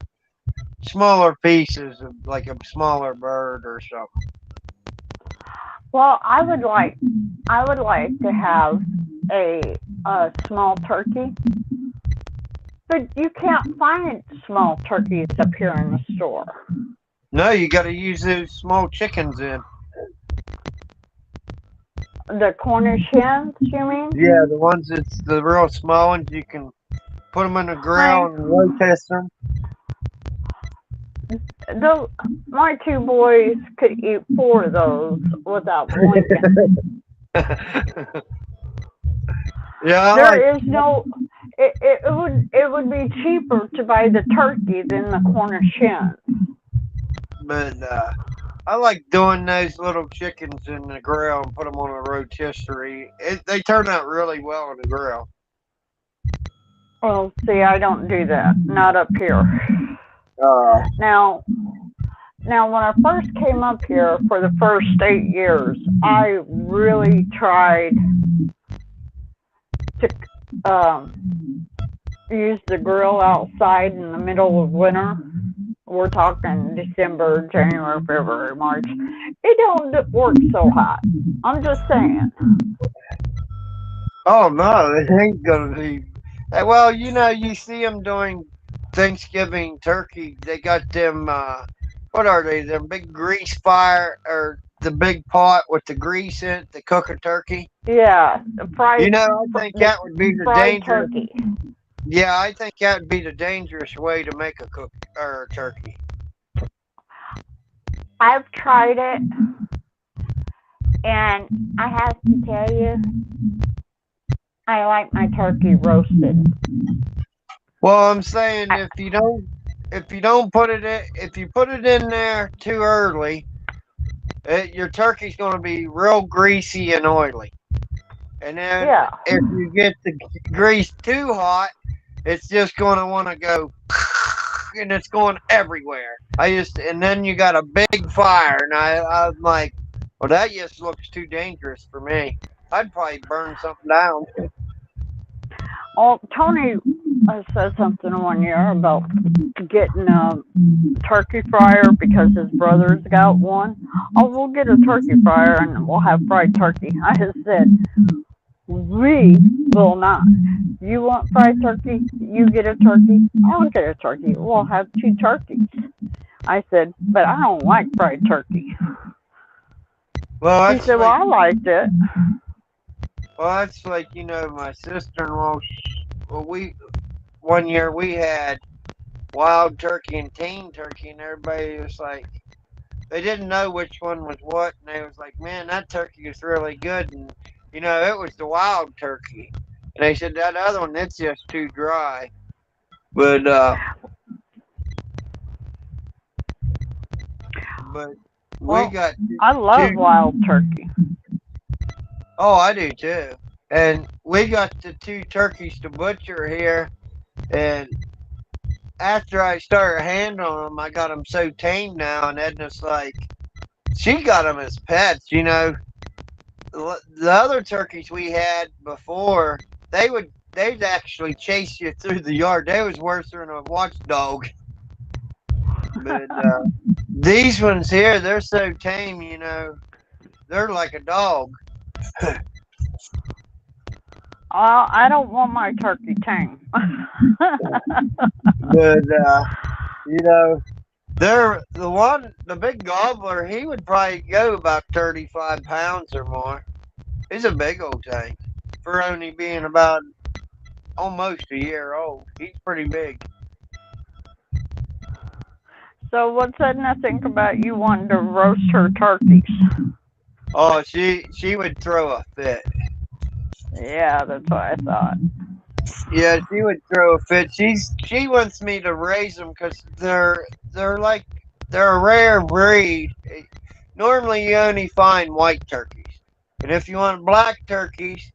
Speaker 1: pieces of like a smaller bird or something.
Speaker 5: Well, I would like to have a small turkey, but you can't find small turkeys up here in the store.
Speaker 1: No, you got to use those small chickens in.
Speaker 5: The Cornish hens, you mean?
Speaker 1: Yeah, the ones that's the real small ones. You can put them in the grill and roast them.
Speaker 5: My two boys could eat 4 of those without blinking.
Speaker 1: Yeah,
Speaker 5: There is no. It would be cheaper to buy the turkey than the Cornish hens.
Speaker 1: but I like doing those little chickens in the grill and put them on a rotisserie. They turn out really well on the grill.
Speaker 5: Well, see, I don't do that. Not up here. Now, when I first came up here for the first 8 years, I really tried to use the grill outside in the middle of winter. We're talking December, January, February, March. It don't work so hot. I'm just saying.
Speaker 1: Oh no, it ain't gonna be. Well, you know, you see them doing Thanksgiving turkey. They got them. What are they? Them big grease fire or the big pot with the grease in it to cook a turkey.
Speaker 5: Yeah, fried.
Speaker 1: You know, I think that would be the
Speaker 5: fried
Speaker 1: dangerous.
Speaker 5: turkey.
Speaker 1: Yeah, I think that would be the dangerous way to make a turkey.
Speaker 5: I've tried it, and I have to tell you, I like my turkey roasted.
Speaker 1: Well, I'm saying if you put it in there too early, your turkey's going to be real greasy and oily. And then
Speaker 5: Yeah.
Speaker 1: if you get the grease too hot, it's just going to want to go, and it's going everywhere. And then you got a big fire, and I'm like, well, that just looks too dangerous for me. I'd probably burn something down.
Speaker 5: Well, Tony said something one year about getting a turkey fryer because his brother's got one. Oh, we'll get a turkey fryer and we'll have fried turkey. I just said, We will not. You want fried turkey? You get a turkey. I'll get a turkey. We'll have 2 turkeys. I said, but I don't like fried turkey.
Speaker 1: Well,
Speaker 5: He
Speaker 1: that's
Speaker 5: said, well,
Speaker 1: like,
Speaker 5: I liked it.
Speaker 1: my sister-in-law. Well, one year we had wild turkey and tame turkey, and everybody was like, they didn't know which one was what, and they was like, man, that turkey is really good, and it was the wild turkey, and they said that other one, it's just too dry. But but we
Speaker 5: Well,
Speaker 1: got
Speaker 5: I love
Speaker 1: two.
Speaker 5: wild turkey.
Speaker 1: Oh, I do too. And we got the 2 turkeys to butcher here, and after I started handling them, I got them so tame now, and Edna's like, she got them as pets. The other turkeys we had before, they'd actually chase you through the yard. They was worse than a watchdog. But these ones here, they're so tame. They're like a dog.
Speaker 5: Well, I don't want my turkey tame.
Speaker 1: But you know, the big gobbler. He would probably go about 35 pounds or more. He's a big old tank for only being about almost a year old. He's pretty big.
Speaker 5: So what's Edna think about you wanting to roast her turkeys?
Speaker 1: Oh, she would throw a fit.
Speaker 5: Yeah, that's what I thought.
Speaker 1: Yeah, she would throw a fit. She wants me to raise them because they're a rare breed. Normally, you only find white turkeys, and if you want black turkeys,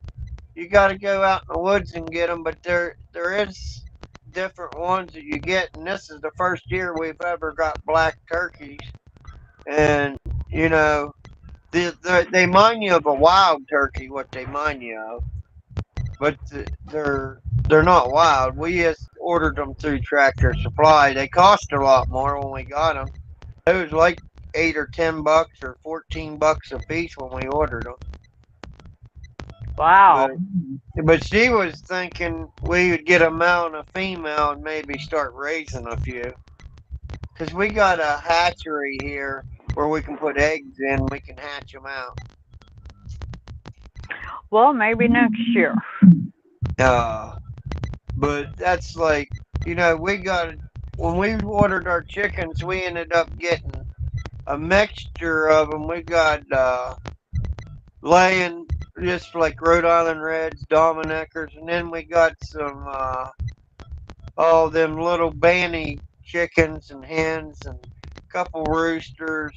Speaker 1: you got to go out in the woods and get them. But there is different ones that you get, and this is the first year we've ever got black turkeys. And you know, they mind you of a wild turkey, what they mind you of, but they're not wild. We just ordered them through Tractor Supply. They cost a lot more when we got them. It was like $8 or $10 or $14 a piece when we ordered them.
Speaker 5: Wow.
Speaker 1: But she was thinking we would get a male and a female and maybe start raising a few. Because we got a hatchery here where we can put eggs in, we can hatch them out.
Speaker 5: Well, maybe next year.
Speaker 1: But that's like, when we ordered our chickens, we ended up getting a mixture of them. We got laying just like Rhode Island Reds, Dominickers, and then we got some all them little banty chickens and hens and a couple roosters,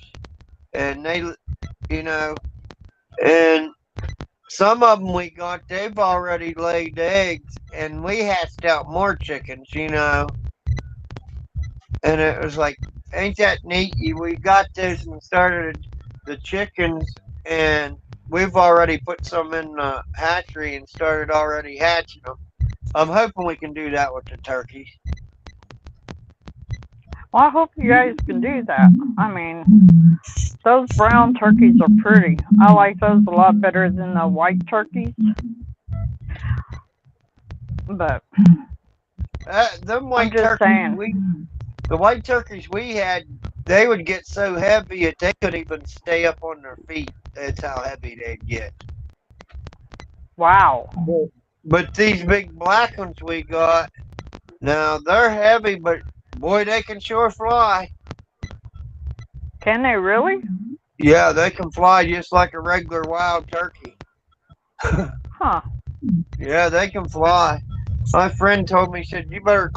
Speaker 1: and you know, and some of them we got, they've already laid eggs, and we hatched out more chickens. And it was like, ain't that neat? We got this and started the chickens, and we've already put some in the hatchery and started already hatching them. I'm hoping we can do that with the turkeys.
Speaker 5: Well, I hope you guys can do that. I mean, those brown turkeys are pretty. I like those a lot better than the white turkeys. But
Speaker 1: Them white
Speaker 5: I'm just
Speaker 1: turkeys,
Speaker 5: saying.
Speaker 1: the white turkeys we had, they would get so heavy that they couldn't even stay up on their feet. That's how heavy they'd get.
Speaker 5: Wow.
Speaker 1: But these big black ones we got, now they're heavy, but boy, they can sure fly.
Speaker 5: Can they really?
Speaker 1: Yeah, they can fly just like a regular wild turkey.
Speaker 5: Huh.
Speaker 1: Yeah, they can fly. My friend told me, he said, you better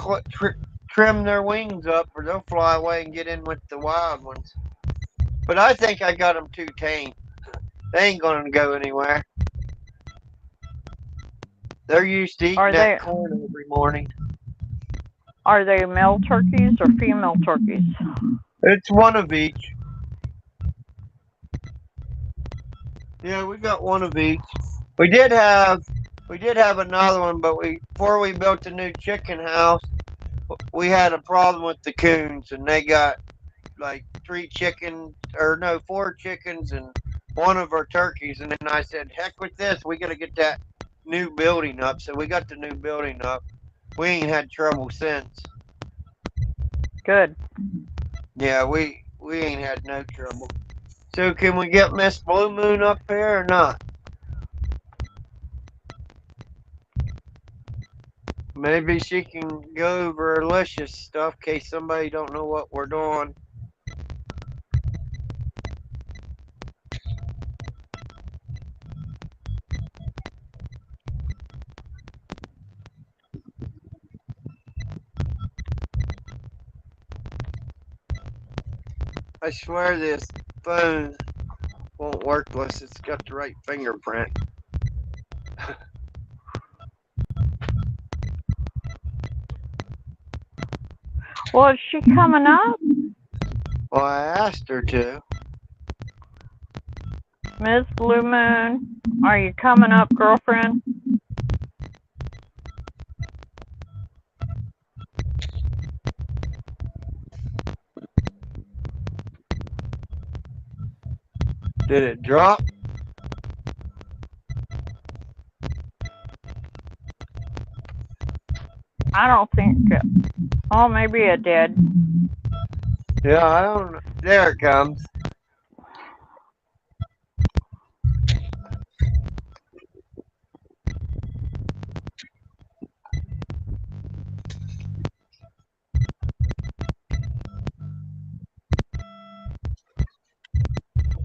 Speaker 1: trim their wings up or they'll fly away and get in with the wild ones. But I think I got them too tame. They ain't going to go anywhere. They're used to eating that corn every morning.
Speaker 5: Are they male turkeys or female turkeys?
Speaker 1: It's one of each. Yeah, we got one of each. We did have another one, but before we built the new chicken house, we had a problem with the coons, and they got like 4 chickens and one of our turkeys. And then I said, heck with this, we got to get that new building up. So we got the new building up. We ain't had trouble since.
Speaker 5: Good.
Speaker 1: Yeah, we ain't had no trouble. So can we get Miss Blue Moon up here or not? Maybe she can go over Alicia's stuff in case somebody don't know what we're doing. I swear this phone won't work unless it's got the right fingerprint.
Speaker 5: Well, is she coming up?
Speaker 1: Well, I asked her to.
Speaker 5: Miss Blue Moon, are you coming up, girlfriend?
Speaker 1: Did it drop?
Speaker 5: I don't think it. Oh, maybe it did.
Speaker 1: Yeah, I don't know. There it comes.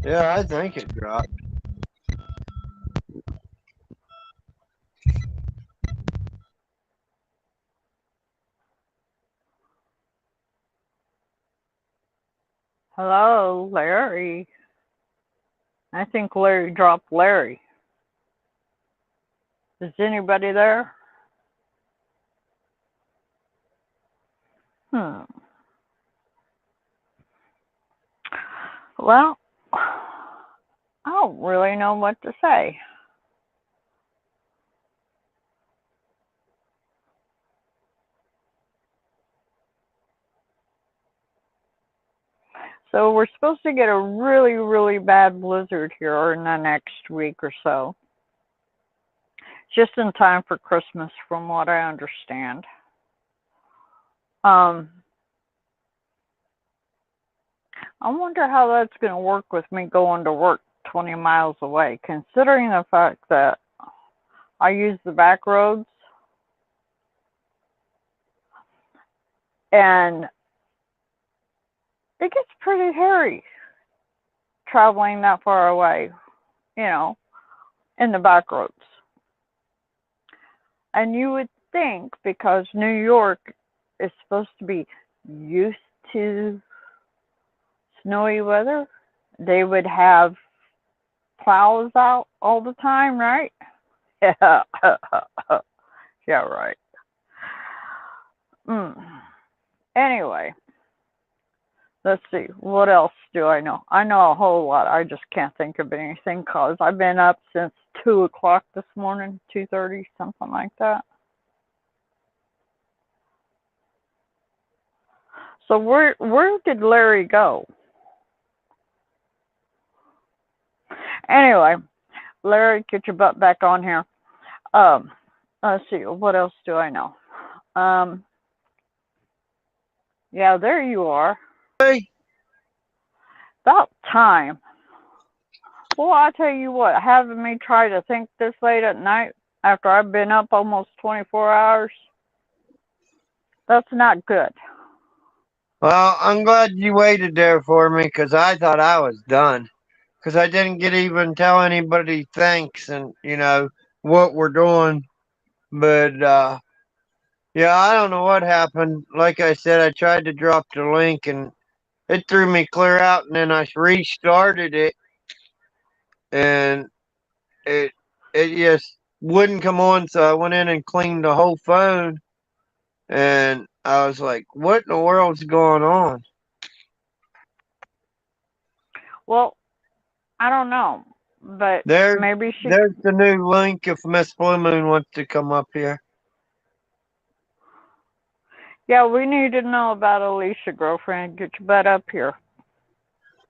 Speaker 1: Yeah, I think it dropped.
Speaker 5: Hello, Larry. I think Larry dropped Larry. Is anybody there? Well, I don't really know what to say. So we're supposed to get a really, really bad blizzard here in the next week or so. Just in time for Christmas, from what I understand. I wonder how that's going to work with me going to work 20 miles away, considering the fact that I use the back roads. And it gets pretty hairy traveling that far away, in the back roads. And you would think, because New York is supposed to be used to snowy weather, they would have plows out all the time, right? Yeah, yeah, right. Anyway, let's see. What else do I know? I know a whole lot. I just can't think of anything because I've been up since 2 o'clock this morning, 2:30, something like that. So where did Larry go? Anyway, Larry, get your butt back on here. Let's see. What else do I know? Yeah, there you are.
Speaker 1: Hey,
Speaker 5: About time. Well, I tell you what, having me try to think this late at night after I've been up almost 24 hours, that's not good.
Speaker 1: well, I'm glad you waited there for me because I thought I was done. Because I didn't get to even tell anybody thanks and, what we're doing. But, yeah, I don't know what happened. Like I said, I tried to drop the link and it threw me clear out, and then I restarted it and it just wouldn't come on. So I went in and cleaned the whole phone and I was like, what in the world's going on?
Speaker 5: Well, I don't know, but
Speaker 1: There's
Speaker 5: maybe she.
Speaker 1: there's the new link if Miss Blue Moon wants to come up here.
Speaker 5: Yeah, we need to know about Alicia, girlfriend. Get your butt up here.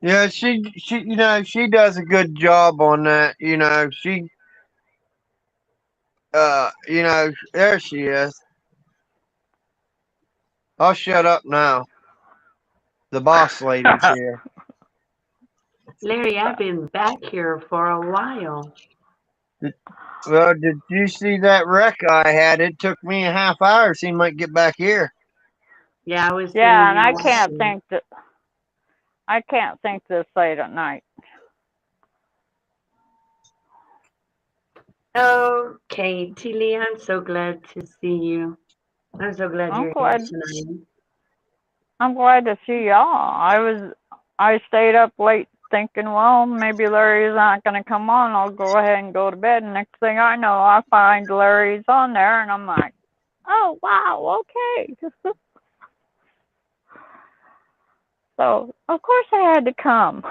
Speaker 1: Yeah, she she does a good job on that. you know, there she is. I'll shut up now. The boss lady's here.
Speaker 4: Larry, I've been back here for a while.
Speaker 1: Well, did you see that wreck I had? It took me a half hour. Seemed like get back here.
Speaker 4: Yeah, I was
Speaker 5: Yeah,
Speaker 4: sitting
Speaker 5: and
Speaker 4: here
Speaker 5: I can't
Speaker 4: watching.
Speaker 5: think this late at night.
Speaker 4: Okay, Tilly, I'm so glad to see you. I'm so glad
Speaker 5: I'm
Speaker 4: you're here
Speaker 5: glad
Speaker 4: tonight.
Speaker 5: I'm glad to see y'all. I stayed up late thinking, well, maybe Larry's not gonna come on. I'll go ahead and go to bed. And next thing I know, I find Larry's on there, and I'm like, oh wow, okay. So of course I had to come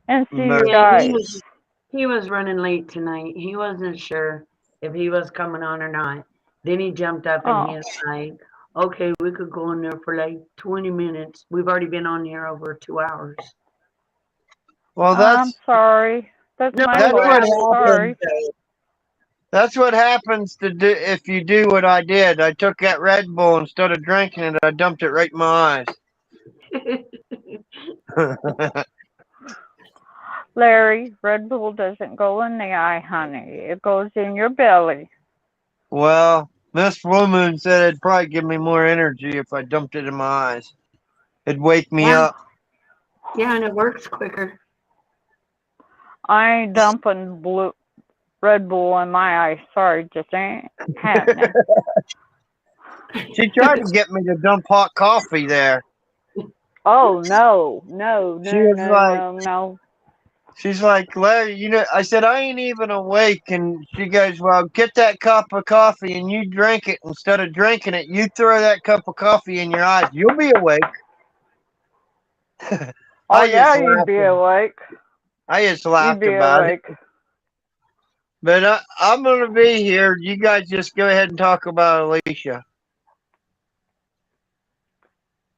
Speaker 5: and see you
Speaker 1: But
Speaker 4: Yeah,
Speaker 5: guys.
Speaker 4: he was running late tonight. He wasn't sure if he was coming on or not. Then he jumped up and
Speaker 5: Oh,
Speaker 4: he's like, okay, we could go in there for like 20 minutes. We've already been on here over 2 hours.
Speaker 1: well,
Speaker 5: I'm sorry. That's
Speaker 4: No,
Speaker 5: my
Speaker 1: that's
Speaker 4: it
Speaker 1: what
Speaker 5: fault.
Speaker 1: happened.
Speaker 5: Sorry.
Speaker 4: happens.
Speaker 1: That's what happens to do if you do what I did. I took that Red Bull instead of drinking it. I dumped it right in my eyes.
Speaker 5: Larry, Red Bull doesn't go in the eye, honey. It goes in your belly.
Speaker 1: Well, this woman said it'd probably give me more energy if I dumped it in my eyes. It'd wake me
Speaker 4: Yeah,
Speaker 1: up.
Speaker 4: yeah, and it works quicker.
Speaker 5: I ain't dumping Red Bull in my eye. Sorry, just ain't happening.
Speaker 1: She tried to get me to dump hot coffee there.
Speaker 5: Oh no, no,
Speaker 1: She
Speaker 5: no,
Speaker 1: was
Speaker 5: no,
Speaker 1: like,
Speaker 5: no, no.
Speaker 1: she's like, Larry, you know, I said, I ain't even awake. And she goes, well, get that cup of coffee and you drink it. Instead of drinking it, you throw that cup of coffee in your eyes. You'll be awake.
Speaker 5: Oh
Speaker 1: I just
Speaker 5: yeah, you'd
Speaker 1: laughed.
Speaker 5: be awake.
Speaker 1: I just
Speaker 5: You'd
Speaker 1: laughed
Speaker 5: be
Speaker 1: about it.
Speaker 5: awake.
Speaker 1: But I'm going to be here. You guys just go ahead and talk about Alicia.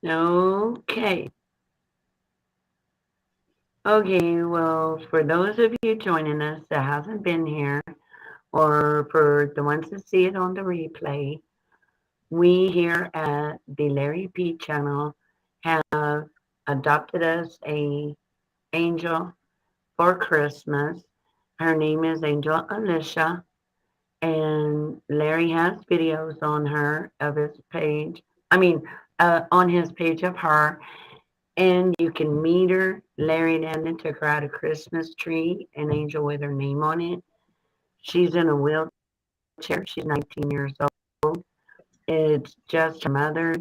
Speaker 4: Okay. Okay, well, for those of you joining us that hasn't been here, or for the ones that see it on the replay, we here at the Larry P channel have adopted us a angel for Christmas. Her name is Angel Alicia, and Larry has videos on her of his page. On his page of her, and you can meet her. Larry and Edna took her out a Christmas tree, an angel with her name on it. She's in a wheelchair. She's 19 years old. It's just her mother,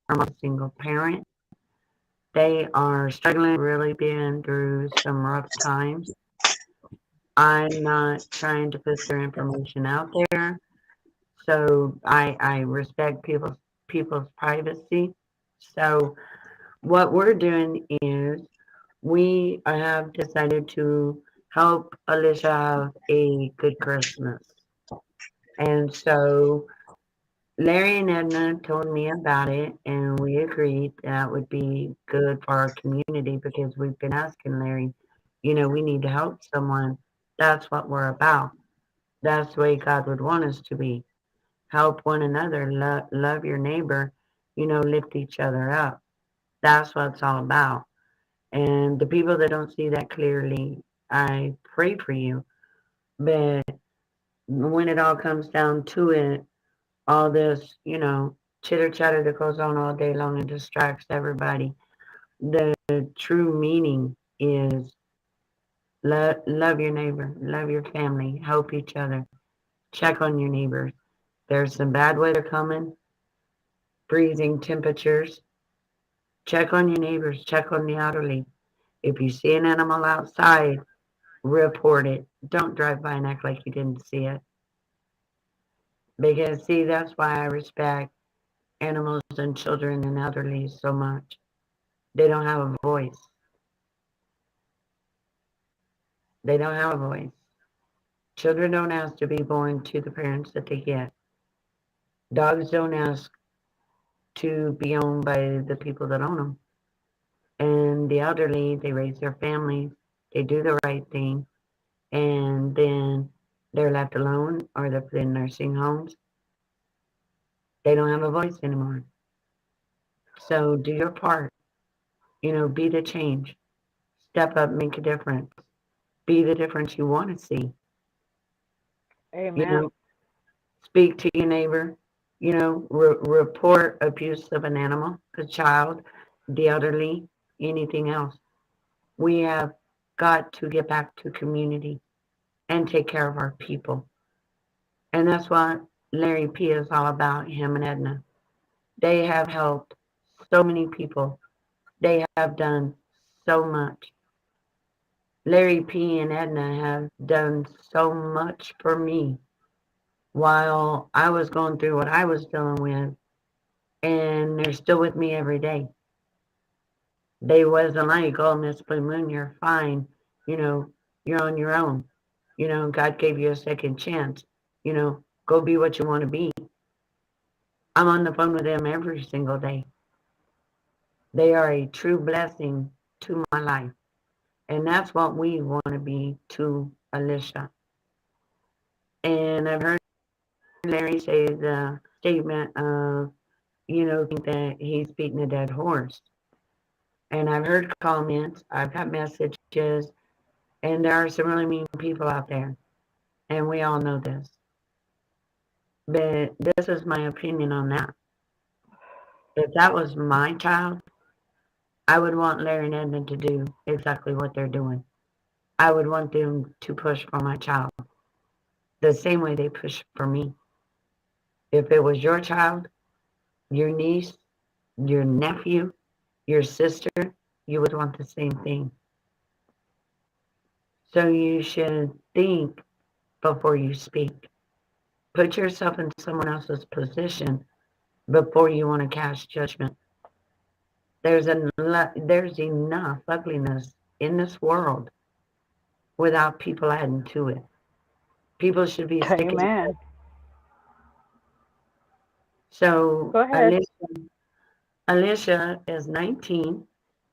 Speaker 4: her mom's a single parent. They are struggling, really been through some rough times. I'm not trying to put their information out there, so I respect people's privacy. So what we're doing is we have decided to help Alicia have a good Christmas. And so Larry and Edna told me about it, and we agreed that would be good for our community because we've been asking Larry, we need to help someone. That's what we're about. That's the way God would want us to be. Help one another, love your neighbor, lift each other up. That's what it's all about. And the people that don't see that clearly, I pray for you. But when it all comes down to it, all this, chitter chatter that goes on all day long and distracts everybody, the true meaning is love your neighbor, love your family, help each other, check on your neighbors. There's some bad weather coming, freezing temperatures. Check on your neighbors, check on the elderly. If you see an animal outside, report it. Don't drive by and act like you didn't see it. Because, see, that's why I respect animals and children and elderly so much. They don't have a voice. They don't have a voice. Children don't ask to be born to the parents that they get. Dogs don't ask to be owned by the people that own them. And the elderly, they raise their families, they do the right thing, and then They're left alone or they're put in nursing homes. They don't have a voice anymore. So do your part. Be the change. Step up, make a difference. Be the difference you want to see.
Speaker 5: Amen.
Speaker 4: Speak to your neighbor. Report abuse of an animal, a child, the elderly, anything else. We have got to get back to community and take care of our people. And that's what Larry P is all about, him and Edna. They have helped so many people. They have done so much. Larry P and Edna have done so much for me while I was going through what I was dealing with, and they're still with me every day. They wasn't like, oh, Miss Blue Moon, you're fine. You're on your own. God gave you a second chance. Go be what you want to be. I'm on the phone with them every single day. They are a true blessing to my life. And that's what we want to be to Alicia. And I've heard Larry say the statement of, think that he's beating a dead horse. And I've heard comments, I've got messages, and there are some really mean people out there. And we all know this. But this is my opinion on that. If that was my child, I would want Larry and Edna to do exactly what they're doing. I would want them to push for my child the same way they push for me. If it was your child, your niece, your nephew, your sister, you would want the same thing. So you should think before you speak. Put yourself in someone else's position before you want to cast judgment. There's enough ugliness in this world without people adding to it. People should be sticking together.
Speaker 5: Amen.
Speaker 4: So
Speaker 5: Go ahead.
Speaker 4: Alicia is 19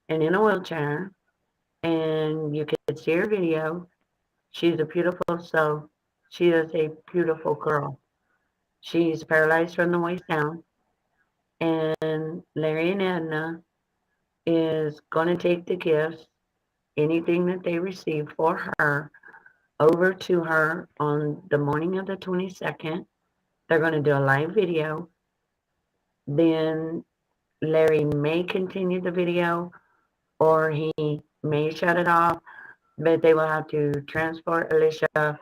Speaker 4: and in a wheelchair, and you can see her video. She's a beautiful soul. She is a beautiful girl. She's paralyzed from the waist down, and Larry and Edna is going to take the gifts, anything that they receive for her, over to her on the morning of the 22nd. They're going to do a live video. Then Larry may continue the video or he may shut it off, but they will have to transport Alicia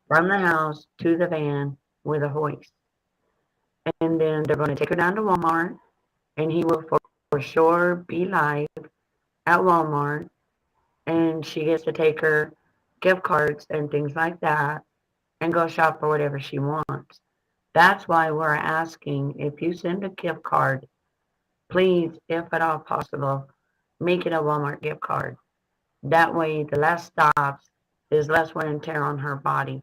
Speaker 4: from the house to the van with a hoist. And then they're going to take her down to Walmart, and he will for sure be live at Walmart, and she gets to take her gift cards and things like that and go shop for whatever she wants. That's why we're asking, if you send a gift card, please, if at all possible, make it a Walmart gift card. That way, the less stops is less wear and tear on her body,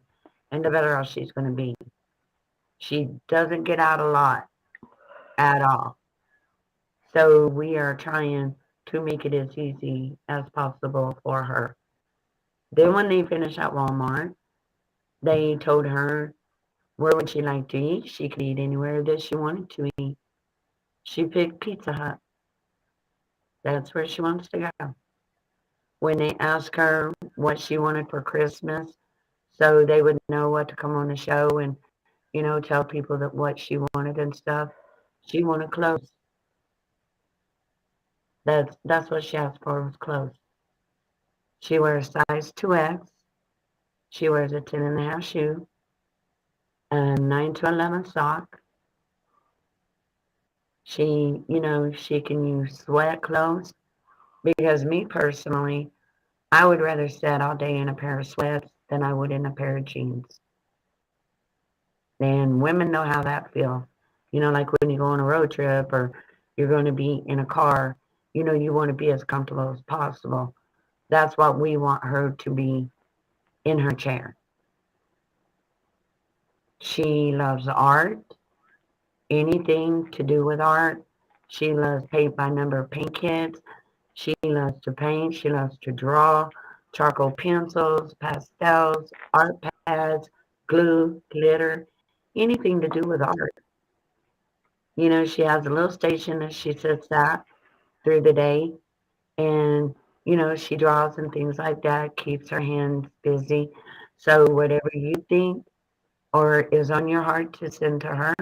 Speaker 4: and the better off she's going to be. She doesn't get out a lot at all. So we are trying to make it as easy as possible for her. Then when they finish at Walmart, they told her where would she like to eat. She could eat anywhere that she wanted to eat. She picked Pizza Hut. That's where she wants to go. When they asked her what she wanted for Christmas, so they would know what to come on the show and, tell people that what she wanted and stuff, she wanted clothes. That's what she asked for, was clothes. She wears size 2X. She wears a 10.5 shoe, a 9 to 11 sock. She can use sweat clothes, because me personally, I would rather sit all day in a pair of sweats than I would in a pair of jeans. And women know how that feels. Like when you go on a road trip or you're going to be in a car, you want to be as comfortable as possible. That's what we want her to be in her chair. She loves art, anything to do with art. She loves paint by number paint kits. She loves to paint. She loves to draw, charcoal pencils, pastels, art pads, glue, glitter, anything to do with art. You know, she has a little station that she sits at through the day, and you know, she draws and things like that, keeps her hands busy. So whatever you think or is on your heart to send to her,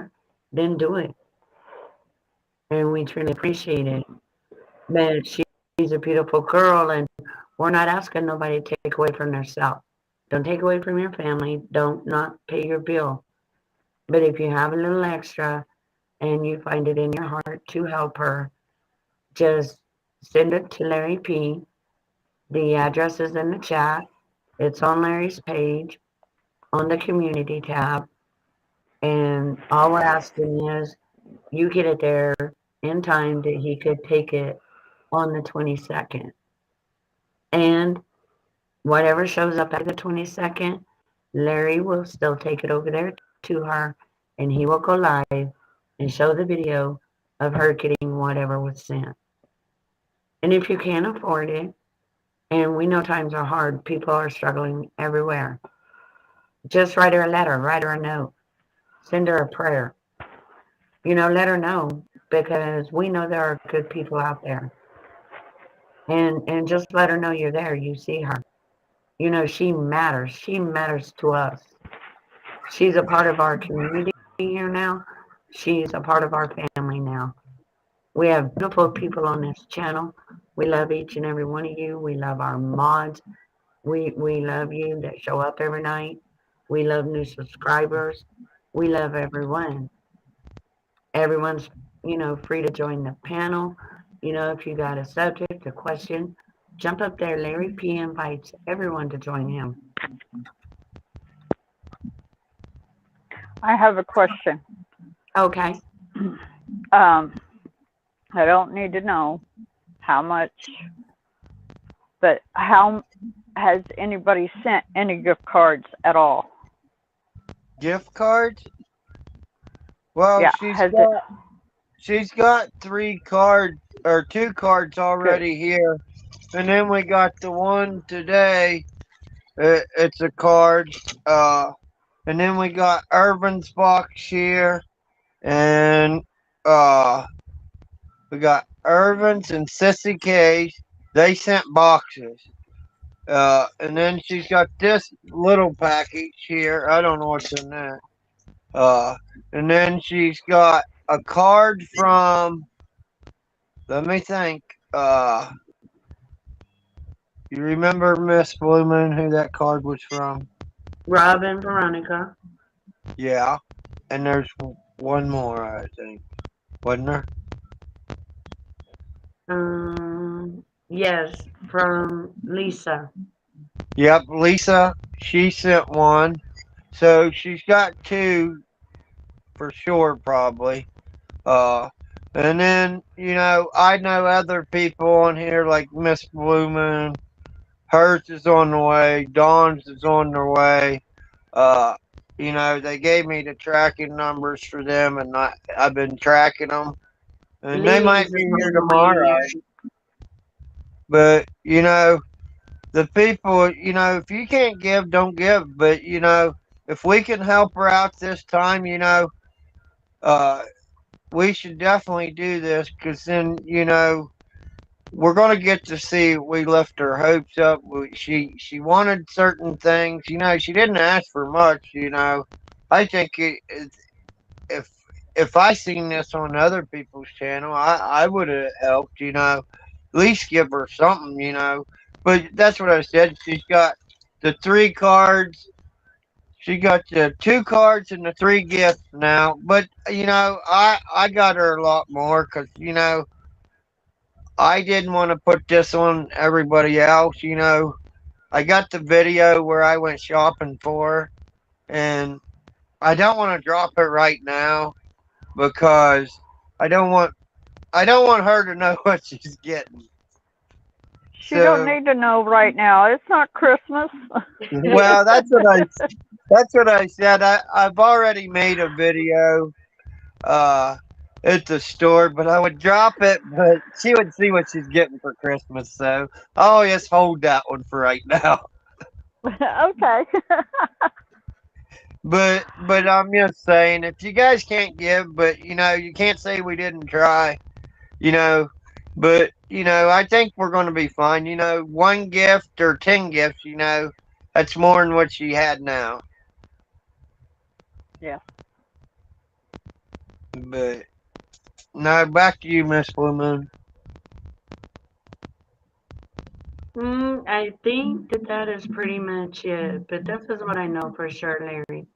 Speaker 4: then do it. And we truly appreciate it. But she's a beautiful girl, and we're not asking nobody to take away from themselves. Don't take away from your family. Don't not pay your bill. But if you have a little extra and you find it in your heart to help her, just send it to Larry P. The address is in the chat. It's on Larry's page on the community tab. And all we're asking is you get it there in time that he could take it on the 22nd. And whatever shows up at the 22nd, Larry will still take it over there to her, and he will go live and show the video of her getting whatever was sent. And if you can't afford it, and we know times are hard, people are struggling everywhere, just write her a letter, write her a note, send her a prayer. You know, let her know, because we know there are good people out there. And just let her know you're there, you see her. You know, she matters. She matters to us. She's a part of our community here now. She's a part of our family now. We have beautiful people on this channel. We love each and every one of you. We love our mods. We love you that show up every night. We love new subscribers. We love everyone. Everyone's, you know, free to join the panel. You know, if you got a subject, a question, jump up there. Larry P invites everyone to join him.
Speaker 5: I have a question.
Speaker 4: Okay.
Speaker 5: I don't need to know how much, but how has anybody sent any gift cards at all?
Speaker 1: Gift cards? Well,
Speaker 5: Yeah,
Speaker 1: she's got 3 cards or 2 cards already here, and then we got the one today. It's a card. And then we got Irvin's box here, and we got Irvin's and Sissy K's. They sent boxes. And then she's got this little package here. I don't know what's in that. And then she's got a card from, let me think. You remember Miss Blue Moon, who that card was from?
Speaker 4: Rob and Veronica.
Speaker 1: Yeah. And there's one more, I think. Wasn't there?
Speaker 4: Yes, from Lisa.
Speaker 1: Yep, Lisa. She sent one. So she's got 2 for sure, probably. And then, you know, I know other people on here like Miss Blue Moon. Hers is on the way. Dawn's is on their way. You know, they gave me the tracking numbers for them, and I've been tracking them. And they might be here tomorrow. But, you know, the people, you know, if you can't give, don't give. But, you know, if we can help her out this time, you know, we should definitely do this, because then, you know, we're going to get to see we lift her hopes up. She wanted certain things. You know, she didn't ask for much, you know. I think if I seen this on other people's channel, I would have helped, you know. At least give her something, you know. But that's what I said. She's got the 3 cards. She got the 2 cards and the 3 gifts now. But, you know, I got her a lot more, because, you know, I didn't want to put this on everybody else, you know. I got the video where I went shopping for her, and I don't want to drop it right now, because I don't want her to know what she's getting.
Speaker 5: She don't need to know right now. It's not Christmas.
Speaker 1: Well, that's what I said. I've already made a video at the store, but I would drop it, but she would see what she's getting for Christmas, so I'll just hold that one for right now.
Speaker 5: Okay.
Speaker 1: But I'm just saying, if you guys can't give, but you can't say we didn't try, you know. But I think we're going to be fine. One gift or 10 gifts, that's more than what she had now.
Speaker 5: Yeah.
Speaker 1: But no, back to you, Miss Blue Moon.
Speaker 4: I think that is pretty much it. But this is what I know for sure, Larry.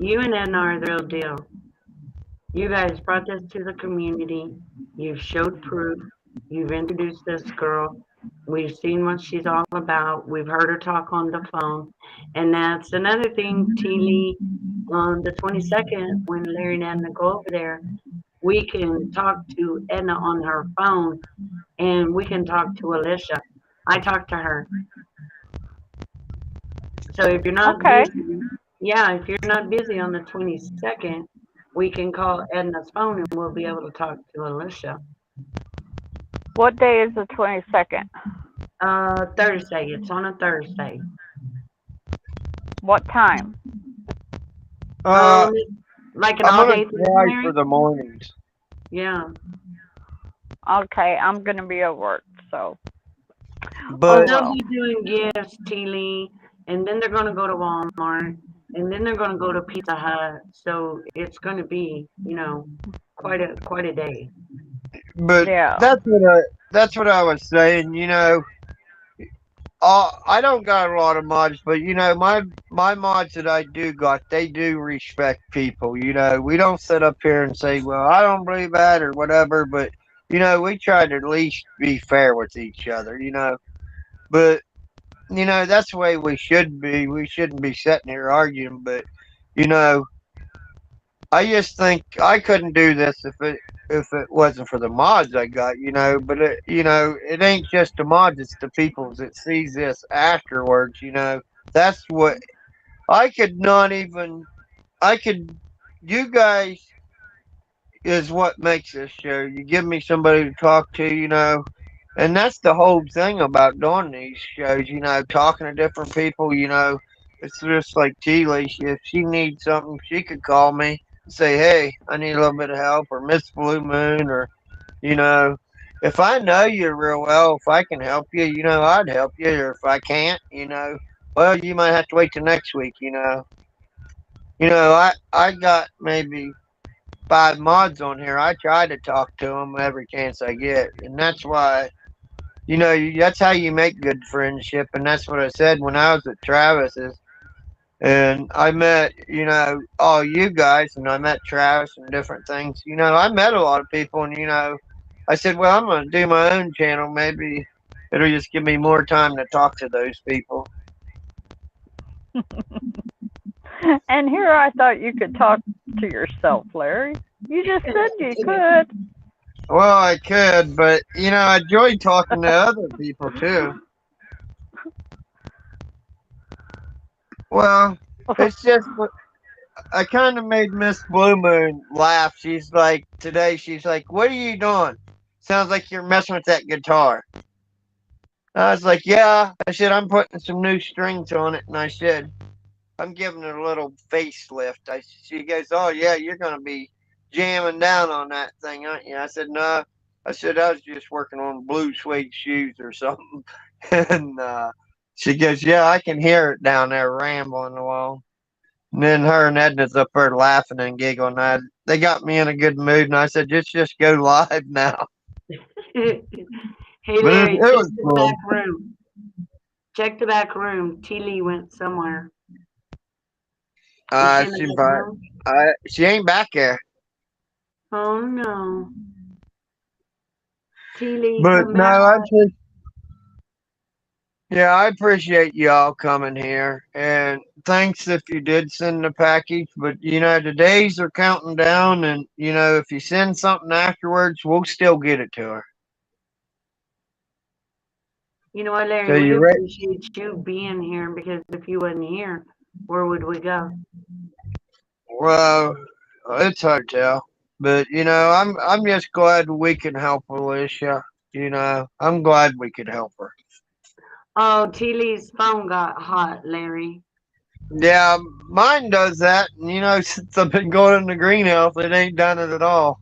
Speaker 4: You and Edna are the real deal. You guys brought this to the community. You've showed proof. You've introduced this girl. We've seen what she's all about. We've heard her talk on the phone. And that's another thing, T. Lee, on the 22nd, when Larry and Edna go over there, we can talk to Edna on her phone and we can talk to Alicia. I talked to her. So if you're not
Speaker 5: Okay.
Speaker 4: busy, yeah, if you're not busy on the 22nd, we can call Edna's phone and we'll be able to talk to Alicia.
Speaker 5: What day is the 22nd?
Speaker 4: Thursday. It's on a Thursday.
Speaker 5: What time?
Speaker 1: Uh,
Speaker 4: Like an
Speaker 1: I'm
Speaker 4: all
Speaker 1: gonna
Speaker 4: day thing,
Speaker 1: try
Speaker 4: Mary?
Speaker 1: for the mornings.
Speaker 4: Yeah.
Speaker 5: Okay, I'm gonna be at work, so.
Speaker 1: But
Speaker 4: They'll
Speaker 5: well.
Speaker 4: be doing gifts, T. Lee, and then they're gonna go to Walmart, and then they're gonna go to Pizza Hut. So it's gonna be, quite a day.
Speaker 1: but
Speaker 5: Yeah.
Speaker 1: that's what I was saying. I don't got a lot of mods, but my mods that I do got, they do respect people. We don't sit up here and say, "Well, I don't believe that" or whatever. But we try to at least be fair with each other. But that's the way we should be. We shouldn't be sitting here arguing. But you know, I just think I couldn't do this if it wasn't for the mods I got. But it ain't just the mods; it's the people that sees this afterwards. That's what I could not even. I could. You guys is what makes this show. You give me somebody to talk to. And that's the whole thing about doing these shows. Talking to different people. It's just like T. Lee. If she needs something, she could call me and say, "Hey, I need a little bit of help," or Miss Blue Moon, or you know, if I know you real well, if I can help you, I'd help you. Or if I can't, well, you might have to wait till next week. I got maybe 5 mods on here. I try to talk to them every chance I get, and that's why. That's how you make good friendship, and that's what I said when I was at Travis's, and I met, all you guys, and I met Travis and different things. I met a lot of people, and I said, well, I'm gonna do my own channel. Maybe it'll just give me more time to talk to those people.
Speaker 5: And here I thought you could talk to yourself, Larry. You just said you could.
Speaker 1: Well, I could, but I enjoy talking to other people too. Well, it's just I kind of made Miss Blue Moon laugh. She's like, today, she's like, what are you doing? Sounds like you're messing with that guitar. I was like, yeah. I said, I'm putting some new strings on it. And I said, I'm giving it a little facelift. She goes, oh, yeah, you're going to be jamming down on that thing, aren't you? I said, no. I said, I was just working on blue suede shoes or something. And she goes, yeah, I can hear it down there rambling along. And then her and Edna's up there laughing and giggling. They got me in a good mood, and I said, just go live now.
Speaker 4: Hey,
Speaker 1: But
Speaker 4: Larry,
Speaker 1: it
Speaker 4: check
Speaker 1: was
Speaker 4: the
Speaker 1: cool.
Speaker 4: back room. Check the back room. T. Lee went somewhere. Is she in the back room?
Speaker 1: She ain't back there.
Speaker 4: Oh, no. T. Lee,
Speaker 1: But
Speaker 4: come
Speaker 1: no,
Speaker 4: back.
Speaker 1: I appreciate y'all coming here, and thanks if you did send the package. But the days are counting down, and if you send something afterwards, we'll still get it to her.
Speaker 4: You know what, Larry?
Speaker 1: So
Speaker 4: We
Speaker 1: you ready?
Speaker 4: appreciate you being here because if you wasn't here, where would we go?
Speaker 1: Well, it's hard to tell, but I'm just glad we can help Alicia. I'm glad we could help her.
Speaker 4: Oh, T. Lee's phone got hot, Larry.
Speaker 1: Yeah, mine does that. And, since I've been going in the greenhouse, it ain't done it at all.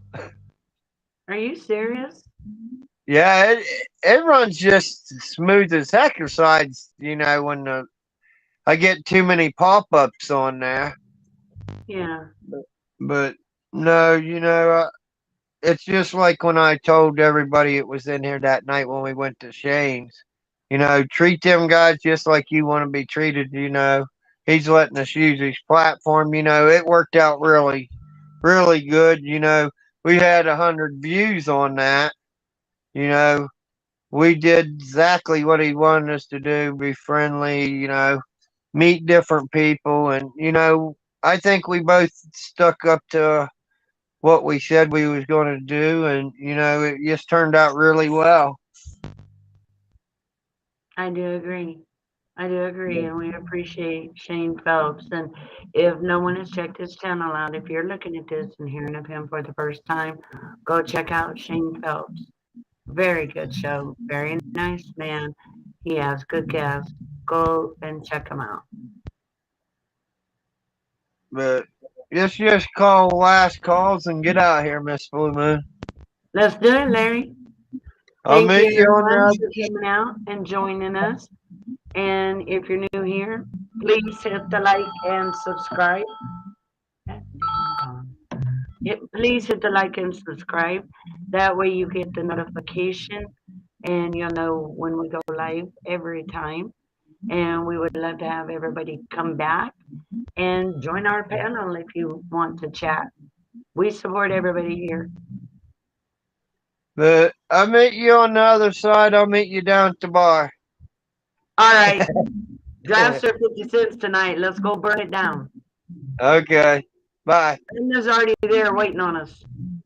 Speaker 4: Are you serious?
Speaker 1: Yeah, it runs just smooth as exercise, when I get too many pop-ups on there.
Speaker 4: Yeah.
Speaker 1: But no, it's just like when I told everybody it was in here that night when we went to Shane's. Treat them guys just like you want to be treated. He's letting us use his platform. It worked out really, really good. We had 100 views on that. You know, we did exactly what he wanted us to do, be friendly, meet different people. And, I think we both stuck up to what we said we was going to do. And, it just turned out really well.
Speaker 4: I do agree. I do agree, and we appreciate Shane Phelps. And if no one has checked his channel out, if you're looking at this and hearing of him for the first time, go check out Shane Phelps. Very good show. Very nice man. He has good guests. Go and check him out.
Speaker 1: But just call last calls and get out here, Miss Blue Moon.
Speaker 4: Let's do it, Larry.
Speaker 1: I'll
Speaker 4: Thank
Speaker 1: meet
Speaker 4: you
Speaker 1: you on
Speaker 4: everyone
Speaker 1: the
Speaker 4: for coming out and joining us. And if you're new here, please hit the like and subscribe. Please hit the like and subscribe. That way you get the notification and you'll know when we go live every time. And we would love to have everybody come back and join our panel if you want to chat. We support everybody here.
Speaker 1: But I'll meet you on the other side. I'll meet you down at the bar.
Speaker 4: All right. Drafts are 50 cents tonight. Let's go burn it down.
Speaker 1: Okay. Bye.
Speaker 4: Linda's already there waiting on us.